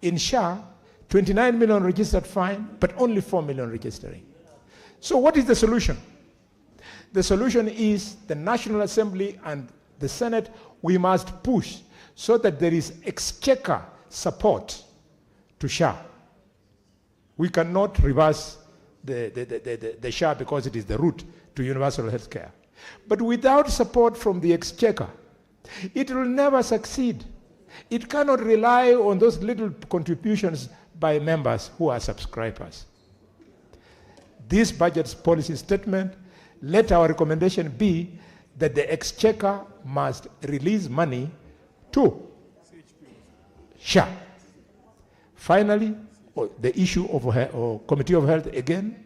In SHA, 29 million registered fine, but only 4 million registering. So what is the solution? The solution is the National Assembly and the Senate, we must push so that there is exchequer support to SHA. We cannot reverse the SHA because it is the route to universal health care. But without support from the exchequer, it will never succeed. It cannot rely on those little contributions by members who are subscribers. This budget policy statement, let our recommendation be that the exchequer must release money to SHA. Finally, the issue of Committee of Health again.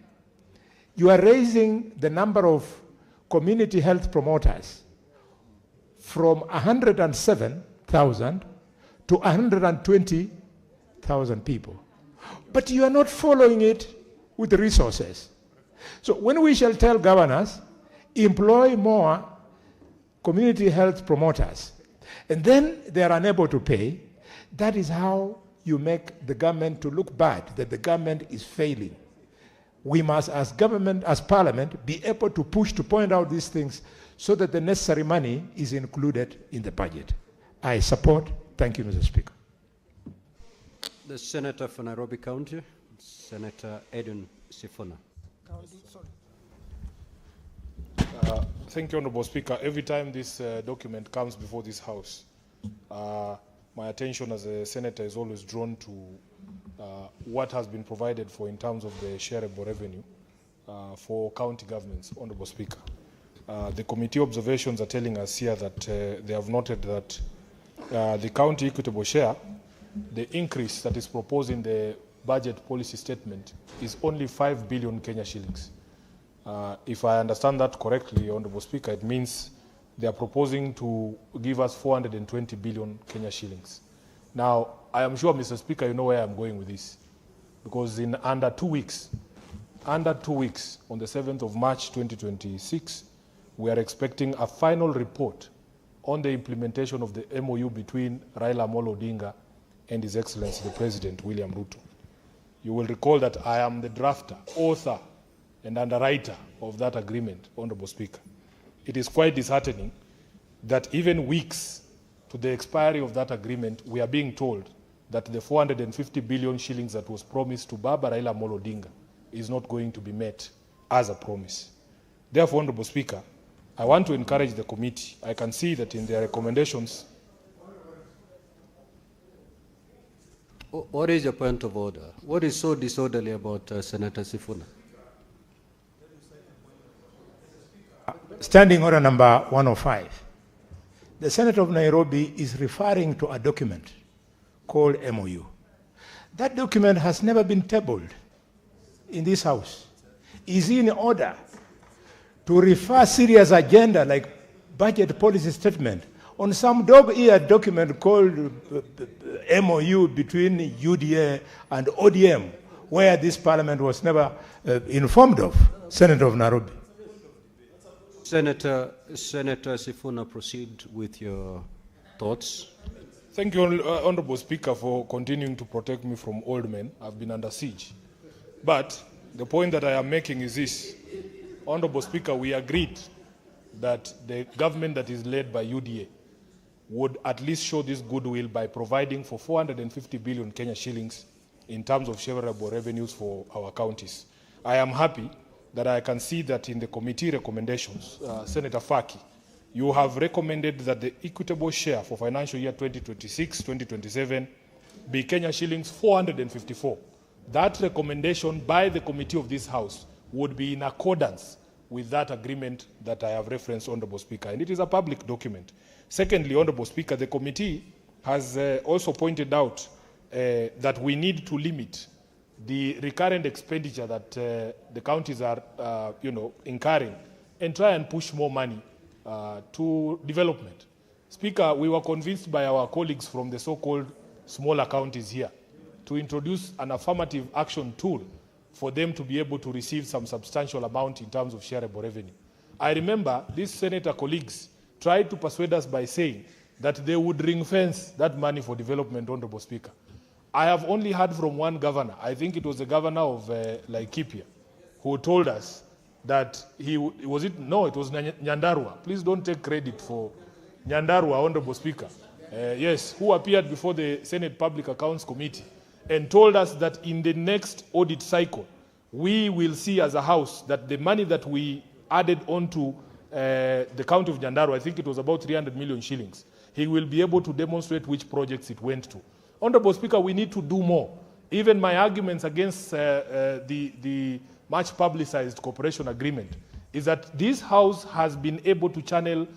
You are raising the number of community health promoters from 107,000 to 120,000 people. But you are not following it with resources. So when we shall tell governors, employ more community health promoters, and then they are unable to pay, that is how you make the government to look bad, that the government is failing. We must, as government, as parliament, be able to push to point out these things so that the necessary money is included in the budget. I support. Thank you, Mr. Speaker. The Senator for Nairobi County, Senator Edwin Sifuna. Thank you, Honorable Speaker. Every time this document comes before this House, my attention as a senator is always drawn to what has been provided for in terms of the shareable revenue for county governments, Honorable Speaker. The committee observations are telling us here that they have noted that the county equitable share, the increase that is proposed in the budget policy statement is only 5 billion Kenya shillings. If I understand that correctly, Honorable Speaker, it means they are proposing to give us 420 billion Kenya shillings. Now, I am sure, Mr. Speaker, you know where I'm going with this. Because in under 2 weeks, on the 7th of March 2026, we are expecting a final report on the implementation of the MOU between Raila Amolo Odinga and His Excellency the President, William Ruto. You will recall that I am the drafter, author, and underwriter of that agreement, Honorable Speaker. It is quite disheartening that even weeks to the expiry of that agreement, we are being told that the 450 billion shillings that was promised to Baba Raila Amolo Odinga is not going to be met as a promise. Therefore, Honorable Speaker, I want to encourage the committee. I can see that in their recommendations. What is your point of order? What is so disorderly about Senator Sifuna? Standing order number 105. The Senate of Nairobi is referring to a document called MOU. That document has never been tabled in this House. Is in order to refer serious agenda like budget policy statement on some dog-eared document called MOU between UDA and ODM, where this parliament was never informed of, Senator of Nairobi. Senator Sifuna, proceed with your thoughts. Thank you, Honorable Speaker, for continuing to protect me from old men. I've been under siege. But the point that I am making is this. Honorable Speaker, we agreed that the government that is led by UDA would at least show this goodwill by providing for 450 billion Kenya shillings in terms of shareable revenues for our counties. I am happy that I can see that in the committee recommendations, Senator Faki, you have recommended that the equitable share for financial year 2026-2027 be Kenya shillings 454. That recommendation by the committee of this House would be in accordance with that agreement that I have referenced, Honorable Speaker, and it is a public document. Secondly, Honorable Speaker, the committee has also pointed out that we need to limit the recurrent expenditure that the counties are, incurring, and try and push more money to development. Speaker, we were convinced by our colleagues from the so-called smaller counties here to introduce an affirmative action tool for them to be able to receive some substantial amount in terms of shareable revenue. I remember these senator colleagues tried to persuade us by saying that they would ring-fence that money for development, Honorable Speaker. I have only heard from one governor. I think it was the governor of Laikipia, who told us that it was Nyandarua. Please don't take credit for Nyandarua, Honorable Speaker. Yes, who appeared before the Senate Public Accounts Committee and told us that in the next audit cycle, we will see as a house that the money that we added onto the county of Nyandarua, I think it was about 300 million shillings, he will be able to demonstrate which projects it went to. Honorable Speaker, we need to do more. Even my arguments against the much publicized cooperation agreement is that this house has been able to channel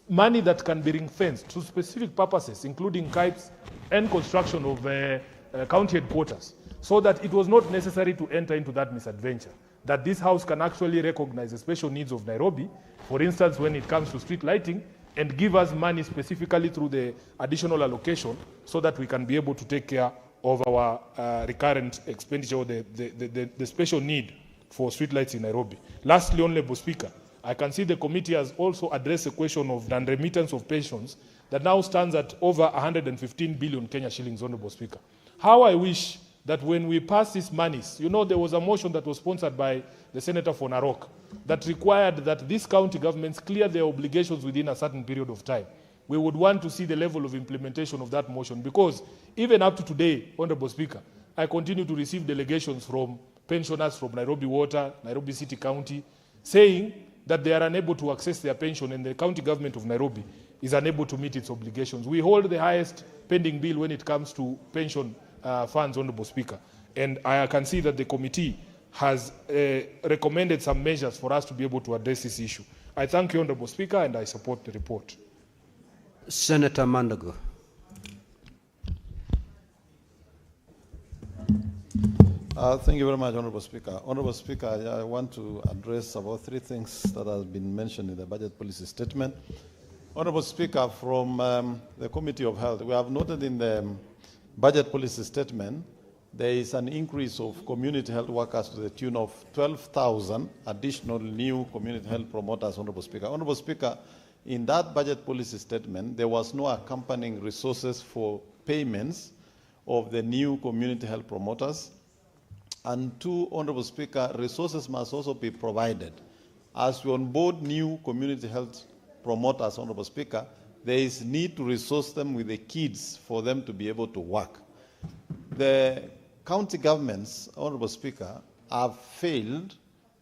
money that can be ring-fenced to specific purposes, including kites and construction of county headquarters, so that it was not necessary to enter into that misadventure. That this house can actually recognize the special needs of Nairobi, for instance, when it comes to street lighting, and give us money specifically through the additional allocation so that we can be able to take care of our recurrent expenditure, or the special need for streetlights in Nairobi. Lastly, Honorable Speaker, I can see the committee has also addressed the question of non-remittance of pensions that now stands at over 115 billion Kenya shillings, Honorable Speaker. How I wish that when we pass these monies, you know, there was a motion that was sponsored by the Senator for Narok that required that these county governments clear their obligations within a certain period of time. We would want to see the level of implementation of that motion, because even up to today, Honorable Speaker, I continue to receive delegations from pensioners from Nairobi Water, Nairobi City County, saying that they are unable to access their pension and the county government of Nairobi is unable to meet its obligations. We hold the highest pending bill when it comes to pension funds, Honorable Speaker. And I can see that the committee has recommended some measures for us to be able to address this issue. I thank you, Honorable Speaker, and I support the report. Senator Mandago. Thank you very much, Honorable Speaker. Honorable Speaker, I want to address about three things that have been mentioned in the budget policy statement. Honorable Speaker, from the Committee of Health, we have noted in the budget policy statement there is an increase of community health workers to the tune of 12,000 additional new community health promoters, Honorable Speaker. Honorable Speaker, in that budget policy statement, there was no accompanying resources for payments of the new community health promoters. And two, Honorable Speaker, resources must also be provided. As we onboard new community health promoters, Honorable Speaker, there is need to resource them with the kids for them to be able to work. The county governments, Honorable Speaker, have failed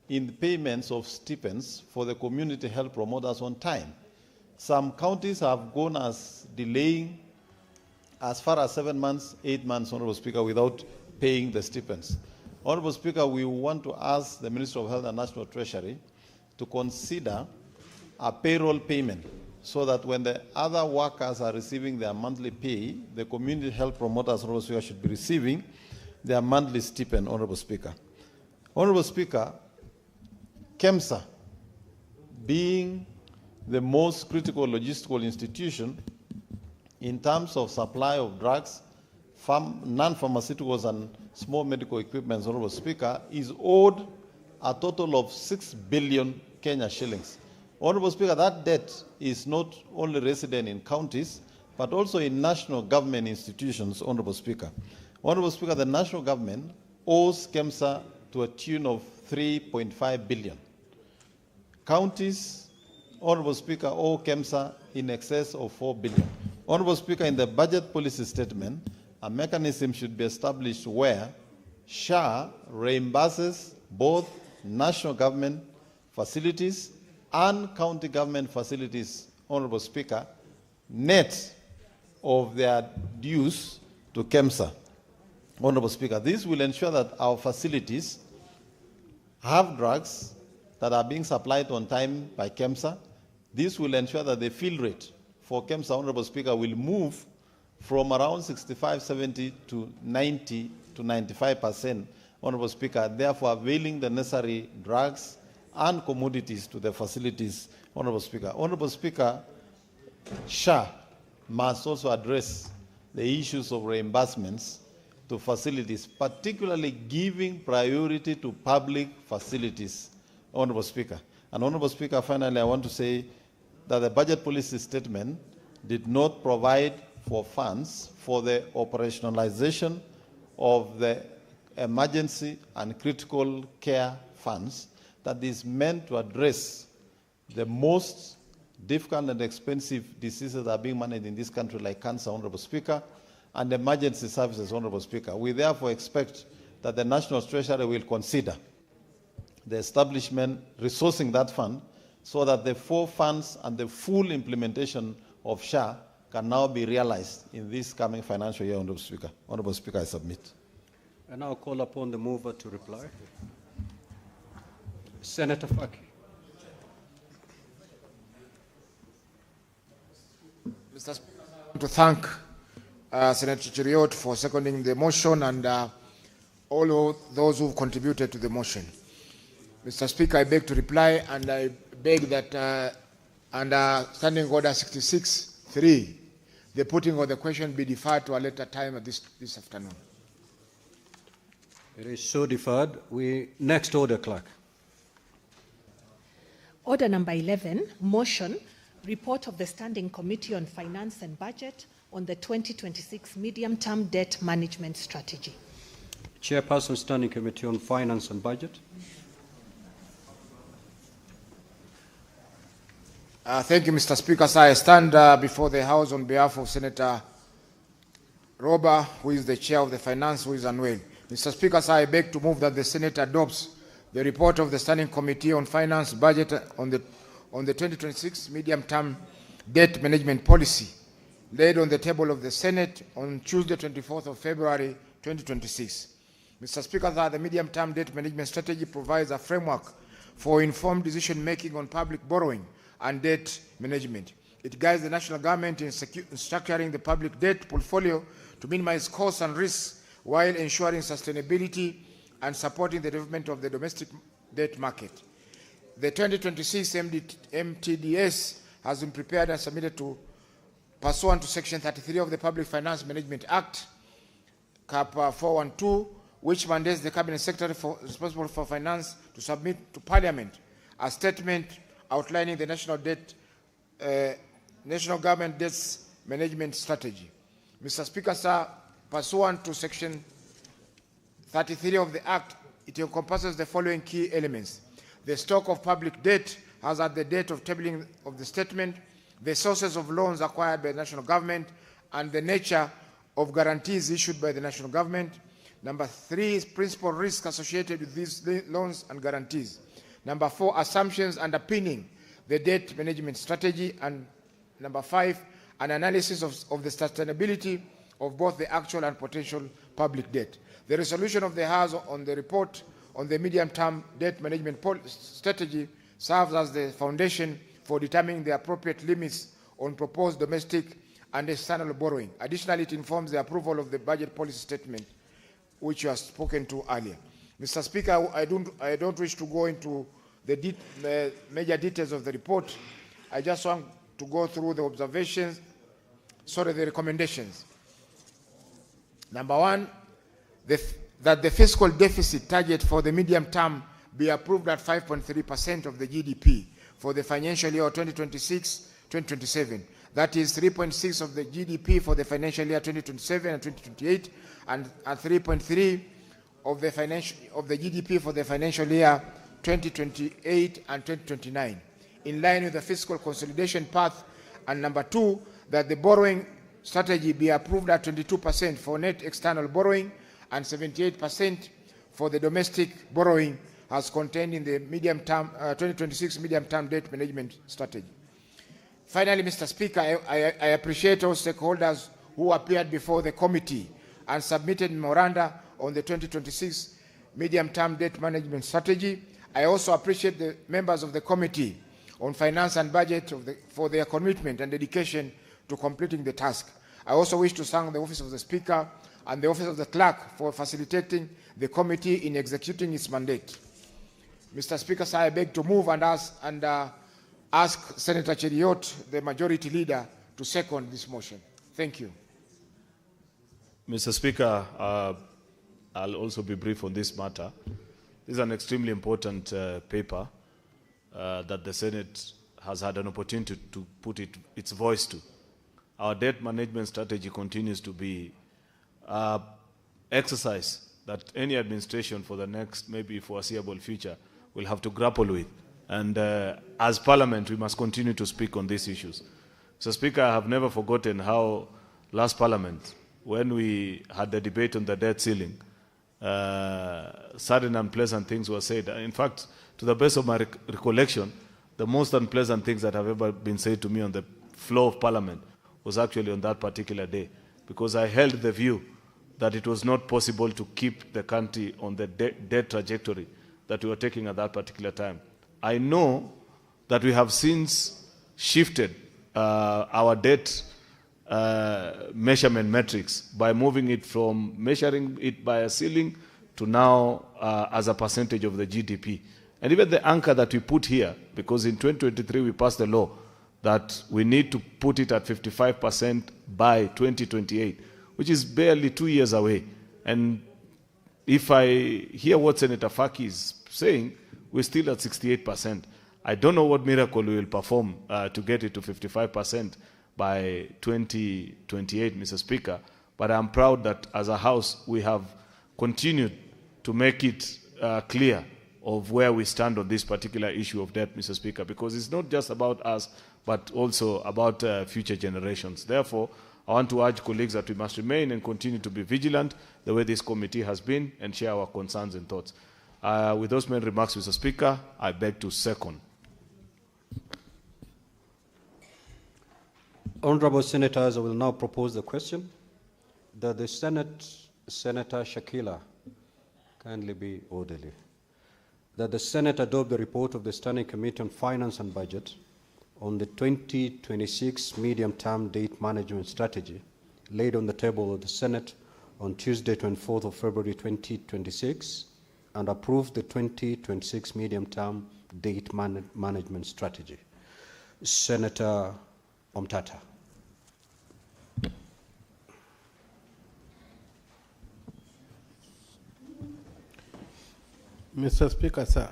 in the payments of stipends for the community health promoters on time. Some counties have gone as delaying as far as 7 months, 8 months, Honorable Speaker, without paying the stipends. Honorable Speaker, we want to ask the Minister of Health and National Treasury to consider a payroll payment so that when the other workers are receiving their monthly pay, the community health promoters, Honorable Speaker, should be receiving their monthly stipend, Honorable Speaker. Honorable Speaker, KEMSA, being the most critical logistical institution in terms of supply of drugs, non-pharmaceuticals and small medical equipment, Honorable Speaker, is owed a total of 6 billion Kenya shillings. Honorable Speaker, that debt is not only resident in counties, but also in national government institutions, Honorable Speaker. Honorable Speaker, the national government owes KEMSA to a tune of 3.5 billion. Counties, Honorable Speaker, owe KEMSA in excess of 4 billion. Honorable Speaker, in the budget policy statement, a mechanism should be established where SHA reimburses both national government facilities and county government facilities, Honorable Speaker, net of their dues to KEMSA. Honorable Speaker, this will ensure that our facilities have drugs that are being supplied on time by KEMSA. This will ensure that the fill rate for KEMSA, Honorable Speaker, will move from around 65, 70 to 90 to 95%, Honorable Speaker, therefore availing the necessary drugs and commodities to the facilities, Honorable Speaker. Honorable Speaker, SHA must also address the issues of reimbursements to facilities, particularly giving priority to public facilities, Honorable Speaker. And Honorable Speaker, finally, I want to say that the budget policy statement did not provide for funds for the operationalization of the emergency and critical care funds that is meant to address the most difficult and expensive diseases that are being managed in this country, like cancer, Honorable Speaker, and emergency services, Honorable Speaker. We therefore expect that the National Treasury will consider the establishment, resourcing that fund, so that the four funds and the full implementation of SHA can now be realized in this coming financial year, Honorable Speaker. Honorable Speaker, I submit. And now call upon the mover to reply. Senator Faki. Mr. Speaker, I want to thank Senator Cheriot for seconding the motion and all of those who contributed to the motion. Mr. Speaker, I beg to reply, and I beg that under Standing Order 66(3), the putting of the question be deferred to a later time this afternoon. It is so deferred. We next order, clerk. Order number 11, motion, report of the Standing Committee on Finance and Budget on the 2026 Medium-Term Debt Management Strategy. Chairperson, Standing Committee on Finance and Budget. Thank you, Mr. Speaker. So I stand before the House on behalf of Senator Roba, who is the chair of the Finance, who is unwell. Mr. Speaker, so I beg to move that the Senate adopts the report of the Standing Committee on Finance Budget on the 2026 Medium-Term Debt Management Policy, laid on the table of the Senate on Tuesday, 24th of February, 2026. Mr. Speaker, the Medium-Term Debt Management Strategy provides a framework for informed decision-making on public borrowing and debt management. It guides the national government in structuring the public debt portfolio to minimize costs and risks while ensuring sustainability and supporting the development of the domestic debt market. The 2026 MTDS has been prepared and submitted to pursuant to Section 33 of the Public Finance Management Act, Cap 412, which mandates the Cabinet Secretary responsible for finance to submit to Parliament a statement outlining the national government debts management strategy. Mr. Speaker, sir, pursuant to Section 33 of the Act, it encompasses the following key elements: the stock of public debt as at the date of tabling of the statement, the sources of loans acquired by the national government, and the nature of guarantees issued by the national government. Number 3 is principal risk associated with these loans and guarantees. Number 4, assumptions underpinning the debt management strategy. And number 5, an analysis of the sustainability of both the actual and potential public debt. The resolution of the House on the report on the medium-term debt management strategy serves as the foundation for determining the appropriate limits on proposed domestic and external borrowing. Additionally, it informs the approval of the budget policy statement, which you have spoken to earlier. Mr. Speaker, I don't wish to go into the major details of the report. I just want to go through the recommendations. Number 1, that the fiscal deficit target for the medium term be approved at 5.3% of the GDP for the financial year 2026-2027. That is 3.6% of the GDP for the financial year 2027 and 2028, and 3.3% of the GDP for the financial year 2028 and 2029, in line with the fiscal consolidation path. And number 2, that the borrowing strategy be approved at 22% for net external borrowing and 78% for the domestic borrowing as contained in the 2026 medium-term debt management strategy. Finally, Mr. Speaker, I appreciate all stakeholders who appeared before the committee and submitted memoranda on the 2026 medium-term debt management strategy. I also appreciate the members of the Committee on Finance and Budget for their commitment and dedication to completing the task. I also wish to thank the Office of the Speaker and the Office of the Clerk for facilitating the committee in executing its mandate. Mr. Speaker, sir, I beg to move and ask Senator Cheriot, the Majority Leader, to second this motion. Thank you. Mr. Speaker, I'll also be brief on this matter. This is an extremely important paper that the Senate has had an opportunity to put its voice to. Our debt management strategy continues to be exercise that any administration for the next maybe foreseeable future will have to grapple with. And as Parliament, we must continue to speak on these issues. So, Speaker, I have never forgotten how last Parliament, when we had the debate on the debt ceiling, certain unpleasant things were said. In fact, to the best of my recollection, the most unpleasant things that have ever been said to me on the floor of Parliament was actually on that particular day, because I held the view that it was not possible to keep the country on the debt trajectory that we were taking at that particular time. I know that we have since shifted our debt measurement metrics by moving it from measuring it by a ceiling to now as a percentage of the GDP. And even the anchor that we put here, because in 2023 we passed a law that we need to put it at 55% by 2028, which is barely 2 years away. And if I hear what Senator Faki is saying, we're still at 68%. I don't know what miracle we will perform to get it to 55% by 2028, Mr. Speaker, but I'm proud that as a House we have continued to make it clear of where we stand on this particular issue of debt, Mr. Speaker, because it's not just about us, but also about future generations. Therefore, I want to urge colleagues that we must remain and continue to be vigilant the way this committee has been and share our concerns and thoughts. With those main remarks, Mr. Speaker, I beg to second. Honorable Senators, I will now propose the question that the Senator Shakila kindly be orderly. That the Senate adopt the report of the Standing Committee on Finance and Budget on the 2026 medium-term debt management strategy laid on the table of the Senate on Tuesday, 24th of February 2026, and approve the 2026 medium-term debt management strategy. Senator Omtata. Mr. Speaker, sir,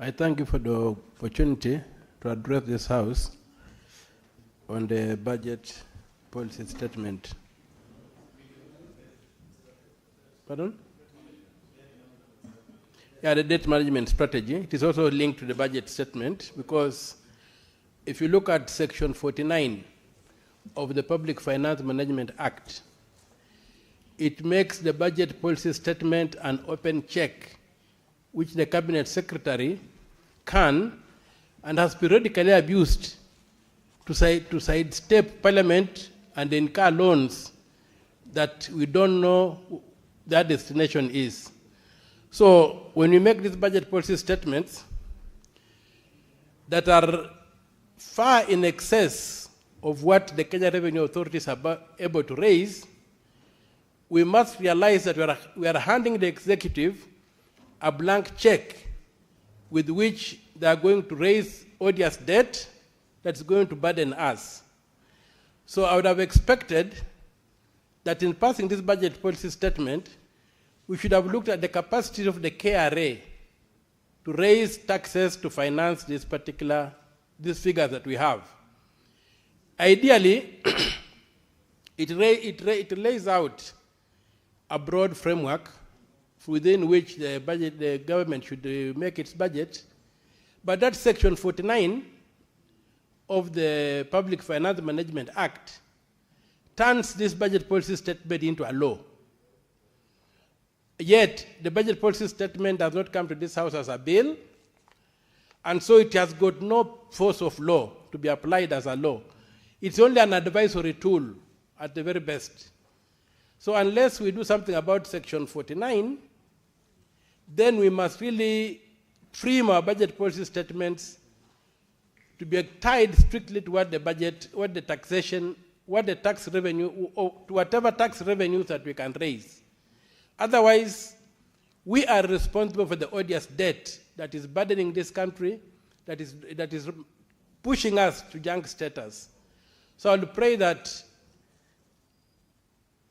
I thank you for the opportunity to address this House on the budget policy statement. Pardon? Yeah, the debt management strategy. It is also linked to the budget statement because if you look at Section 49 of the Public Finance Management Act, it makes the budget policy statement an open check, which the Cabinet Secretary can and has periodically abused to sidestep Parliament and incur loans that we don't know their destination is. So when we make these budget policy statements that are far in excess of what the Kenya Revenue Authorities are able to raise, we must realize that we are handing the executive a blank check with which they are going to raise odious debt that's going to burden us. So I would have expected that in passing this budget policy statement, we should have looked at the capacity of the KRA to raise taxes to finance these figures that we have. Ideally, it lays out a broad framework within which the government should make its budget, but that Section 49 of the Public Finance Management Act turns this budget policy statement into a law. Yet, the budget policy statement does not come to this House as a bill, and so it has got no force of law to be applied as a law. It's only an advisory tool at the very best. So unless we do something about Section 49, then we must really trim our budget policy statements to be tied strictly to what the budget, what the taxation, what the tax revenue, or to whatever tax revenues that we can raise. Otherwise, we are responsible for the odious debt that is burdening this country, that is pushing us to junk status. So I'll pray that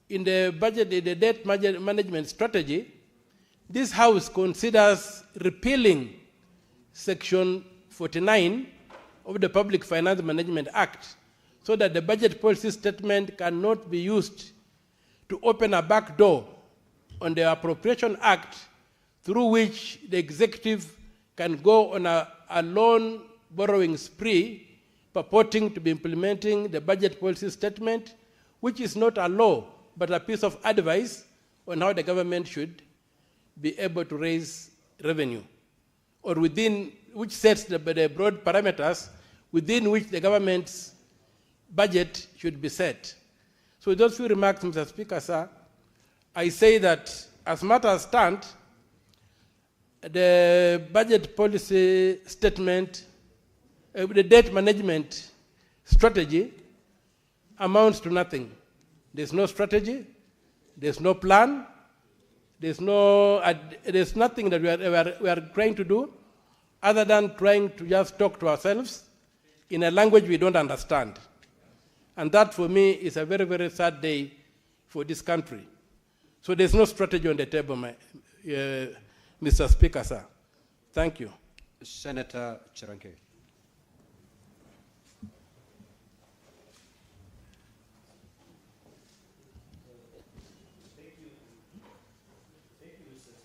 in the budget, the debt management strategy, this House considers repealing Section 49 of the Public Finance Management Act so that the budget policy statement cannot be used to open a back door on the Appropriation Act through which the executive can go on a loan borrowing spree purporting to be implementing the budget policy statement, which is not a law, but a piece of advice on how the government should be able to raise revenue, or within which sets the broad parameters within which the government's budget should be set. So with those few remarks, Mr. Speaker, sir, I say that as matters stand, the budget policy statement, the debt management strategy amounts to nothing. There's no strategy, there's no plan, there's nothing that we are trying to do other than trying to just talk to ourselves in a language we don't understand. And that, for me, is a very, very sad day for this country. So there's no strategy on the table, Mr. Speaker, sir. Thank you. Senator Chiranke.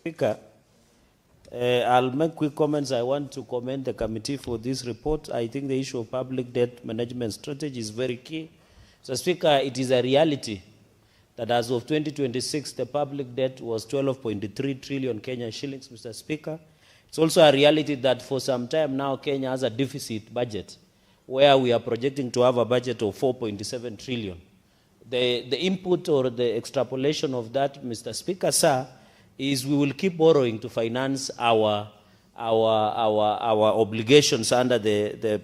Speaker, I'll make quick comments. I want to commend the committee for this report. I think the issue of public debt management strategy is very key. So, Speaker, it is a reality that as of 2026, the public debt was 12.3 trillion Kenyan shillings, Mr. Speaker. It's also a reality that for some time now, Kenya has a deficit budget, where we are projecting to have a budget of 4.7 trillion. The input or the extrapolation of that, Mr. Speaker, sir, is we will keep borrowing to finance our obligations under the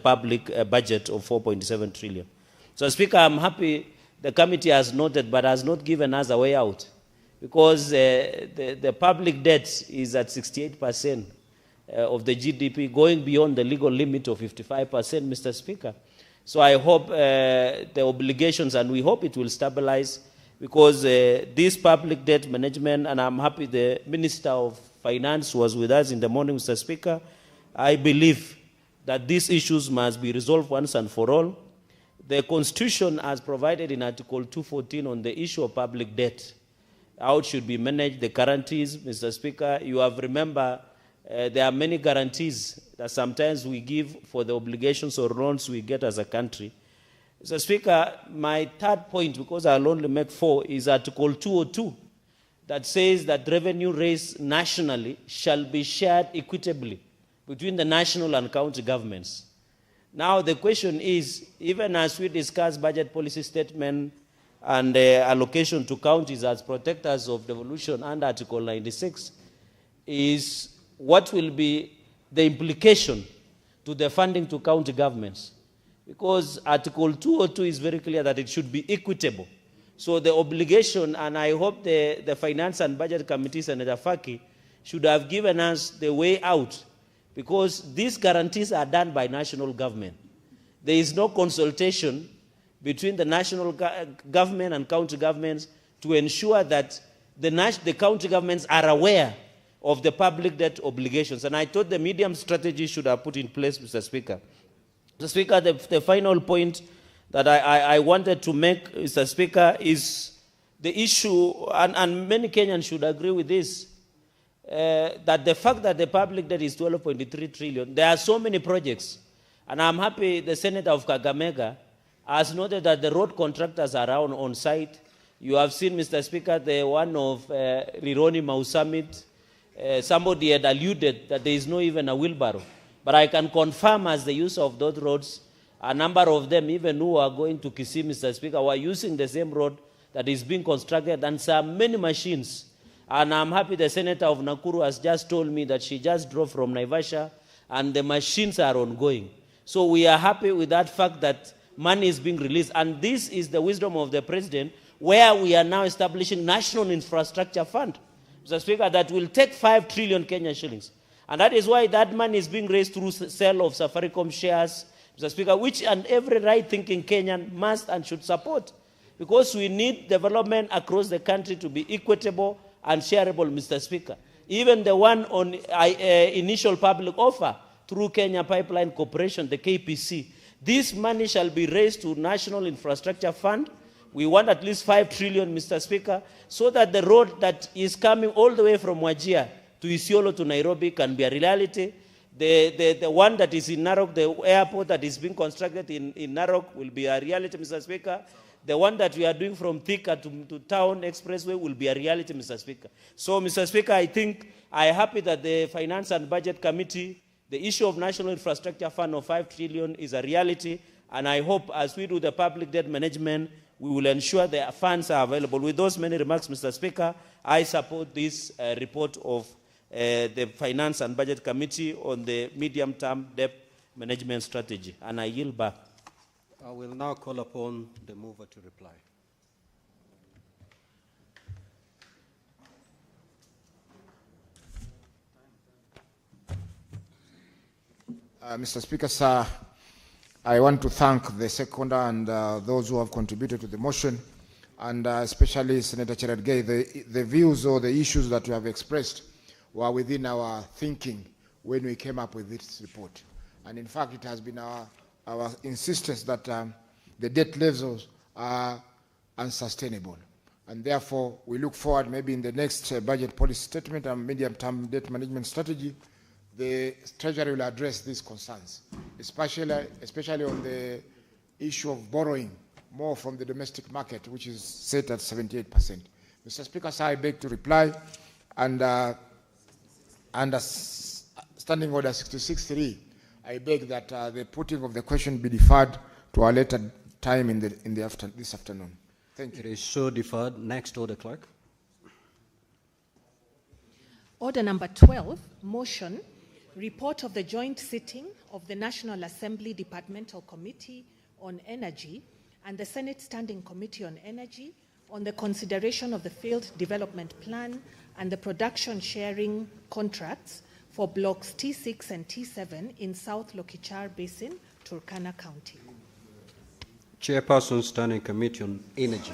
public budget of 4.7 trillion. So, Speaker, I'm happy the committee has noted, but has not given us a way out, because the public debt is at 68% of the GDP, going beyond the legal limit of 55%, Mr. Speaker. So I hope the obligations, and we hope it will stabilize, because this public debt management, and I'm happy the Minister of Finance was with us in the morning, Mr. Speaker. I believe that these issues must be resolved once and for all. The Constitution has provided in Article 214 on the issue of public debt, how it should be managed, the guarantees, Mr. Speaker. You have remember there are many guarantees that sometimes we give for the obligations or loans we get as a country. Mr. Speaker, my third point, because I'll only make 4, is Article 202, that says that revenue raised nationally shall be shared equitably between the national and county governments. Now the question is, even as we discuss budget policy statement and allocation to counties as protectors of devolution under Article 96, is what will be the implication to the funding to county governments? Because Article 202 is very clear that it should be equitable. So the obligation, and I hope the Finance and Budget Committee, Senator Faki, should have given us the way out, because these guarantees are done by national government. There is no consultation between the national government and county governments to ensure that the county governments are aware of the public debt obligations. And I thought the medium strategy should have put in place, Mr. Speaker. Mr. Speaker, the final point that I wanted to make, Mr. Speaker, is the issue, and many Kenyans should agree with this, that the fact that the public debt is 12.3 trillion, there are so many projects. And I'm happy the Senator of Kakamega has noted that the road contractors are on site. You have seen, Mr. Speaker, the one of Rironi Mau Summit. Somebody had alluded that there is no even a wheelbarrow. But I can confirm, as the use of those roads, a number of them, even who are going to Kisii, Mr. Speaker, were using the same road that is being constructed, and so many machines. And I'm happy the Senator of Nakuru has just told me that she just drove from Naivasha, and the machines are ongoing. So we are happy with that fact that money is being released. And this is the wisdom of the President, where we are now establishing National Infrastructure Fund, Mr. Speaker, that will take 5 trillion Kenyan shillings. And that is why that money is being raised through sale of Safaricom shares, Mr. Speaker, which and every right-thinking Kenyan must and should support. Because we need development across the country to be equitable and shareable, Mr. Speaker. Even the one on initial public offer through Kenya Pipeline Corporation, the KPC, this money shall be raised to National Infrastructure Fund, We want at least 5 trillion, Mr. Speaker, so that the road that is coming all the way from Wajir to Isiolo to Nairobi can be a reality. The one that is in Narok, the airport that is being constructed in Narok will be a reality, Mr. Speaker. The one that we are doing from Thika to Town Expressway will be a reality, Mr. Speaker. So, Mr. Speaker, I think I am happy that the Finance and Budget Committee, the issue of National Infrastructure Fund of 5 trillion is a reality, and I hope as we do the public debt management, we will ensure the funds are available. With those many remarks, Mr. Speaker, I support this report of the Finance and Budget Committee on the medium-term debt management strategy, and I yield back. I will now call upon the mover to reply. Mr. Speaker, sir, I want to thank the seconder and those who have contributed to the motion, and especially Senator Cherargei. The views or the issues that you have expressed were within our thinking when we came up with this report. And in fact, it has been our insistence that the debt levels are unsustainable. And therefore, we look forward maybe in the next budget policy statement and medium-term debt management strategy, the Treasury will address these concerns, especially on the issue of borrowing more from the domestic market, which is set at 78%. Mr. Speaker, sir, I beg to reply, and under Standing Order 66.3, I beg that the putting of the question be deferred to a later time in this afternoon. Thank you. It is so deferred. Next order, clerk. Order number 12, motion, report of the joint sitting of the National Assembly Departmental Committee on Energy and the Senate Standing Committee on Energy on the consideration of the Field Development Plan and the production sharing contracts for blocks T6 and T7 in South Lokichar Basin, Turkana County. Chairperson, Standing Committee on Energy.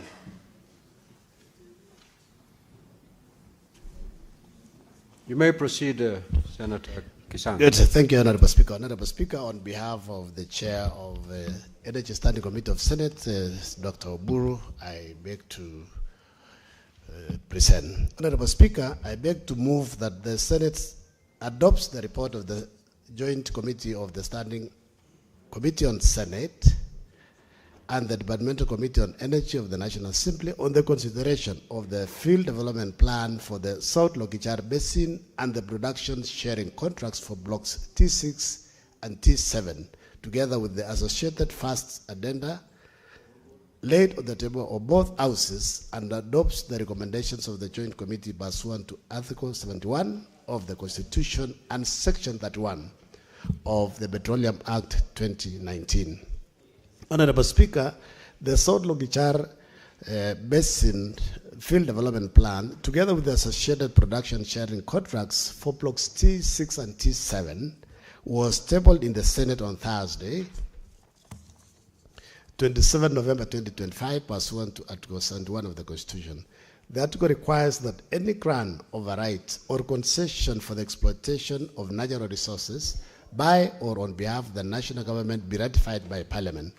You may proceed, Senator Kisang. Good. Thank you, Honorable Speaker. Honorable Speaker, on behalf of the Chair of the Energy Standing Committee of Senate, Dr. Oburu, I beg to present. Honorable Speaker, I beg to move that the Senate adopts the report of the Joint Committee of the Standing Committee on Senate and the Departmental Committee on Energy of the National Assembly on the consideration of the Field Development Plan for the South Lokichar Basin and the production sharing contracts for blocks T6 and T7, together with the associated first addenda, laid on the table of both houses, and adopts the recommendations of the Joint Committee pursuant to Article 71 of the Constitution and Section 31 of the Petroleum Act 2019. Honorable Speaker, the South Lokichar Basin Field Development Plan, together with the associated production sharing contracts for blocks T6 and T7, was tabled in the Senate on Thursday, 27 November 2025, pursuant to Article 71 of the Constitution. The article requires that any grant, override, or concession for the exploitation of natural resources by or on behalf of the national government be ratified by Parliament.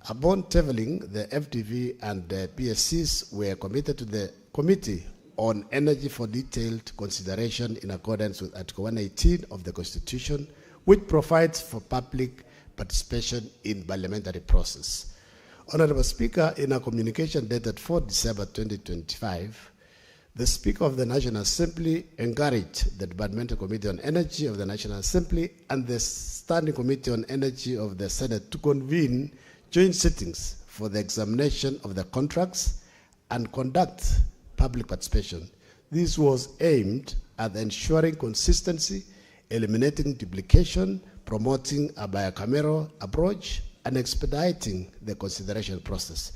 Upon tabling, the FDV and the PSCs were committed to the Committee on Energy for detailed consideration in accordance with Article 118 of the Constitution, which provides for public participation in parliamentary process. Honorable Speaker, in a communication dated 4 December 2025, the Speaker of the National Assembly encouraged the Departmental Committee on Energy of the National Assembly and the Standing Committee on Energy of the Senate to convene joint sittings for the examination of the contracts and conduct public participation. This was aimed at ensuring consistency, eliminating duplication, promoting a bicameral approach, and expediting the consideration process.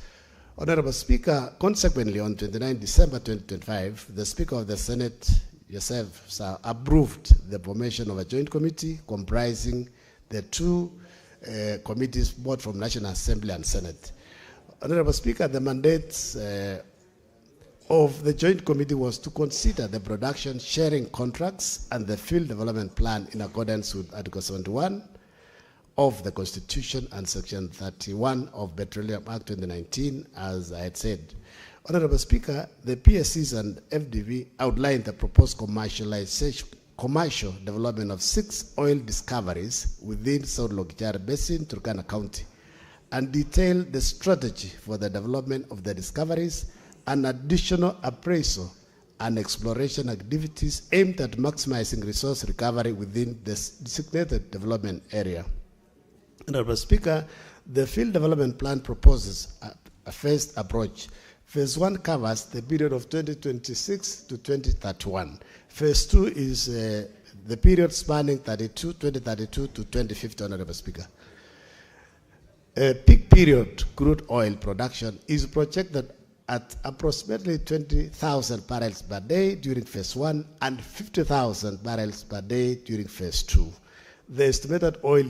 Honorable Speaker, consequently, on 29 December 2025, the Speaker of the Senate, yourself, sir, approved the formation of a joint committee comprising the two committees, both from National Assembly and Senate. Honorable Speaker, the mandate of the Joint Committee was to consider the production sharing contracts and the field development plan in accordance with Article 71 of the Constitution and Section 31 of Petroleum Act 2019, as I had said. Honorable Speaker, the PSCs and FDV outlined the proposed commercial development of 6 oil discoveries within South Lokichar Basin, Turkana County, and detailed the strategy for the development of the discoveries and additional appraisal and exploration activities aimed at maximizing resource recovery within the designated development area. Honorable Speaker, the field development plan proposes a phased approach. Phase 1 covers the period of 2026 to 2031. Phase 2 is the period spanning 2032 to 2050, Honorable Speaker. Peak period crude oil production is projected at approximately 20,000 barrels per day during Phase 1 and 50,000 barrels per day during Phase 2. The estimated oil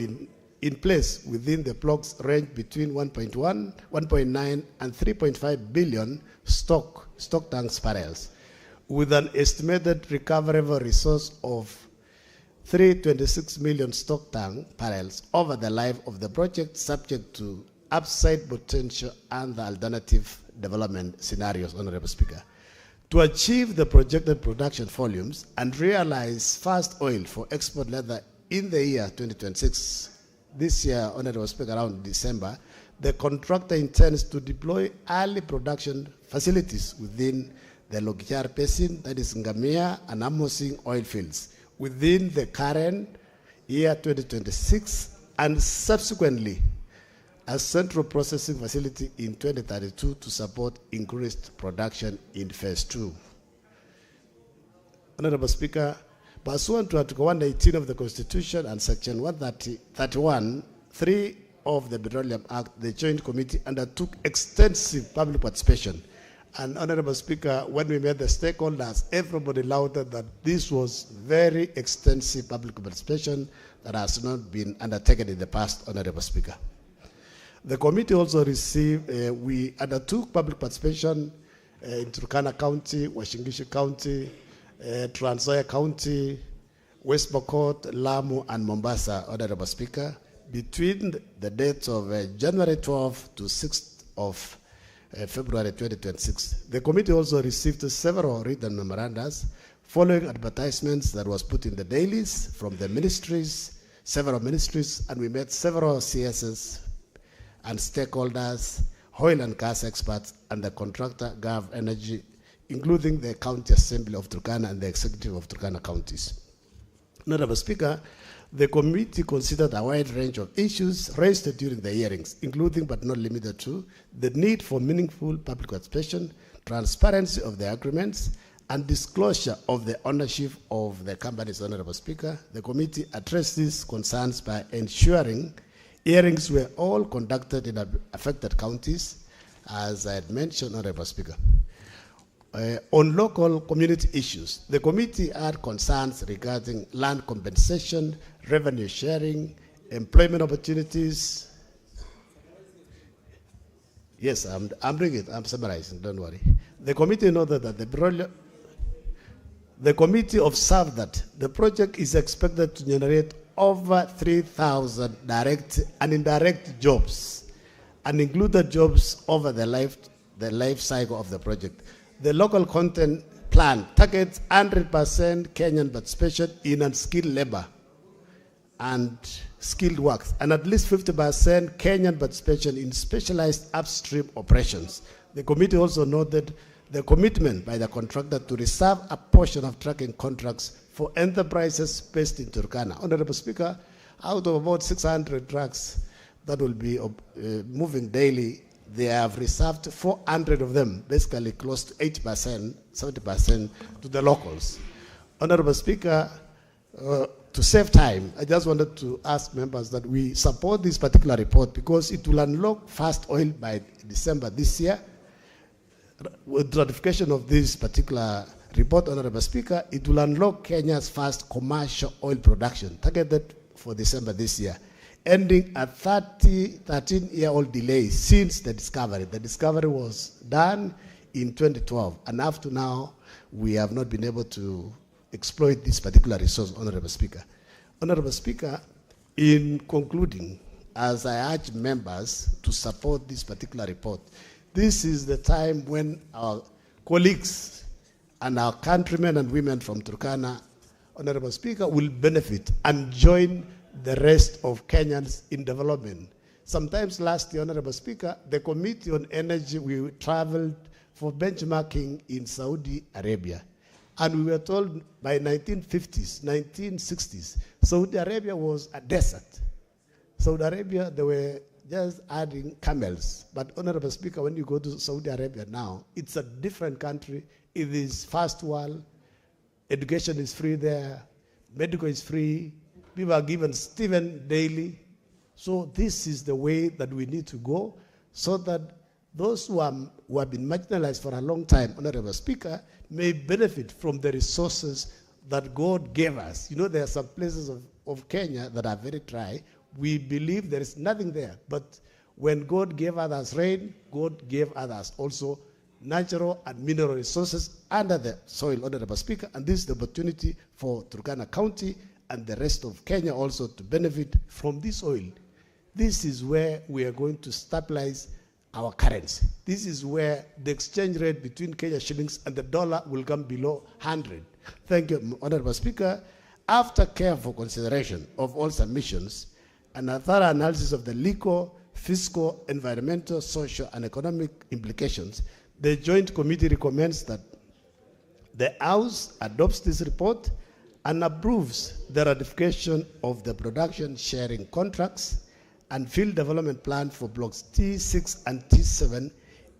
in place within the blocks range between 1.9 and 3.5 billion stock tanks barrels, with an estimated recoverable resource of 326 million stock tank barrels over the life of the project, subject to upside potential and the alternative development scenarios, Honorable Speaker. To achieve the projected production volumes and realize fast oil for export leather in the year 2026, this year, Honorable Speaker, around December, the contractor intends to deploy early production facilities within the Lokichar Basin, that is Ngamia and Amosing oil fields, within the current year 2026, and subsequently a central processing facility in 2032 to support increased production in Phase 2. Honorable Speaker, pursuant to Article 118 of the Constitution and Section 131(3) of the Petroleum Act, the Joint Committee undertook extensive public participation. And Honorable Speaker, when we met the stakeholders, everybody lauded that this was very extensive public participation that has not been undertaken in the past, Honorable Speaker. The committee also received, we undertook public participation in Turkana County, Washingishu County, Trans Nzoia County, West Pokot, Lamu, and Mombasa, Honorable Speaker, between the dates of January 12 to 6th of February 2026. The committee also received several written memorandums following advertisements that was put in the dailies from the ministries, several ministries, and we met several CSs and stakeholders, oil and gas experts, and the contractor Gov Energy, including the County Assembly of Turkana and the Executive of Turkana Counties. Honorable Speaker, the committee considered a wide range of issues raised during the hearings, including but not limited to the need for meaningful public participation, transparency of the agreements, and disclosure of the ownership of the companies, Honorable Speaker. The committee addressed these concerns by ensuring hearings were all conducted in affected counties, as I had mentioned, Honorable Speaker. On local community issues, the committee had concerns regarding land compensation, revenue sharing, employment opportunities. Yes, I'm bringing it, I'm summarizing, don't worry. The committee noted that the committee observed that the project is expected to generate over 3,000 direct and indirect jobs, and included jobs over the life cycle of the project. The local content plan targets 100% Kenyan participation in unskilled labor and skilled works, and at least 50% Kenyan participation in specialized upstream operations. The committee also noted the commitment by the contractor to reserve a portion of trucking contracts for enterprises based in Turkana. Honorable Speaker, out of about 600 trucks that will be moving daily, they have reserved 400 of them, basically close to 80%, 70% to the locals. Honorable Speaker, to save time, I just wanted to ask members that we support this particular report because it will unlock fast oil by December this year. With ratification of this particular report, Honorable Speaker, it will unlock Kenya's first commercial oil production, targeted for December this year, ending a 13-year-old delay since the discovery. The discovery was done in 2012, and up to now, we have not been able to exploit this particular resource, Honorable Speaker. Honorable Speaker, In concluding, as I urge members to support this particular report, this is the time when our colleagues and our countrymen and women from Turkana, Honorable Speaker, will benefit and join the rest of Kenyans in development. Sometimes last year, Honorable Speaker, the Committee on Energy, we traveled for benchmarking in Saudi Arabia. And we were told by 1950s, 1960s, Saudi Arabia was a desert. Saudi Arabia, they were just adding camels. But Honorable Speaker, when you go to Saudi Arabia now, it's a different country. It is first world. Education is free there. Medical is free. People are given stipend daily. So this is the way that we need to go so that those who have been marginalized for a long time, Honorable Speaker, may benefit from the resources that God gave us. You know, there are some places of Kenya that are very dry. We believe there is nothing there. But when God gave others rain, God gave others also natural and mineral resources under the soil, Honorable Speaker. And this is the opportunity for Turkana County and the rest of Kenya also to benefit from this oil. This is where we are going to stabilize our currency. This is where the exchange rate between Kenya shillings and the dollar will come below 100. Thank you, Honorable Speaker. After careful consideration of all submissions and a thorough analysis of the legal, fiscal, environmental, social, and economic implications, the Joint Committee recommends that the House adopts this report and approves the ratification of the production sharing contracts and field development plan for blocks T6 and T7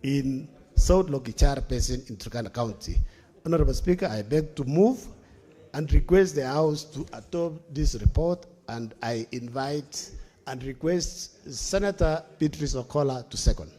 in South Lokichar Basin in Turkana County. Honorable Speaker, I beg to move and request the House to adopt this report, and I invite and request Senator Beatrice Okola to second.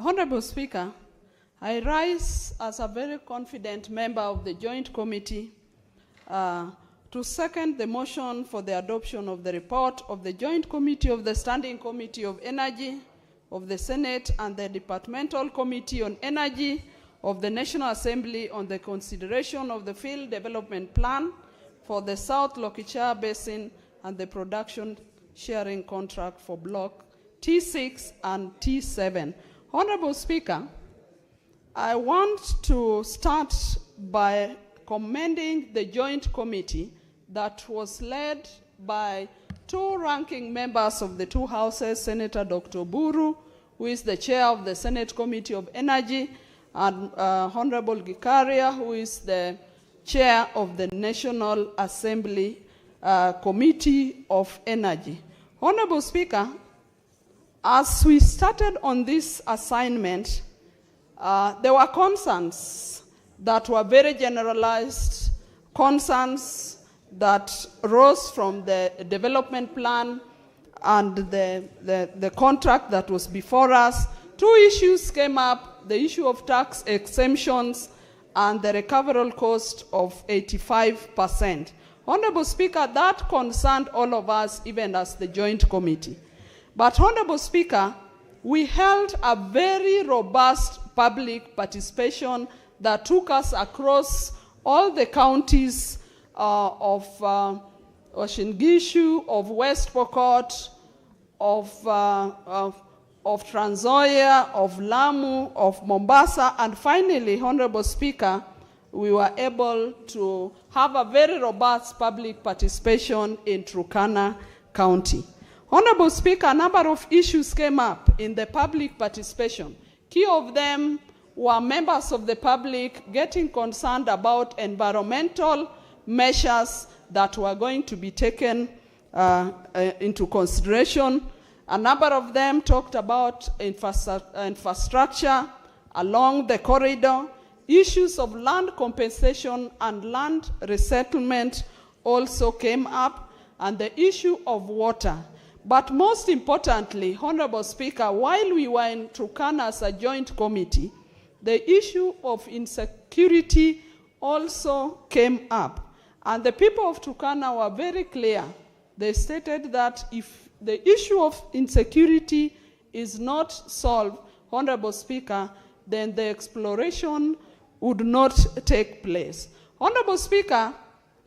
Honorable Speaker, I rise as a very confident member of the Joint Committee to second the motion for the adoption of the report of the Joint Committee of the Standing Committee of Energy of the Senate and the Departmental Committee on Energy of the National Assembly on the consideration of the field development plan for the South Lokichar Basin and the production sharing contract for block T6 and T7. Honorable Speaker, I want to start by commending the Joint Committee that was led by two ranking members of the two houses, Senator Dr. Buru, who is the chair of the Senate Committee of Energy, and Honorable Gikaria, who is the chair of the National Assembly Committee of Energy. Honorable Speaker, as we started on this assignment, there were concerns that were very generalized, concerns that rose from the development plan and the contract that was before us. Two issues came up, the issue of tax exemptions and the recoverable cost of 85%. Honorable Speaker, that concerned all of us, even as the Joint Committee. But Honorable Speaker, we held a very robust public participation that took us across all the counties of Uasin Gishu, of West Pokot, of Trans Nzoia, of Lamu, of Mombasa, and finally, Honorable Speaker, we were able to have a very robust public participation in Turkana County. Honorable Speaker, a number of issues came up in the public participation. Key of them were members of the public getting concerned about environmental measures that were going to be taken into consideration. A number of them talked about infrastructure along the corridor. Issues of land compensation and land resettlement also came up, and the issue of water. But most importantly, Honorable Speaker, while we were in Turkana as a joint committee, the issue of insecurity also came up. And the people of Turkana were very clear. They stated that if the issue of insecurity is not solved, Honorable Speaker, then the exploration would not take place. Honorable Speaker,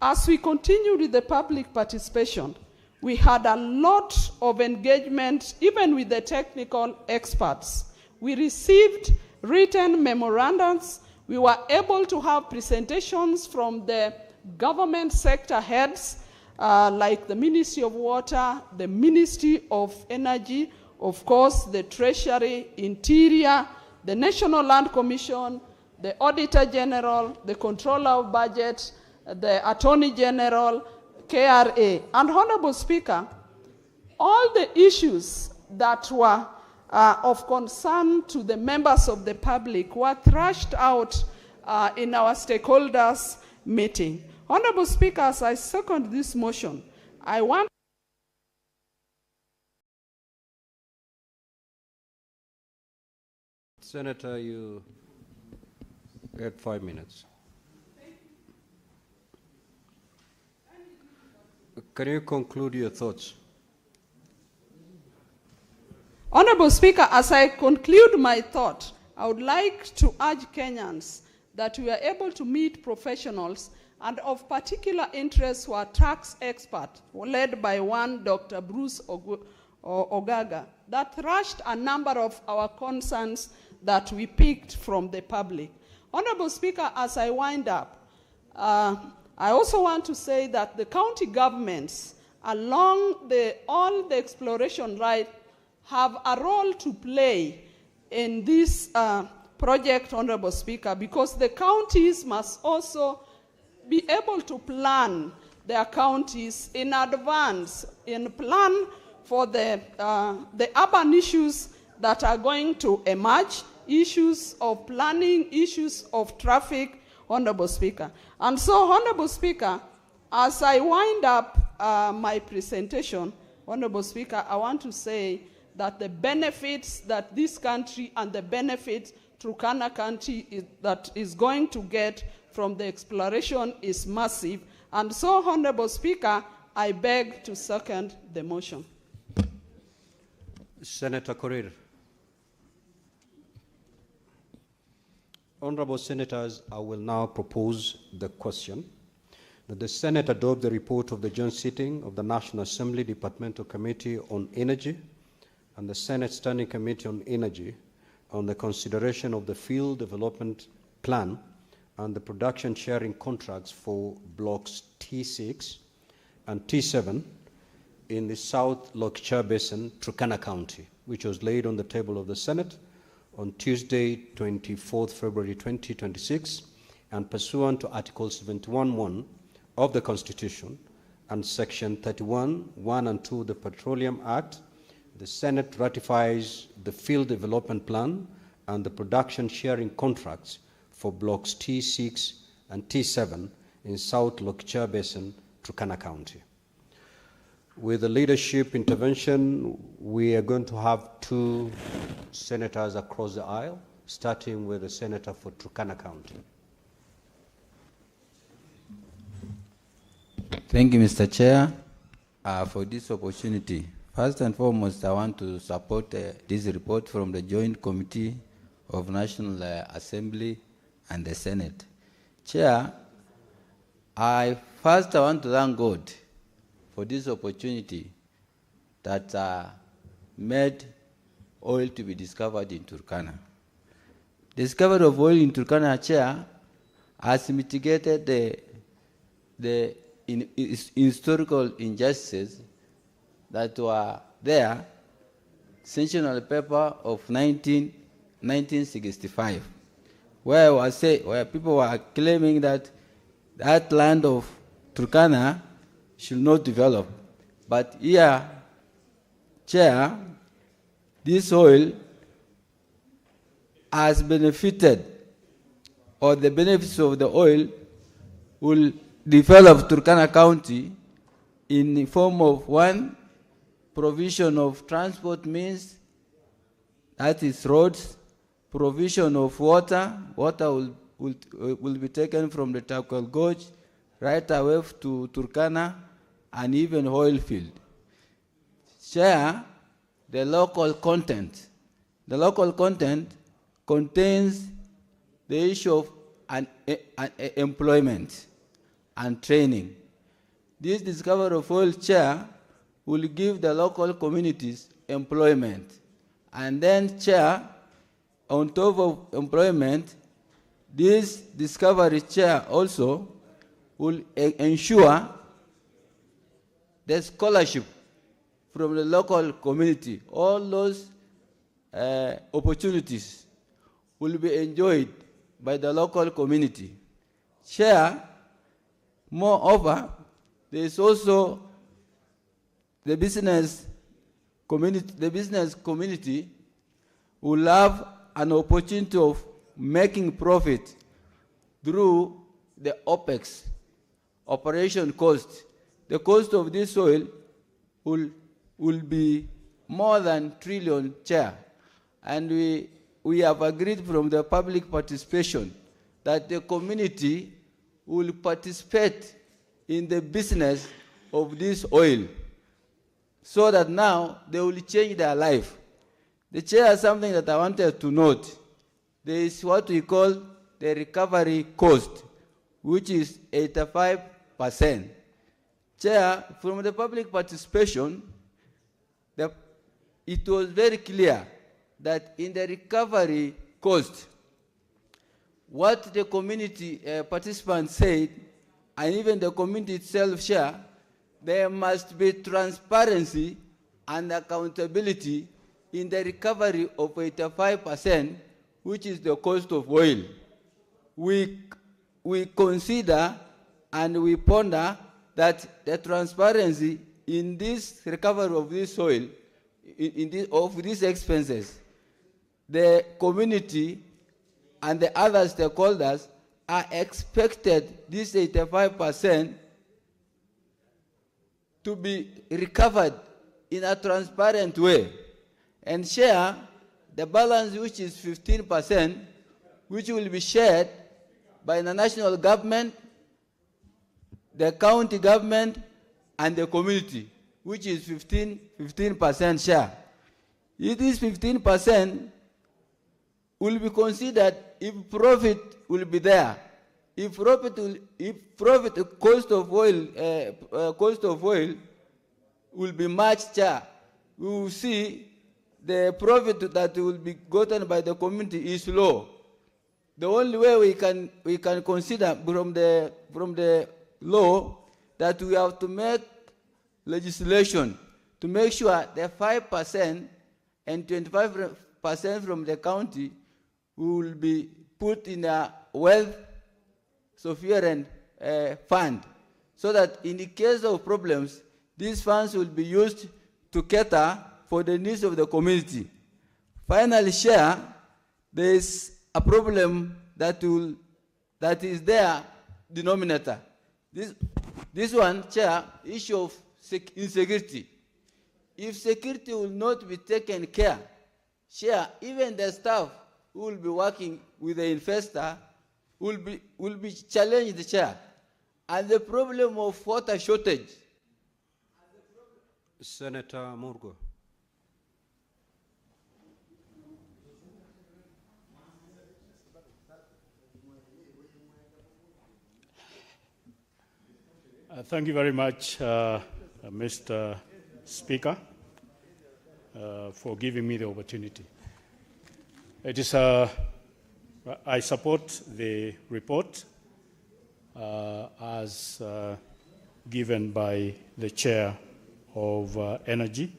as we continued with the public participation, we had a lot of engagement, even with the technical experts. We received written memorandums. We were able to have presentations from the government sector heads, like the Ministry of Water, the Ministry of Energy, of course, the Treasury, Interior, the National Land Commission, the Auditor General, the Controller of Budget, the Attorney General, KRA. And Honorable Speaker, all the issues that were of concern to the members of the public were thrashed out in our stakeholders meeting. Honorable Speaker, as I second this motion, I want Senator, you had 5 minutes. Can you conclude your thoughts? Honorable Speaker, as I conclude my thought, I would like to urge Kenyans that we are able to meet professionals and of particular interest who are tax experts, led by one Dr. Bruce Ogaga, that thrashed a number of our concerns that we picked from the public. Honorable Speaker, as I wind up, I also want to say that the county governments along all the exploration right have a role to play in this project, Honorable Speaker, because the counties must also be able to plan their counties in advance, in plan for the urban issues that are going to emerge, issues of planning, issues of traffic, Honorable Speaker. And so, Honorable Speaker, as I wind up my presentation, Honorable Speaker, I want to say that the benefits that this country and the benefits Turkana County that is going to get from the exploration is massive. And so, Honorable Speaker, I beg to second the motion. Senator Korir. Honorable Senators, I will now propose the question that the Senate adopt the report of the joint sitting of the National Assembly Departmental Committee on Energy and the Senate Standing Committee on Energy on the consideration of the field development plan and the production sharing contracts for blocks T6 and T7 in the South Lokichar Basin, Turkana County, which was laid on the table of the Senate on Tuesday, 24th February 2026, and pursuant to Article 71(1) of the Constitution and Section 31(1) and 2 of the Petroleum Act, the Senate ratifies the field development plan and the production sharing contracts for blocks T6 and T7 in South Lokichar Basin, Turkana County. With the leadership intervention, we are going to have 2 senators across the aisle, starting with the senator for Turkana County. Thank you, Mr. Chair, for this opportunity. First and foremost, I want to support this report from the Joint Committee of National Assembly and the Senate. Chair, I want to thank God for this opportunity that made oil to be discovered in Turkana. Discovery of oil in Turkana, Chair, has mitigated the historical injustices that were there since the paper of 1965, where people were claiming that that land of Turkana should not develop. But here, Chair, this oil has benefited, or the benefits of the oil will develop Turkana County in the form of, one, provision of transport means, that is roads, provision of water. Water will be taken from the Takwel Gorge right away to Turkana and even oil field. Share the local content. The local content contains the issue of employment and training. This discovery of oil share will give the local communities employment. And then share, on top of employment, this discovery share also will ensure the scholarship from the local community. All those opportunities will be enjoyed by the local community. Share, moreover, there is also the business community will have an opportunity of making profit through the OPEX, operation cost. The cost of this oil will be more than trillion share. And we have agreed from the public participation that the community will participate in the business of this oil, so that now they will change their life. The chair has something that I wanted to note. There is what we call the recovery cost, which is 85%. Chair, from the public participation, it was very clear that in the recovery cost, what the community participants said, and even the community itself share, there must be transparency and accountability in the recovery of 85%, which is the cost of oil. We consider and we ponder that the transparency in this recovery of this oil, of these expenses, the community and the other stakeholders are expected this 85% to be recovered in a transparent way, and share the balance, which is 15%, which will be shared by the national government, the county government, and the community, which is 15% share. It is 15% will be considered if profit will be there. If cost of oil will be much share, we will see the profit that will be gotten by the community is low. The only way we can consider from the law that we have to make legislation to make sure the 5% and 25% from the county will be put in a wealth sovereign fund, so that in the case of problems, these funds will be used to cater for the needs of the community. Finally, share, there is a problem that is there, denominator. This one, Chair, issue of insecurity. If security will not be taken care, Chair, even the staff who will be working with the investor will be challenged, Chair. And the problem of water shortage. Senator Murgo. Thank you very much, Mr. Speaker, for giving me the opportunity. It is, I support the report as given by the Chair of Energy.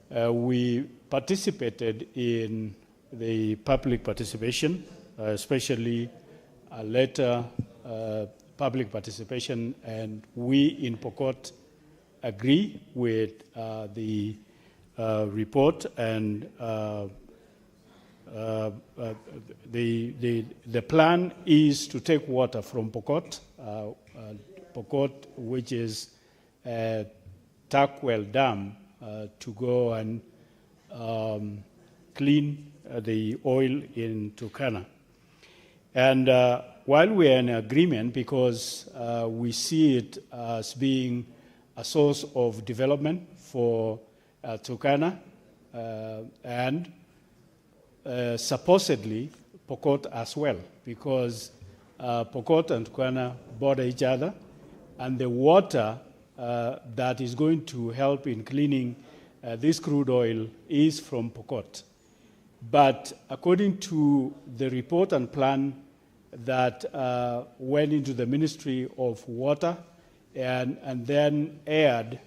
We participated in the public participation, especially a later public participation, and we in Pokot agree with the report, and the plan is to take water from Pokot, which is Takwel Dam, to go and clean the oil in Turkana. And while we are in agreement, because we see it as being a source of development for Turkana and supposedly Pokot as well, because Pokot and Turkana border each other, and the water that is going to help in cleaning this crude oil is from Pokot. But according to the report and plan that went into the Ministry of Water and then aired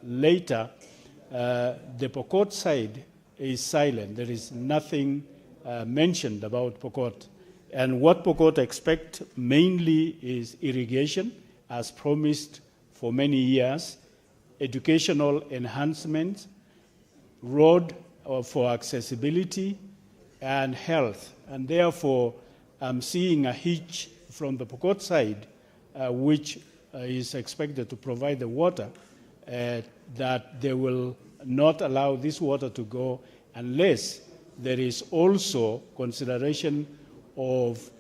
later, the Pokot side is silent. There is nothing mentioned about Pokot. And what Pokot expect mainly is irrigation, as promised for many years, educational enhancements, road for accessibility, and health. And therefore, I'm seeing a hitch from the Pokot side, which is expected to provide the water, that they will not allow this water to go unless there is also consideration of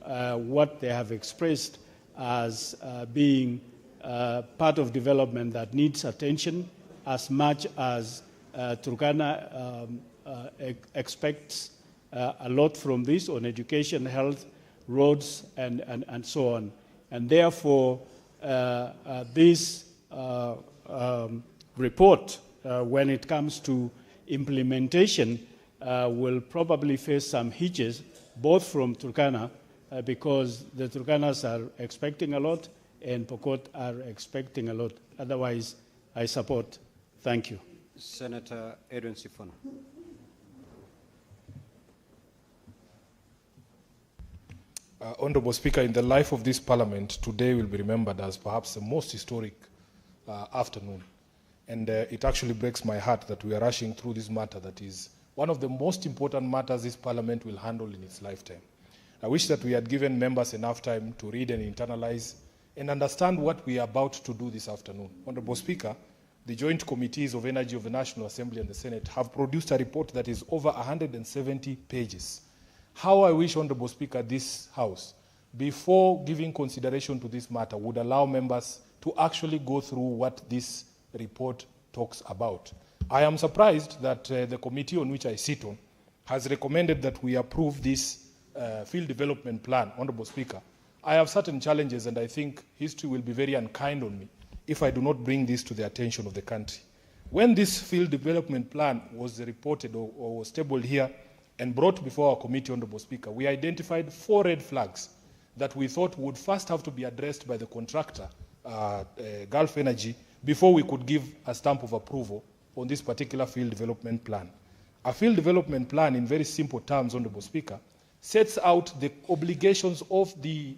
what they have expressed as being part of development that needs attention as much as Turkana expects a lot from this on education, health, roads, and so on. And therefore, this report, when it comes to implementation, will probably face some hitches, both from Turkana, because the Turkanas are expecting a lot, and Pokot are expecting a lot. Otherwise, I support. Thank you. Senator Edwin Sifuna. Honorable Speaker, in the life of this Parliament, today will be remembered as perhaps the most historic afternoon. And it actually breaks my heart that we are rushing through this matter that is one of the most important matters this Parliament will handle in its lifetime. I wish that we had given members enough time to read and internalize and understand what we are about to do this afternoon. Honorable Speaker, the Joint Committees of Energy of the National Assembly and the Senate have produced a report that is over 170 pages. How I wish, Honorable Speaker, this House, before giving consideration to this matter, would allow members to actually go through what this report talks about. I am surprised that the committee on which I sit on has recommended that we approve this field development plan. Honorable Speaker, I have certain challenges, and I think history will be very unkind on me if I do not bring this to the attention of the country. When this field development plan was reported or was tabled here and brought before our committee, Honorable Speaker, we identified 4 red flags that we thought would first have to be addressed by the contractor, Gulf Energy, before we could give a stamp of approval on this particular field development plan. A field development plan, in very simple terms, Honorable Speaker, sets out the obligations of the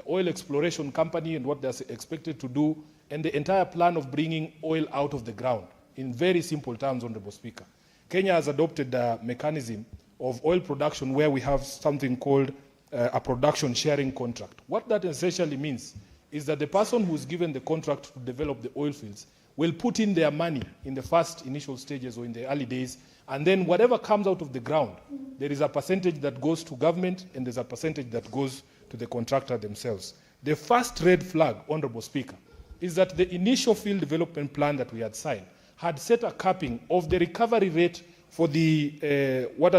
oil exploration company and what they're expected to do, and the entire plan of bringing oil out of the ground. In very simple terms, Honorable Speaker, Kenya has adopted a mechanism of oil production where we have something called a production sharing contract. What that essentially means is that the person who's given the contract to develop the oil fields will put in their money in the first initial stages or in the early days, and then whatever comes out of the ground, there is a percentage that goes to government and there's a percentage that goes to the contractor themselves. The first red flag, Honorable Speaker, is that the initial field development plan that we had signed had set a capping of the recovery rate for the, what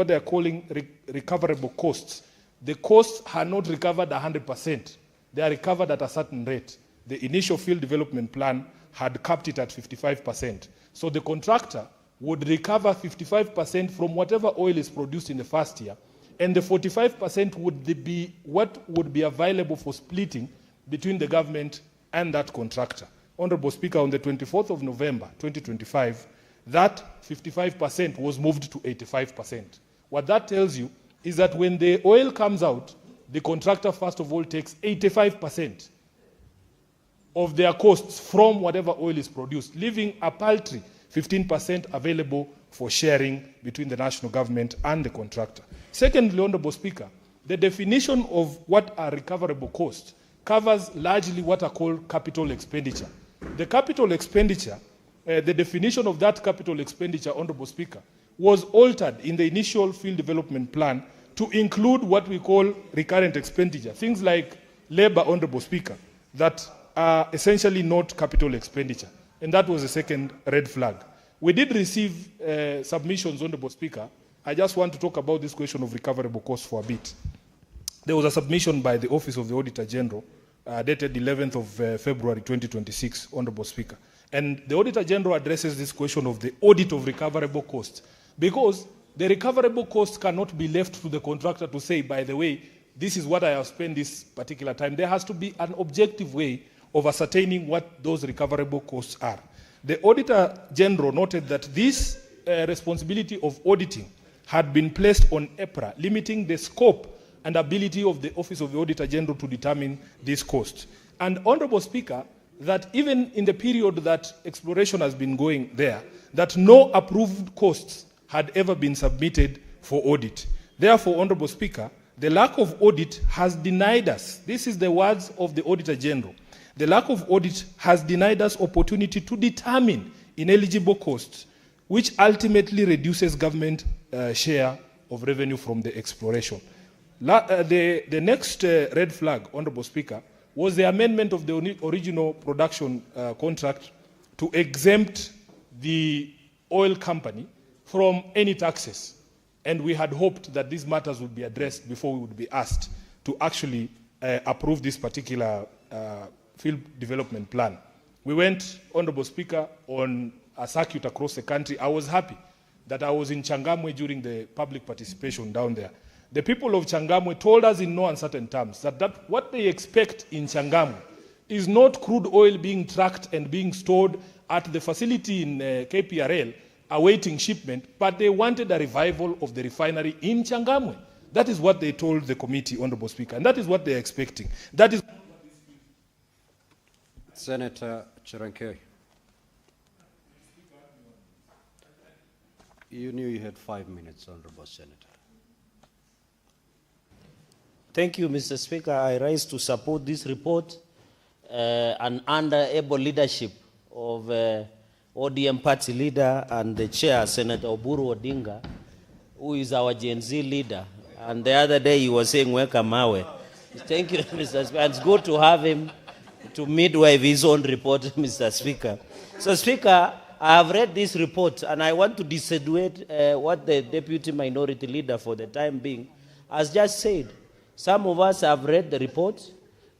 they are calling recoverable costs. The costs are not recovered 100%. They are recovered at a certain rate. The initial field development plan had capped it at 55%. So the contractor would recover 55% from whatever oil is produced in the first year, and the 45% would be what would be available for splitting between the government and that contractor. Honorable Speaker, on the 24th of November, 2025, that 55% was moved to 85%. What that tells you is that when the oil comes out, the contractor, first of all, takes 85% of their costs from whatever oil is produced, leaving a paltry 15% available for sharing between the national government and the contractor. Secondly, Honorable Speaker, the definition of what are recoverable costs covers largely what are called capital expenditure. The capital expenditure the definition of that capital expenditure, Honorable Speaker, was altered in the initial field development plan to include what we call recurrent expenditure, things like labor, Honorable Speaker, that are essentially not capital expenditure. And that was the second red flag. We did receive submissions, Honorable Speaker. I just want to talk about this question of recoverable costs for a bit. There was a submission by the Office of the Auditor General dated 11th of February 2026, Honorable Speaker. And the Auditor General addresses this question of the audit of recoverable costs, because the recoverable costs cannot be left to the contractor to say, by the way, this is what I have spent this particular time. There has to be an objective way of ascertaining what those recoverable costs are. The Auditor General noted that this responsibility of auditing had been placed on EPRA, limiting the scope and ability of the Office of the Auditor General to determine these costs. And Honorable Speaker, that even in the period that exploration has been going there, that no approved costs had ever been submitted for audit. Therefore, Honorable Speaker, the lack of audit has denied us, this is the words of the Auditor General, the lack of audit has denied us opportunity to determine ineligible costs, which ultimately reduces government share of revenue from the exploration. The next red flag, Honorable Speaker, was the amendment of the original production contract to exempt the oil company from any taxes. And we had hoped that these matters would be addressed before we would be asked to actually approve this particular field development plan. We went, Honorable Speaker, on a circuit across the country. I was happy that I was in Changamwe during the public participation down there. The people of Changamwe told us in no uncertain terms that what they expect in Changamwe is not crude oil being tracked and being stored at the facility in KPRL awaiting shipment, but they wanted a revival of the refinery in Changamwe. That is what they told the committee, Honorable Speaker, and that is what they're expecting. That is Senator Chirankere. You knew you had 5 minutes, Honorable Senator. Thank you, Mr. Speaker. I rise to support this report and under able leadership of ODM party leader and the chair, Senator Oburu Odinga, who is our Gen Z leader. And the other day he was saying, "Weka mawe." Thank you, Mr. Speaker. It's good to have him to midwife his own report, Mr. Speaker. So, Speaker, I have read this report and I want to dissuade what the Deputy Minority Leader for the time being has just said. Some of us have read the report.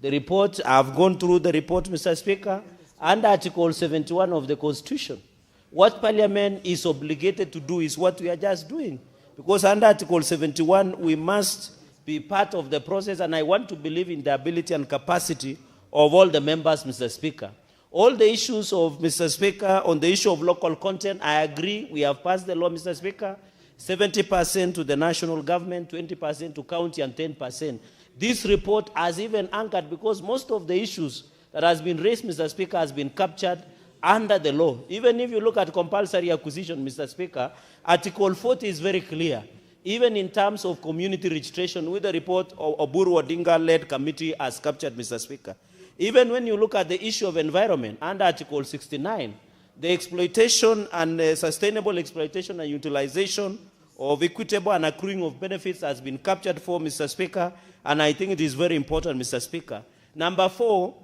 The report, I've gone through the report, Mr. Speaker, under Article 71 of the Constitution. What Parliament is obligated to do is what we are just doing. Because under Article 71, we must be part of the process, and I want to believe in the ability and capacity of all the members, Mr. Speaker. All the issues of, Mr. Speaker, on the issue of local content, I agree. We have passed the law, Mr. Speaker. 70% to the national government, 20% to county, and 10%. This report has even anchored, because most of the issues that has been raised, Mr. Speaker, has been captured under the law. Even if you look at compulsory acquisition, Mr. Speaker, Article 40 is very clear. Even in terms of community registration, with the report of Oburu Odinga-led committee has captured, Mr. Speaker. Even when you look at the issue of environment, under Article 69, the exploitation and sustainable exploitation and utilization of equitable and accruing of benefits has been captured for, Mr. Speaker, and I think it is very important, Mr. Speaker. Number 4,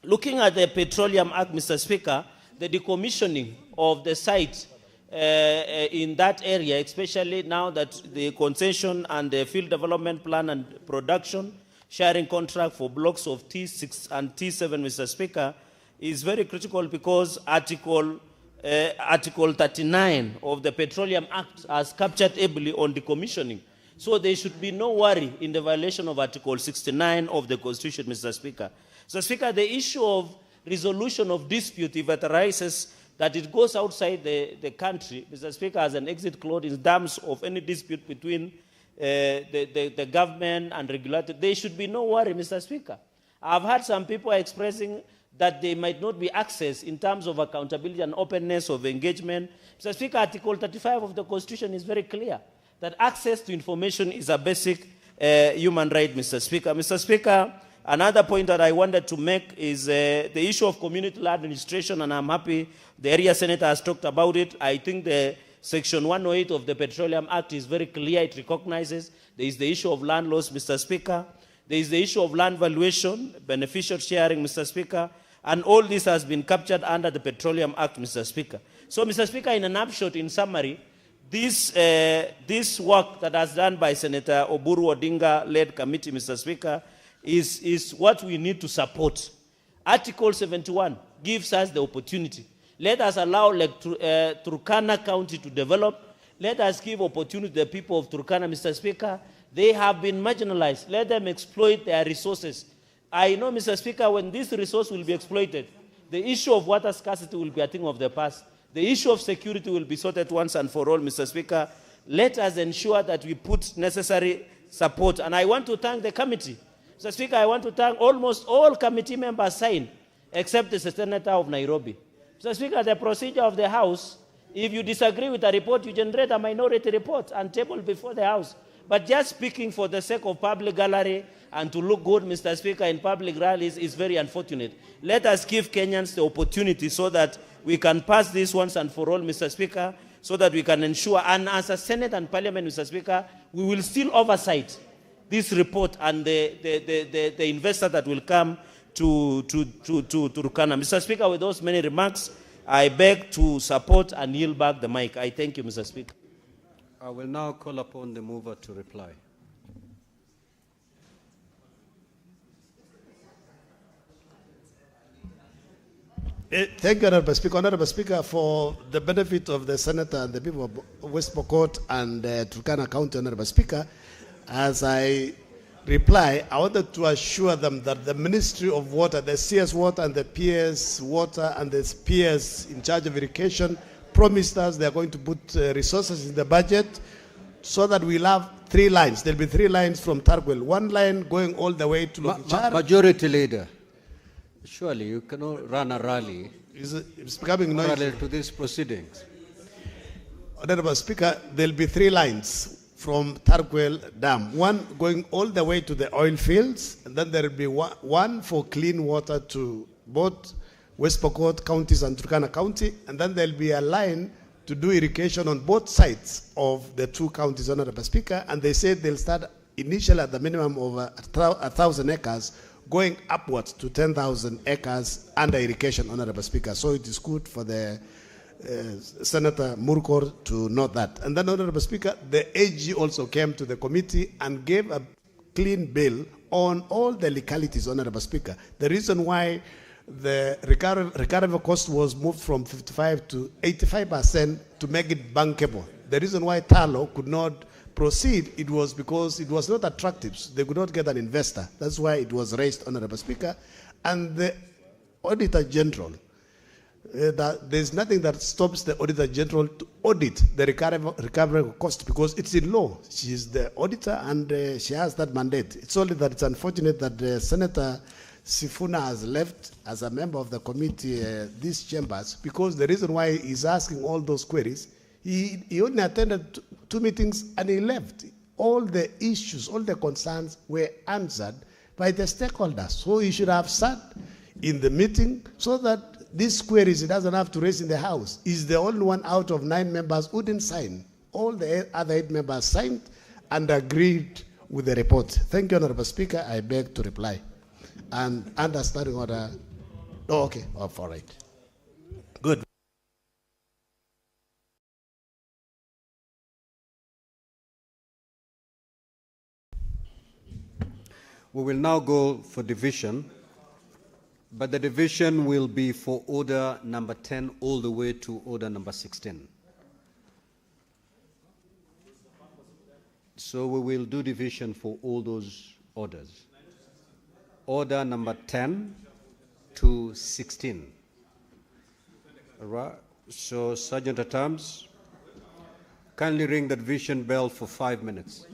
looking at the Petroleum Act, Mr. Speaker, the decommissioning of the site in that area, especially now that the concession and the field development plan and production sharing contract for blocks of T6 and T7, Mr. Speaker, is very critical, because Article 39 of the Petroleum Act has captured ably on decommissioning. So there should be no worry in the violation of Article 69 of the Constitution, Mr. Speaker. So, Speaker, the issue of resolution of dispute, if it arises that it goes outside the country, Mr. Speaker, as an exit clause in terms of any dispute between the government and regulator, there should be no worry, Mr. Speaker. I've heard some people expressing that there might not be access in terms of accountability and openness of engagement. Mr. Speaker, Article 35 of the Constitution is very clear that access to information is a basic human right, Mr. Speaker. Mr. Speaker, Another point that I wanted to make is the issue of community law administration, and I'm happy the area senator has talked about it. I think the Section 108 of the Petroleum Act is very clear. It recognizes there is the issue of land loss, Mr. Speaker. There is the issue of land valuation, beneficial sharing, Mr. Speaker. And all this has been captured under the Petroleum Act, Mr. Speaker. So, Mr. Speaker, in a nutshot, in summary, this work that has done by Senator Oburu Odinga-led committee, Mr. Speaker, is what we need to support. Article 71 gives us the opportunity. Let us allow Turkana County to develop. Let us give opportunity to the people of Turkana, Mr. Speaker. They have been marginalized. Let them exploit their resources. I know, Mr. Speaker, when this resource will be exploited, the issue of water scarcity will be a thing of the past. The issue of security will be sorted once and for all, Mr. Speaker. Let us ensure that we put necessary support. And I want to thank the committee. Mr. Speaker, I want to thank almost all committee members signed, except the Senator of Nairobi. Mr. Speaker, the procedure of the House, if you disagree with a report, you generate a minority report and table before the House. But just speaking for the sake of public gallery and to look good, Mr. Speaker, in public rallies is very unfortunate. Let us give Kenyans the opportunity so that we can pass this once and for all, Mr. Speaker, so that we can ensure, and as a Senate and Parliament, Mr. Speaker, we will still oversight this report and the investor that will come to Turkana. Mr. Speaker, with those many remarks, I beg to support and yield back the mic. I thank you, Mr. Speaker. I will now call upon the mover to reply. Thank you, Honorable Speaker. Honorable Speaker, for the benefit of the Senator and the people of West Pokot and Turkana County, Honorable Speaker, as I reply, I wanted to assure them that the Ministry of Water, the CS Water and the PS Water and the PS in charge of irrigation promised us they are going to put resources in the budget so that we'll have 3 lines. There'll be 3 lines from Targwel. 1 line going all the way to Lokichar. Majority Leader, surely you cannot run a rally it's becoming noisy to these proceedings. Honorable Speaker, there'll be 3 lines from Targwel Dam. 1 going all the way to the oil fields, and then there will be one for clean water to both West Pokot counties and Turkana County, and then there'll be a line to do irrigation on both sides of the 2 counties, Honorable Speaker, and they said they'll start initially at the minimum of 1,000 acres, going upwards to 10,000 acres under irrigation, Honorable Speaker. So it is good for the Senator Murkor to note that. And then, Honorable Speaker, the AG also came to the committee and gave a clean bill on all the legalities, Honorable Speaker. The reason why the recoverable cost was moved from 55 to 85% to make it bankable. The reason why Talo could not proceed, it was because it was not attractive. So they could not get an investor. That's why it was raised, Honorable Speaker. And the Auditor General, there's nothing that stops the Auditor General to audit the recoverable cost because it's in law. She is the auditor and she has that mandate. It's only that it's unfortunate that Senator Sifuna has left as a member of the committee, these chambers, because the reason why he's asking all those queries, he only attended 2 meetings and he left. All the issues, all the concerns were answered by the stakeholders. So he should have sat in the meeting so that these queries he doesn't have to raise in the House. He's the only one out of 9 members who didn't sign. All the other 8 members signed and agreed with the report. Thank you, Honorable Speaker. I beg to reply. And understanding order. Oh, okay. Oh, all right. Good. We will now go for division, but the division will be for order number 10 all the way to order number 16. So we will do division for all those orders. Order number 10 to 16. All right. So, Sergeant at Arms, kindly ring the division bell for 5 minutes.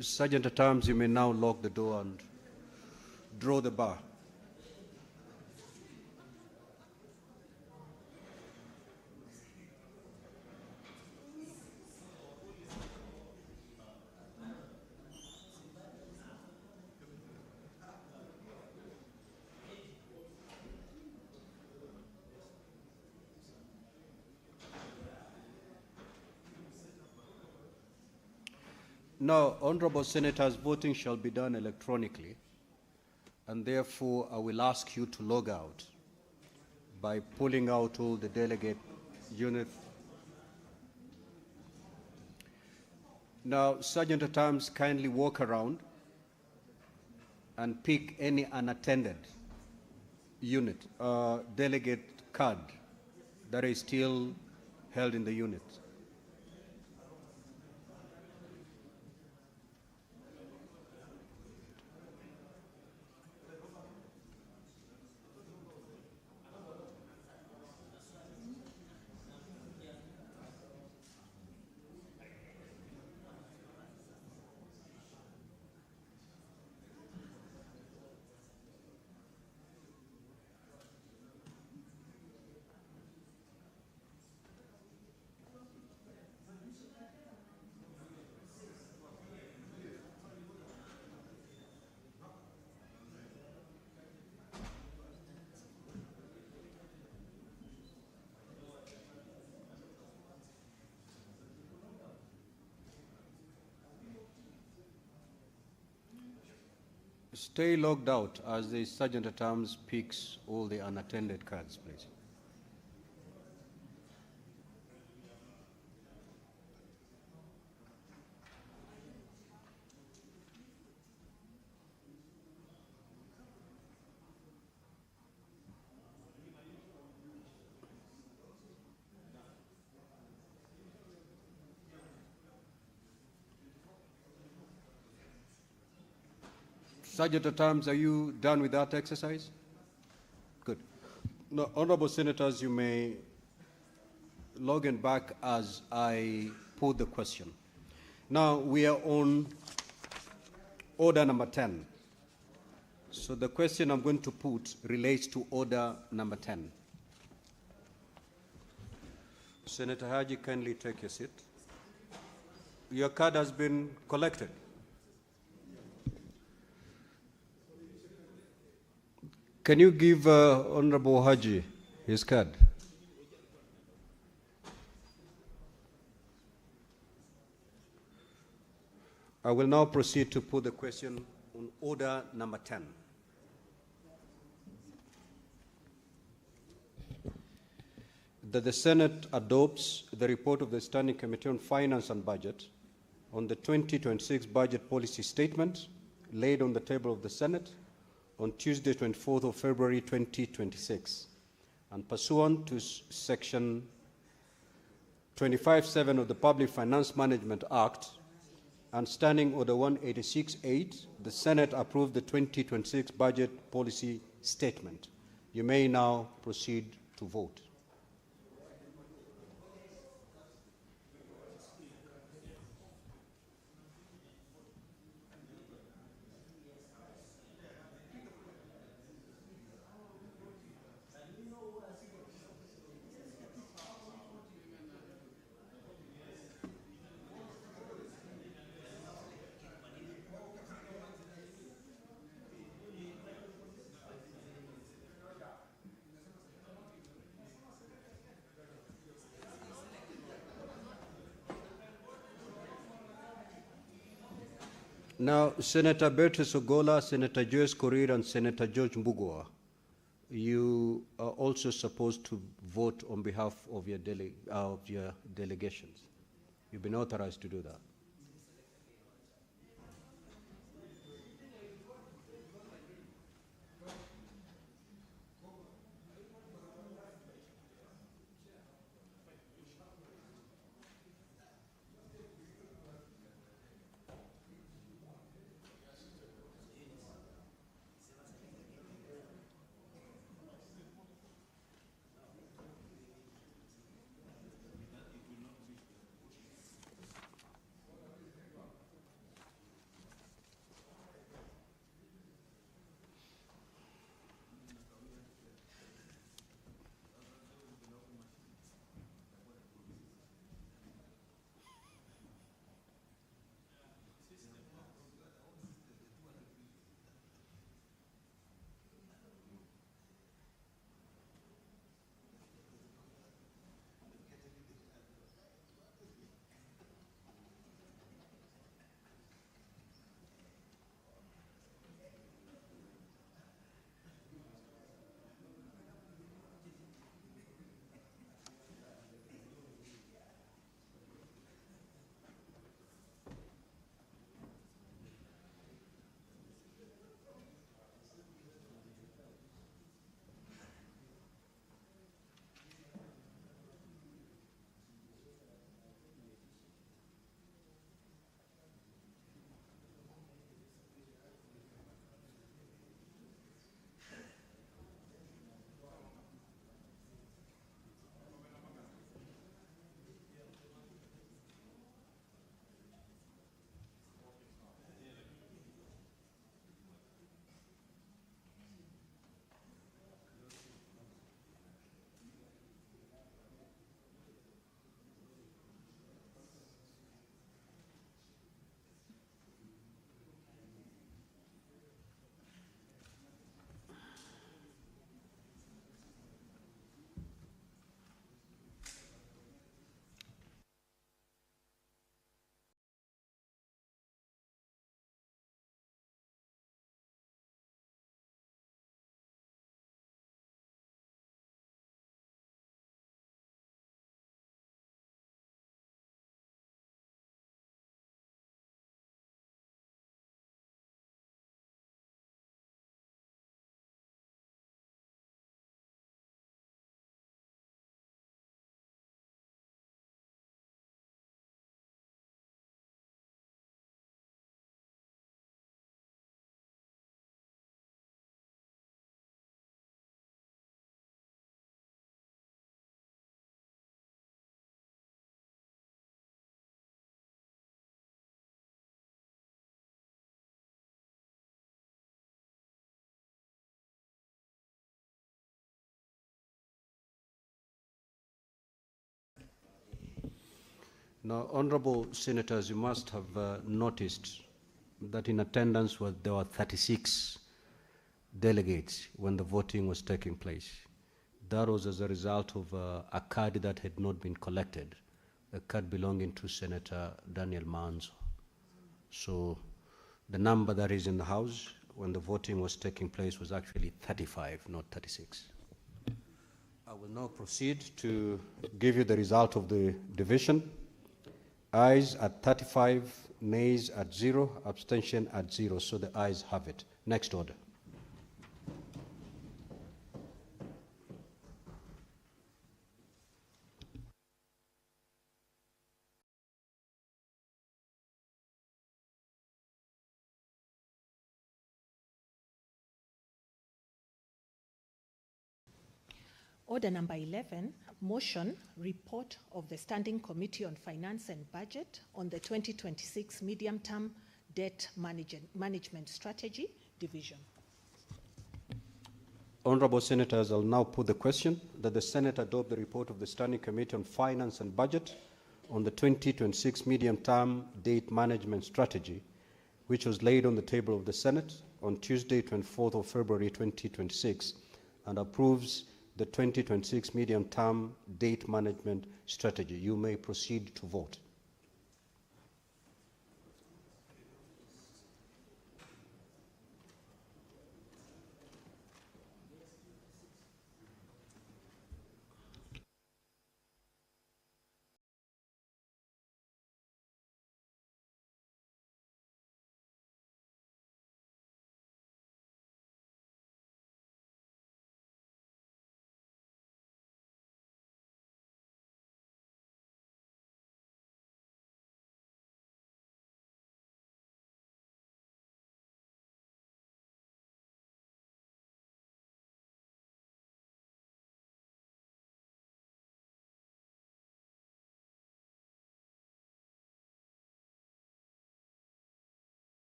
Sergeant at Arms, you may now lock the door and draw the bar. Now, honorable senators, voting shall be done electronically, and therefore I will ask you to log out by pulling out all the delegate units. Now, Sergeant at Arms, kindly walk around and pick any unattended unit, delegate card that is still held in the unit. Stay logged out as the Sergeant at Arms picks all the unattended cards, please. Sergeant at Arms, are you done with that exercise? Good. Now, honorable senators, you may log in back as I put the question. Now, we are on order number 10. So the question I'm going to put relates to order number 10. Senator Haji, kindly take your seat. Your card has been collected. Can you give Honorable Haji his card? I will now proceed to put the question on order number 10. That the Senate adopts the report of the Standing Committee on Finance and Budget on the 2026 budget policy statement laid on the table of the Senate on Tuesday, 24th of February, 2026, and pursuant to Section 25(7) of the Public Finance Management Act and Standing Order 186(8), the Senate approved the 2026 budget policy statement. You may now proceed to vote. Now, Senator Bertus Ogola, Senator Joyce Korir, and Senator George Mbugua, you are also supposed to vote on behalf of your delegations. You've been authorized to do that. Now, honorable senators, you must have noticed that in attendance there were 36 delegates when the voting was taking place. That was as a result of a card that had not been collected, a card belonging to Senator Daniel Manzo. So the number that is in the House when the voting was taking place was actually 35, not 36. I will now proceed to give you the result of the division. Ayes at 35, nays at 0, abstention at 0. So the ayes have it. Next order. Order number 11, motion, report of the Standing Committee on Finance and Budget on the 2026 Medium-Term Debt Management Strategy Division. Honorable Senators, I'll now put the question that the Senate adopt the report of the Standing Committee on Finance and Budget on the 2026 Medium-Term Debt Management Strategy, which was laid on the table of the Senate on Tuesday, 24th of February 2026, and approves the 2026 Medium-Term Debt Management Strategy. You may proceed to vote.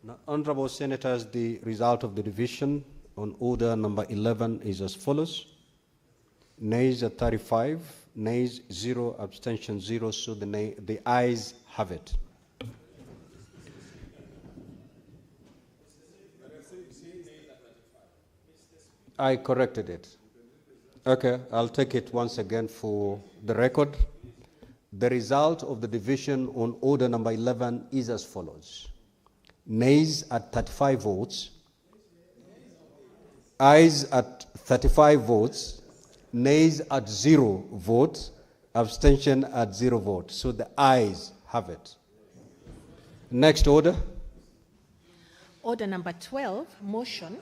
Now, honorable Senators, the result of the division on order number 11 is as follows. Nays at 35, nays 0, abstention 0, so the ayes have it. I corrected it. Okay, I'll take it once again for the record. The result of the division on order number 11 is as follows. Nays at 35 votes, ayes at 35 votes, nays at 0 votes, abstention at 0 votes. So the ayes have it. Next order. Order number 12, motion,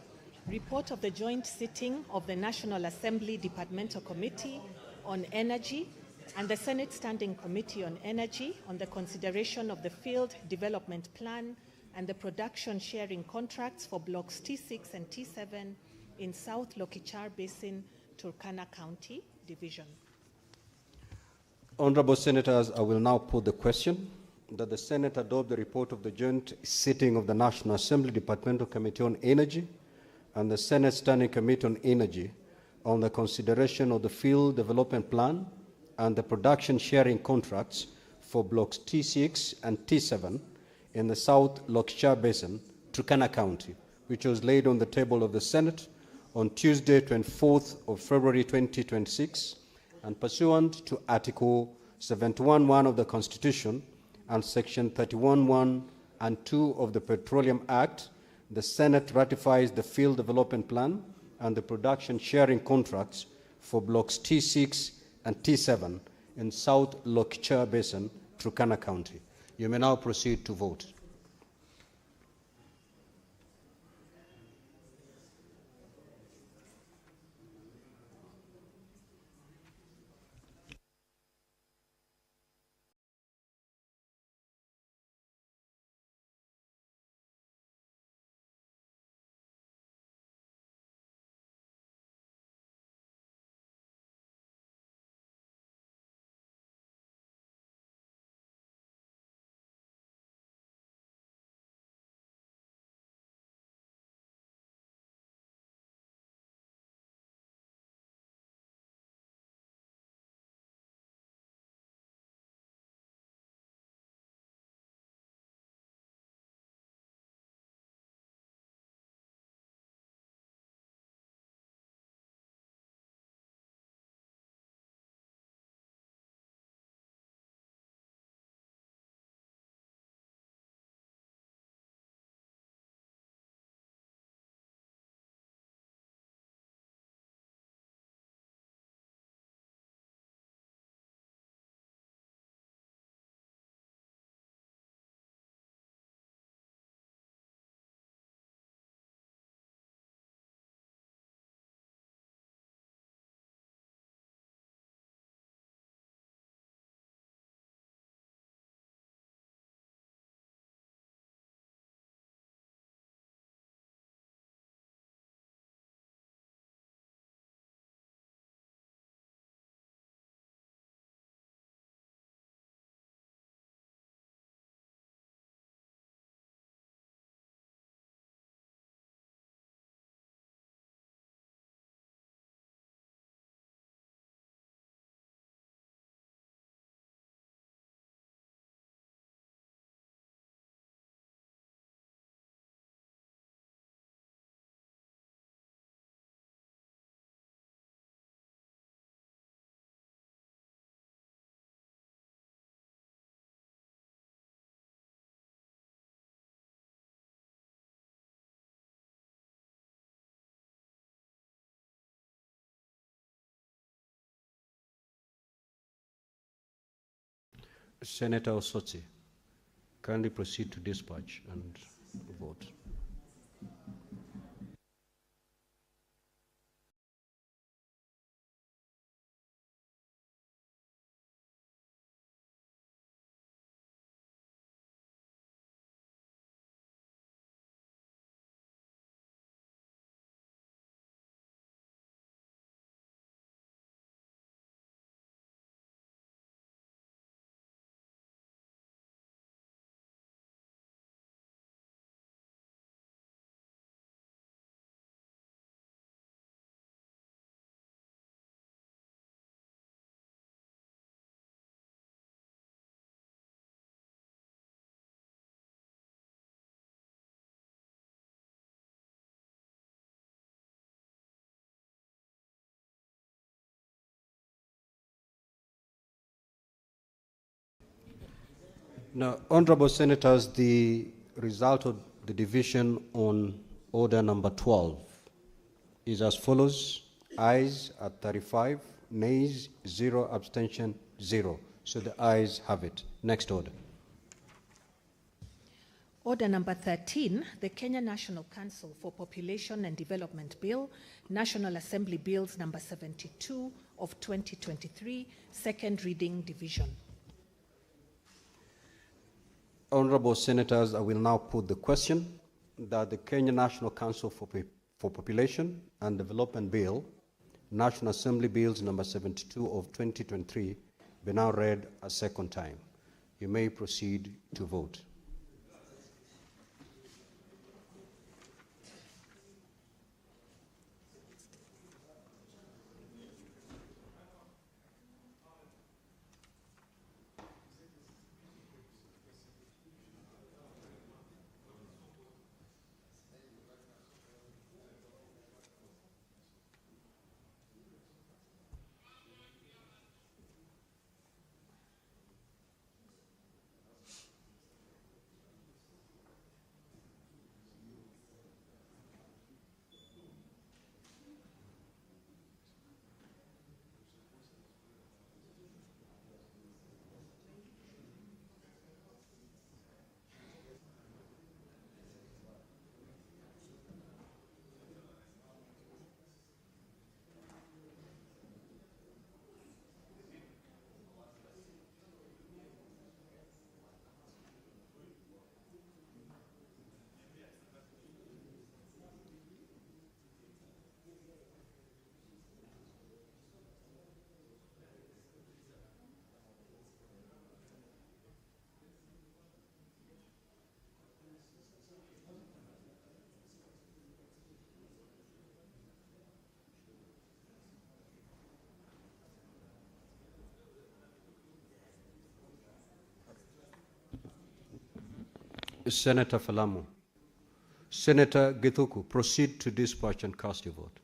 report of the joint sitting of the National Assembly Departmental Committee on Energy and the Senate Standing Committee on Energy on the consideration of the Field Development Plan and the production sharing contracts for blocks T6 and T7 in South Lokichar Basin, Turkana County Division. Honorable Senators, I will now put the question that the Senate adopt the report of the joint sitting of the National Assembly Departmental Committee on Energy and the Senate Standing Committee on Energy on the consideration of the Field Development Plan and the production sharing contracts for blocks T6 and T7 in the South Lochshire Basin, Turkana County, which was laid on the table of the Senate on Tuesday, 24th of February 2026, and pursuant to Article 71(1) of the Constitution and Section 31(1) and 2 of the Petroleum Act, the Senate ratifies the Field Development Plan and the production sharing contracts for blocks T6 and T7 in South Lochshire Basin, Turkana County. You may now proceed to vote. Senator Osotsi, kindly proceed to dispatch and vote. Now, honorable senators, the result of the division on order number 12 is as follows: ayes at 35, nays 0, abstention 0. So the ayes have it. Next order. Order number 13, the Kenya National Council for Population and Development Bill, National Assembly Bills number 72 of 2023, second reading division. Honorable senators, I will now put the question that the Kenya National Council for Population and Development Bill, National Assembly Bills number 72 of 2023, be now read a second time. You may proceed to vote. Senator Falamu. Senator Githuku, proceed to dispatch and cast your vote.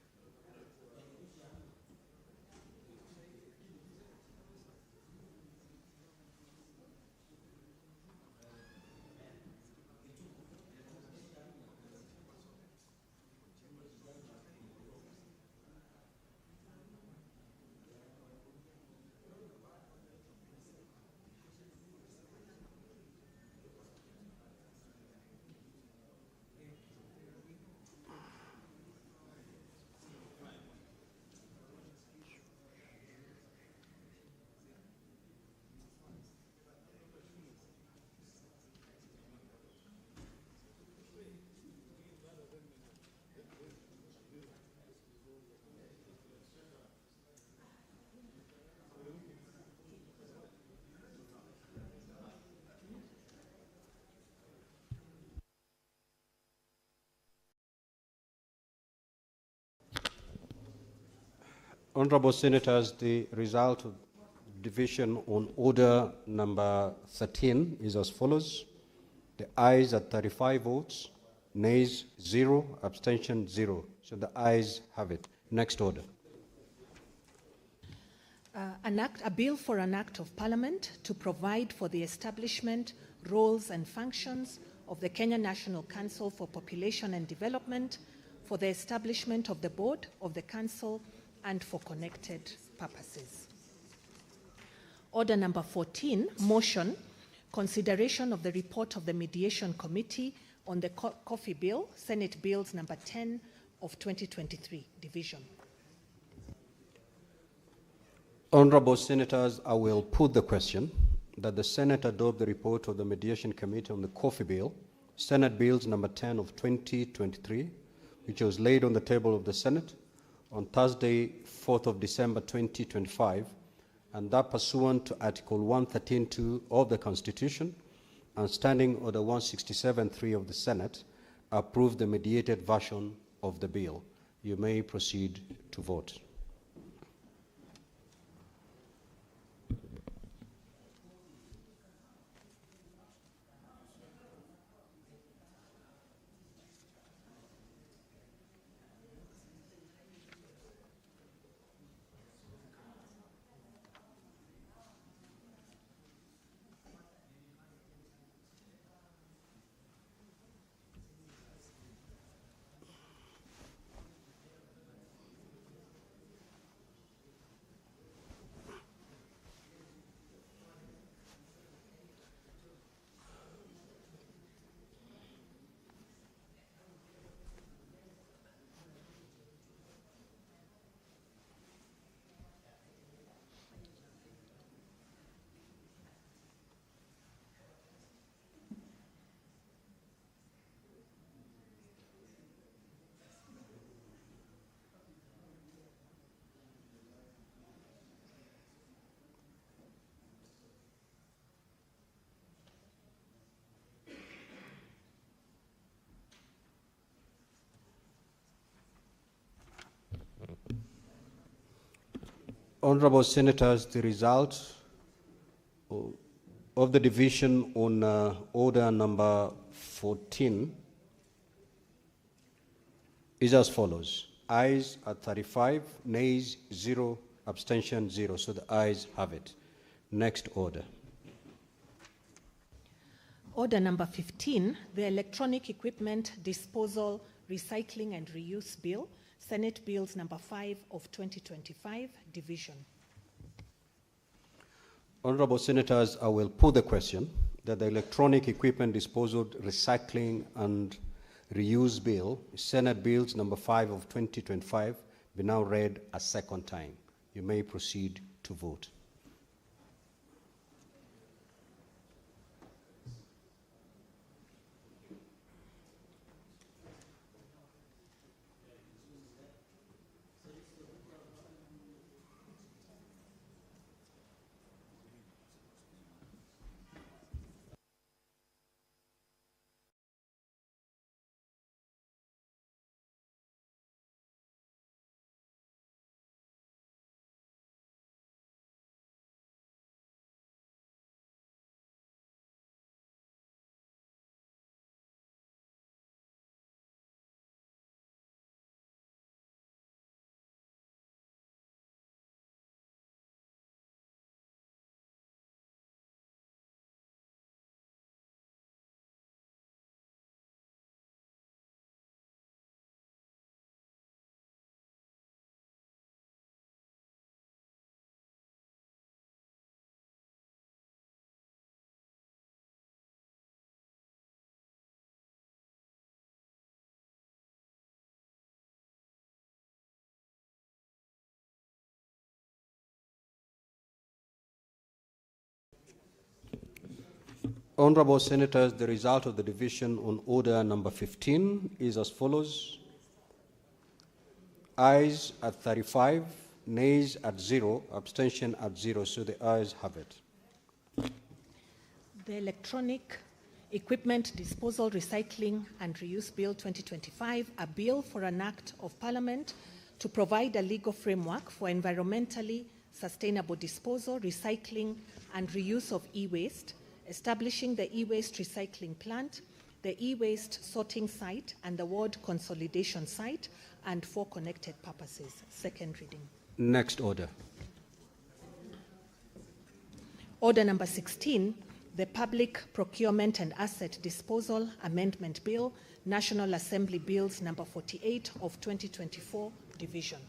Honorable Senators, the result of division on order number 13 is as follows. The ayes are 35 votes, nays 0, abstention 0. So the ayes have it. Next order. A bill for an act of parliament to provide for the establishment, roles and functions of the Kenya National Council for Population and Development, for the establishment of the board of the council and for connected purposes. Order number 14, motion, consideration of the report of the Mediation Committee on the Coffee Bill, Senate Bills number 10 of 2023, division. Honorable Senators, I will put the question that the Senate adopt the report of the Mediation Committee on the Coffee Bill, Senate Bills number 10 of 2023, which was laid on the table of the Senate on Thursday, 4th of December 2025, and that pursuant to Article 113.2 of the Constitution and Standing Order 167.3 of the Senate, approve the mediated version of the bill. You may proceed to vote. Honorable Senators, the result of the division on order number 14 is as follows. Ayes are 35, nays 0, abstention 0. So the ayes have it. Next order. Order number 15, the Electronic Equipment Disposal, Recycling and Reuse Bill, Senate Bills number 5 of 2025, division. Honorable Senators, I will put the question that the Electronic Equipment Disposal, Recycling and Reuse Bill, Senate Bills number 5 of 2025, be now read a second time. You may proceed to vote. Honorable Senators, the result of the division on order number 15 is as follows. Ayes at 35, nays at 0, abstention at 0, so the ayes have it. The Electronic Equipment Disposal, Recycling and Reuse Bill 2025, a bill for an act of Parliament to provide a legal framework for environmentally sustainable disposal, recycling and reuse of e-waste, establishing the e-waste recycling plant, the e-waste sorting site and the ward consolidation site, and for connected purposes. Second reading. Next order. Order number 16, the Public Procurement and Asset Disposal Amendment Bill, National Assembly Bills number 48 of 2024, division.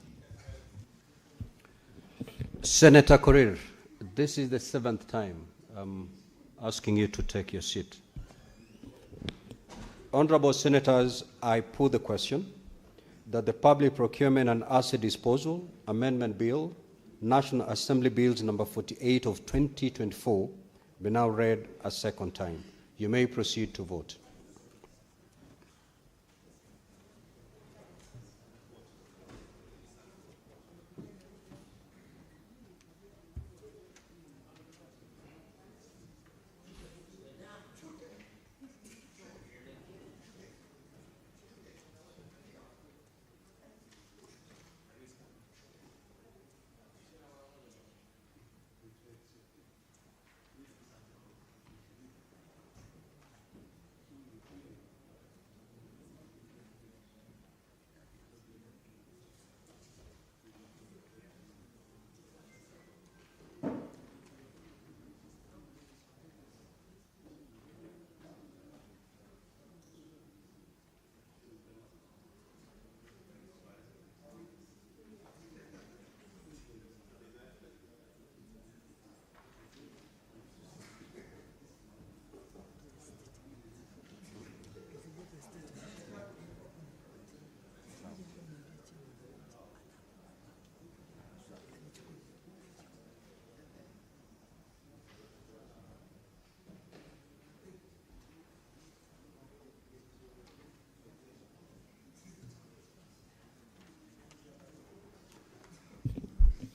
Senator Korir, this is the 7th time I'm asking you to take your seat. Honorable Senators, I put the question that the Public Procurement and Asset Disposal Amendment Bill, National Assembly Bills number 48 of 2024, be now read a second time. You may proceed to vote.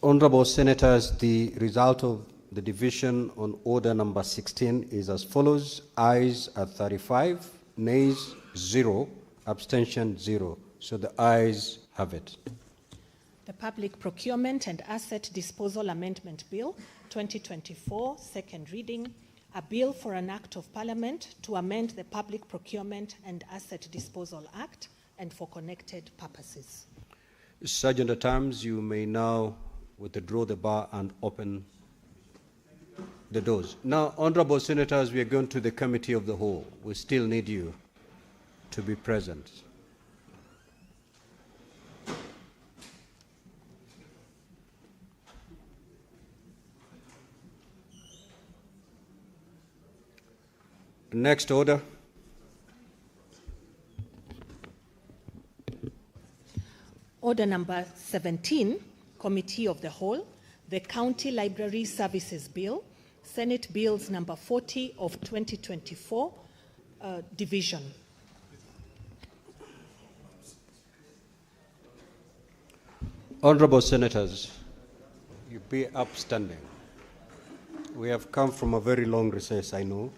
Honorable Senators, the result of the division on order number 16 is as follows. Ayes at 35, nays 0, abstention 0. So the ayes have it. The Public Procurement and Asset Disposal Amendment Bill 2024, second reading, a bill for an act of Parliament to amend the Public Procurement and Asset Disposal Act and for connected purposes. Sergeant at Arms, you may now withdraw the bar and open the doors. Now, Honorable Senators, we are going to the Committee of the Whole. We still need you to be present. Next order. Order number 17, Committee of the Whole, the County Library Services Bill, Senate Bills number 40 of 2024, division. Honorable Senators, you be upstanding. We have come from a very long recess, I know.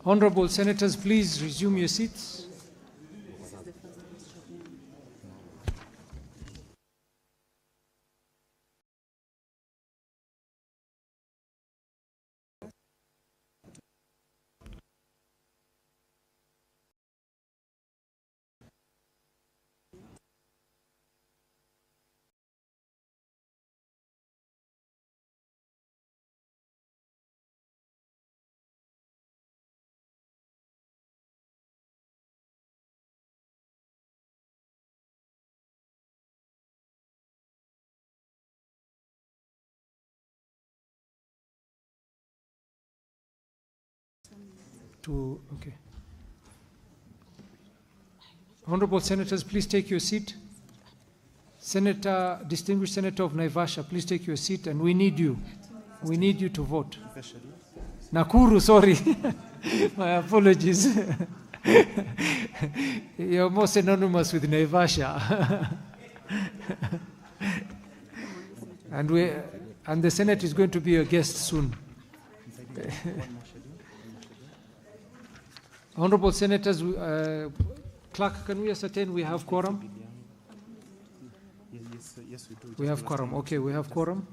Honorable senators, please resume your seats. Okay. Honorable senators, please take your seat. Distinguished Senator of Naivasha, please take your seat, and we need you. We need you to vote. Nakuru, sorry. My apologies. You're more synonymous with Naivasha. and the Senate is going to be a guest soon. Honorable senators, clerk, can we ascertain we have quorum? Yes, we do. We have quorum. Okay, we have quorum.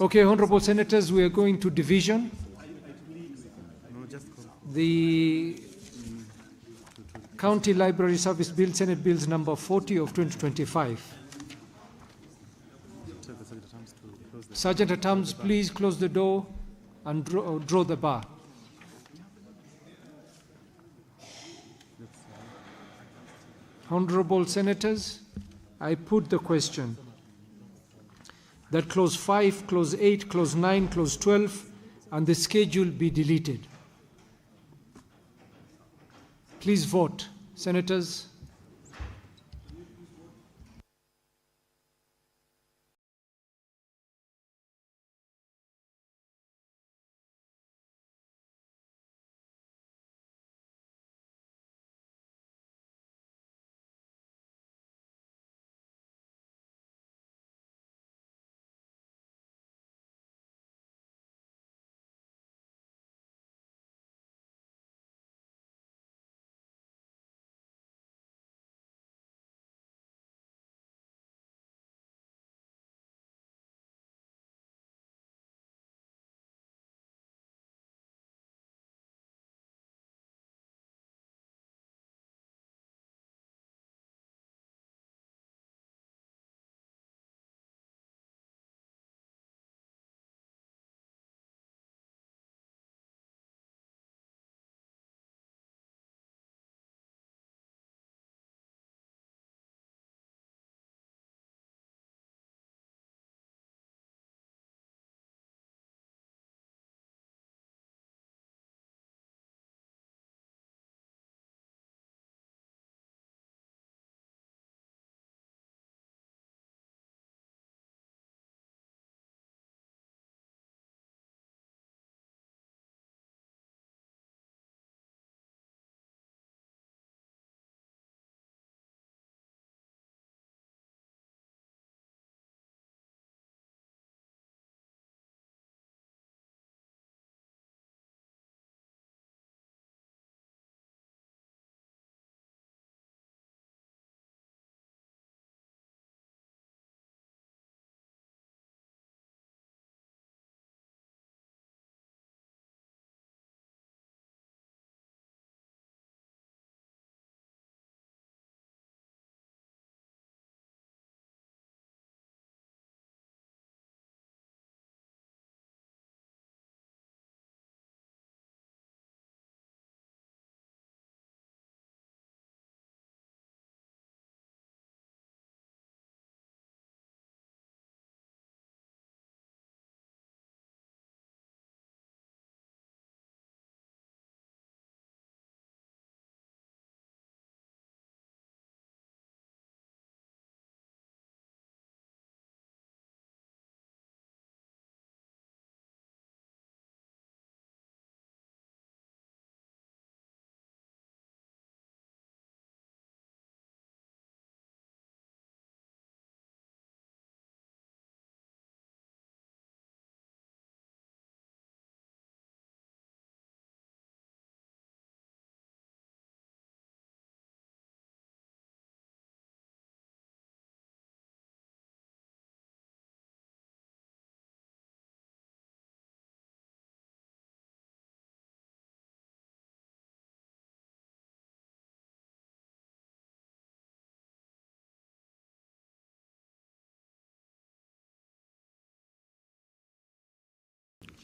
Okay, honorable senators, we are going to division. The County Library Service Bill, Senate Bills number 40 of 2025. Sergeant at Arms, please close the door and draw the bar. Honorable senators, I put the question that clause 5, clause 8, clause 9, clause 12, and the schedule be deleted. Please vote. Senators,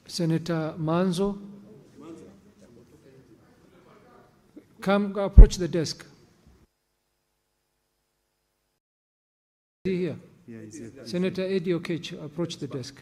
Senator Manzo. Come, approach the desk. Is he here? Yeah, he's here. Senator Eddie Okech, approach the desk.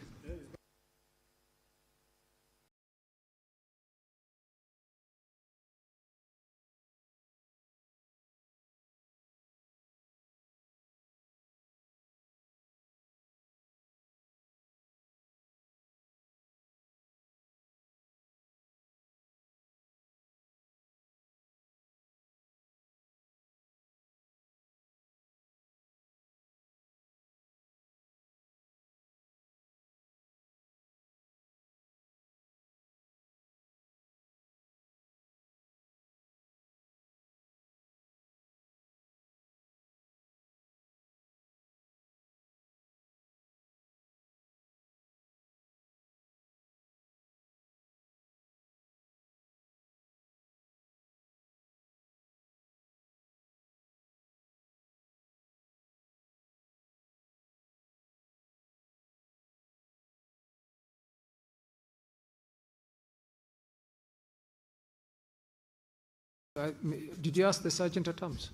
Did you ask the Sergeant at Arms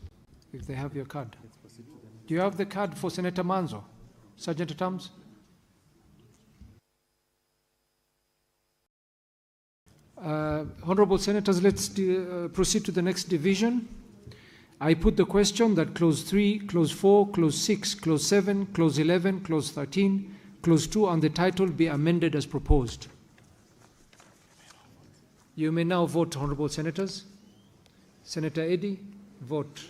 if they have your card? Do you have the card for Senator Manzo, Sergeant at Arms? Honorable Senators, let's proceed to the next division. I put the question that clause 3, clause 4, clause 6, clause 7, clause 11, clause 13, clause 2 and the title be amended as proposed. You may now vote, Honorable Senators. Senator Eddy, vote.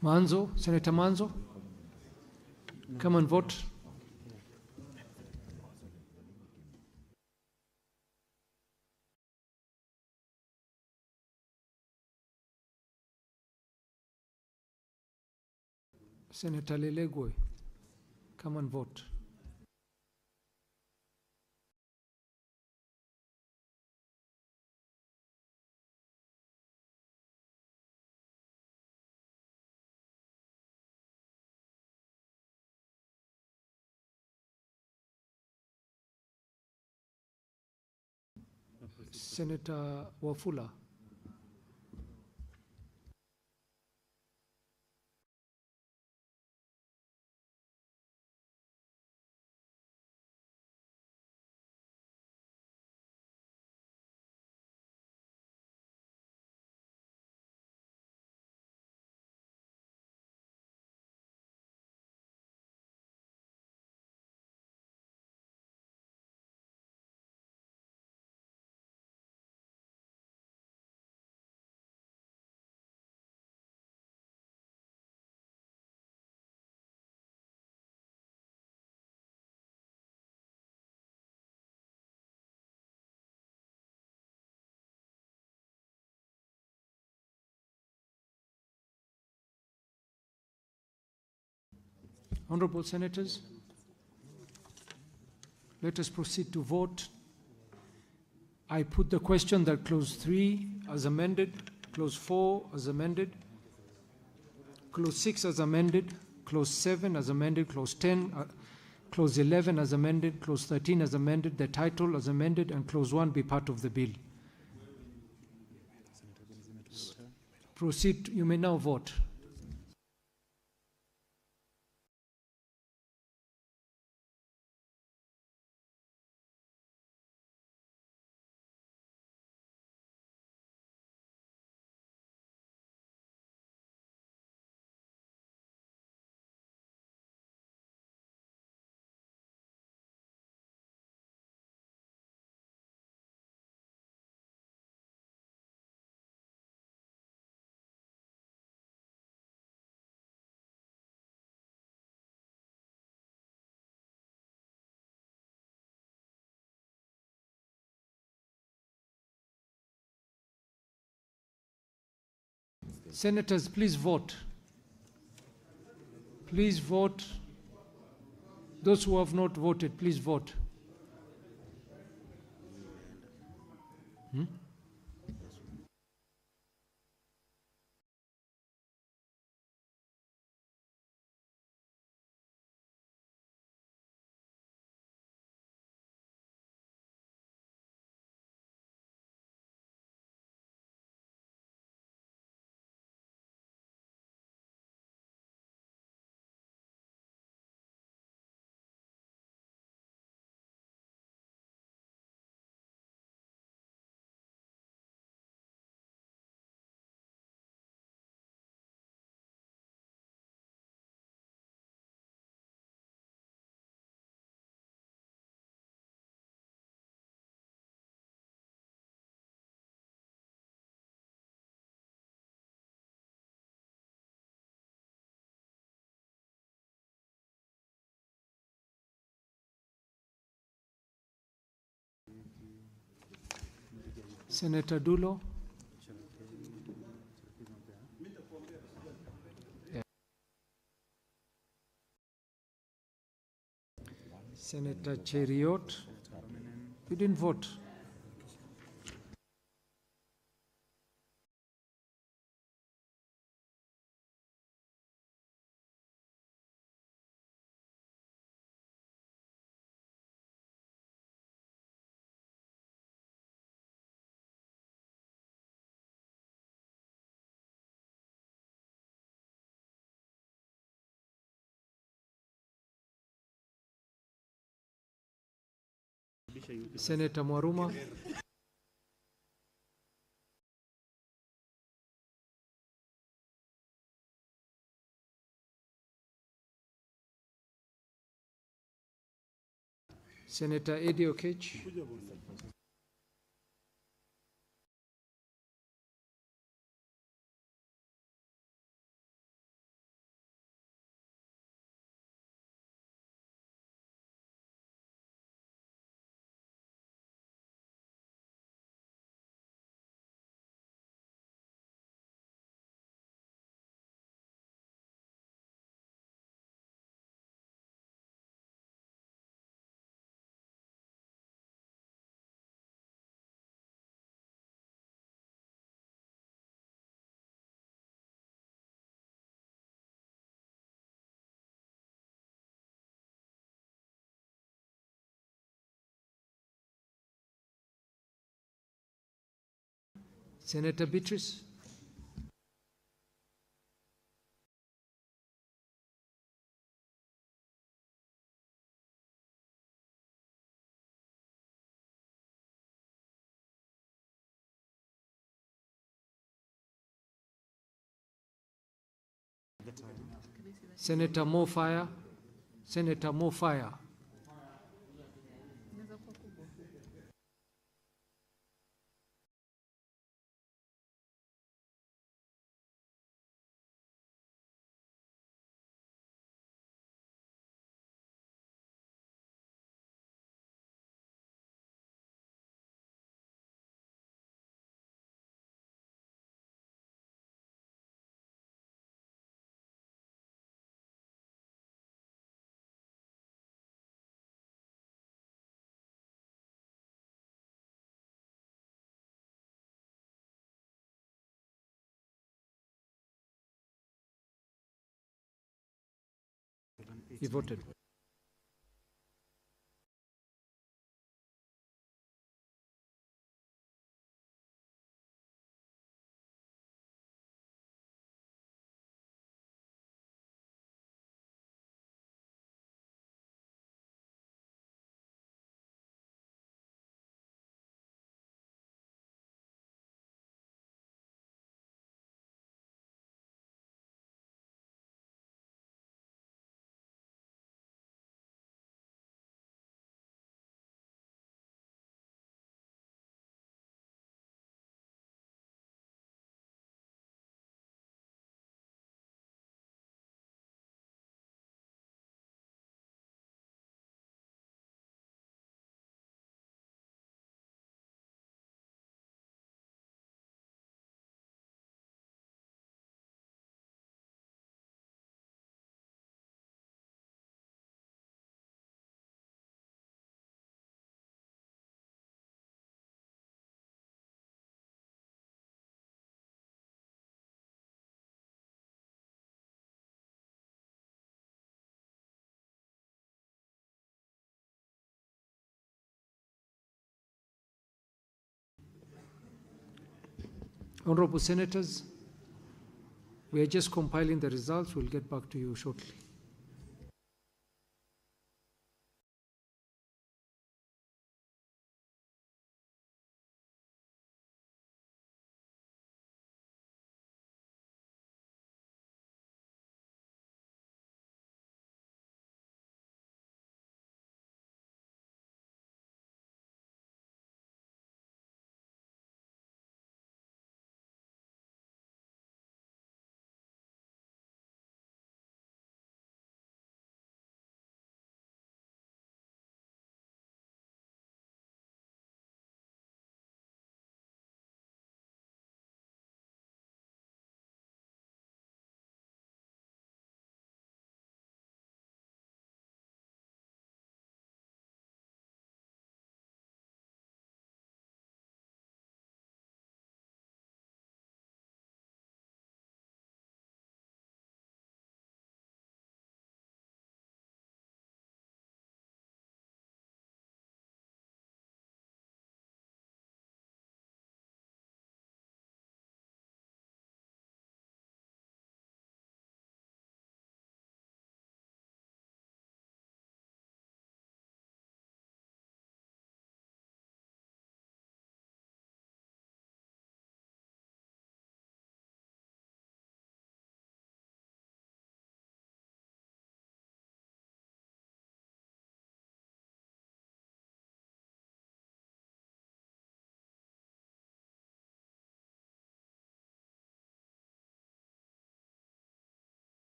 Manzo, Senator Manzo, come and vote. Senator Lelegwe, come and vote. Senator Wafula. Honorable Senators, let us proceed to vote. I put the question that clause 3 as amended, clause 4 as amended, clause 6 as amended, clause 7 as amended, clause 10, clause 11 as amended, clause 13 as amended, the title as amended, and clause 1 be part of the bill. Proceed. You may now vote. Senators, please vote. Please vote. Those who have not voted, please vote. Senator Dulo. Senator Cheriot. You didn't vote. Senator Mwaruma. Senator Eddie Okech. Senator Beatrice. Senator Mofire. Senator Mofire. He voted. Honorable Senators, we are just compiling the results. We'll get back to you shortly.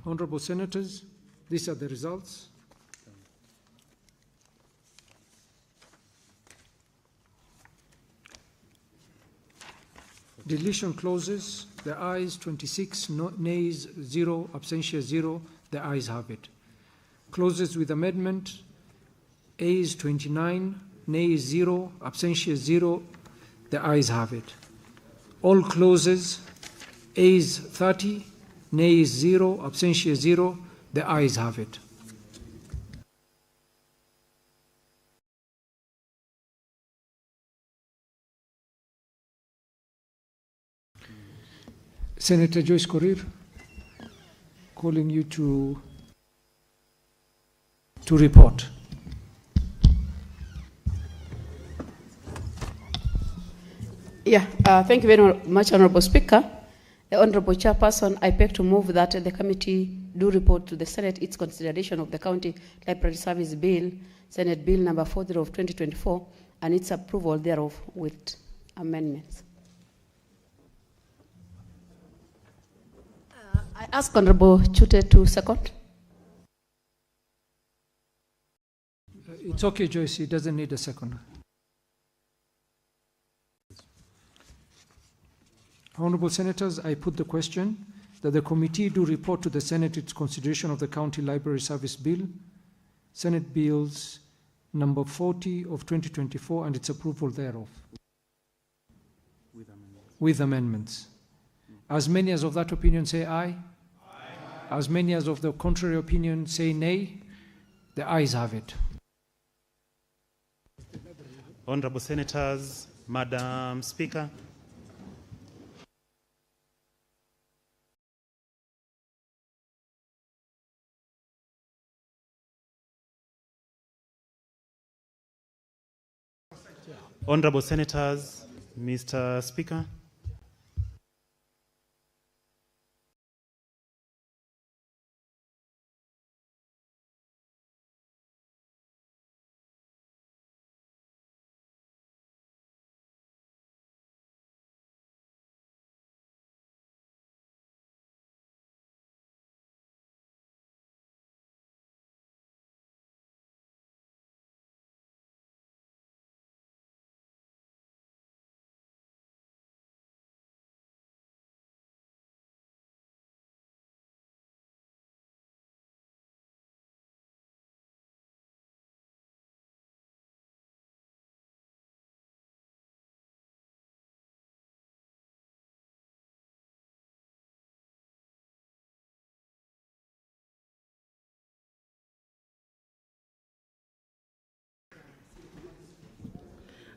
Honorable Senators, these are the results. Deletion clauses, the ayes 26, nays 0, abstention 0, the ayes have it. Clauses with amendment, ayes 29, nays 0, abstention 0, the ayes have it. All clauses, ayes 30, nays 0, abstention 0, the ayes have it. Senator Joyce Korir, calling you to report. Thank you very much, Honorable Speaker. The Honorable Chairperson, I beg to move that the committee do report to the Senate its consideration of the County Library Service Bill, Senate Bill number 40 of 2024, and its approval thereof with amendments. I ask Honorable Chute to second. It's okay, Joyce, he doesn't need a second. Honorable Senators, I put the question that the committee do report to the Senate its consideration of the County Library Service Bill, Senate Bills number 40 of 2024, and its approval thereof. With amendments. As many as of that opinion say aye. As many as of the contrary opinion say nay. The ayes have it. Honorable Senators, Madam Speaker. Honorable Senators, Mr. Speaker.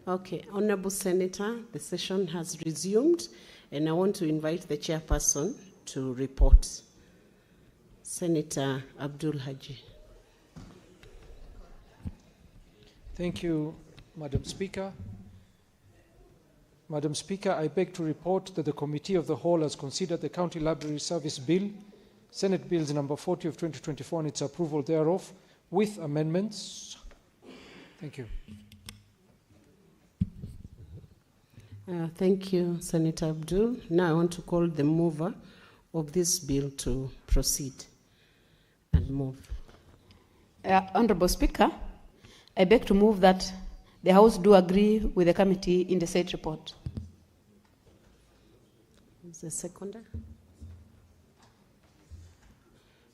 Okay, Honorable Senator, the session has resumed, and I want to invite the chairperson to report. Senator Abdul Haji. Thank you, Madam Speaker. Madam Speaker, I beg to report that the Committee of the Whole has considered the County Library Service Bill, Senate Bills number 40 of 2024, and its approval thereof with amendments. Thank you. Thank you, Senator Abdul. Now I want to call the mover of this bill to proceed and move. Honorable Speaker, I beg to move that the House do agree with the committee in the said report. Who's the seconder?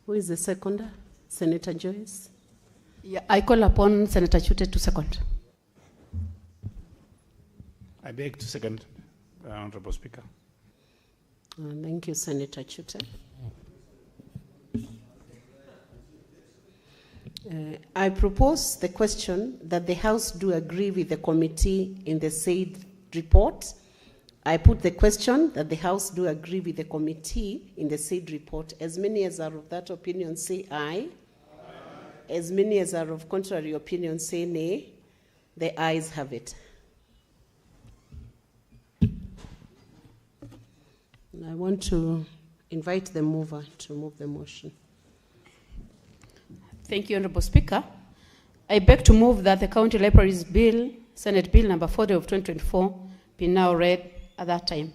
Who is the seconder? Senator Joyce? I call upon Senator Chute to second. I beg to second, Honorable Speaker. Thank you, Senator Chute. I propose the question that the House do agree with the committee in the said report. I put the question that the House do agree with the committee in the said report. As many as are of that opinion say aye. As many as are of contrary opinion say nay. The ayes have it. I want to invite the mover to move the motion. Thank you, Honorable Speaker. I beg to move that the County Libraries Bill, Senate Bill number 40 of 2024, be now read at that time.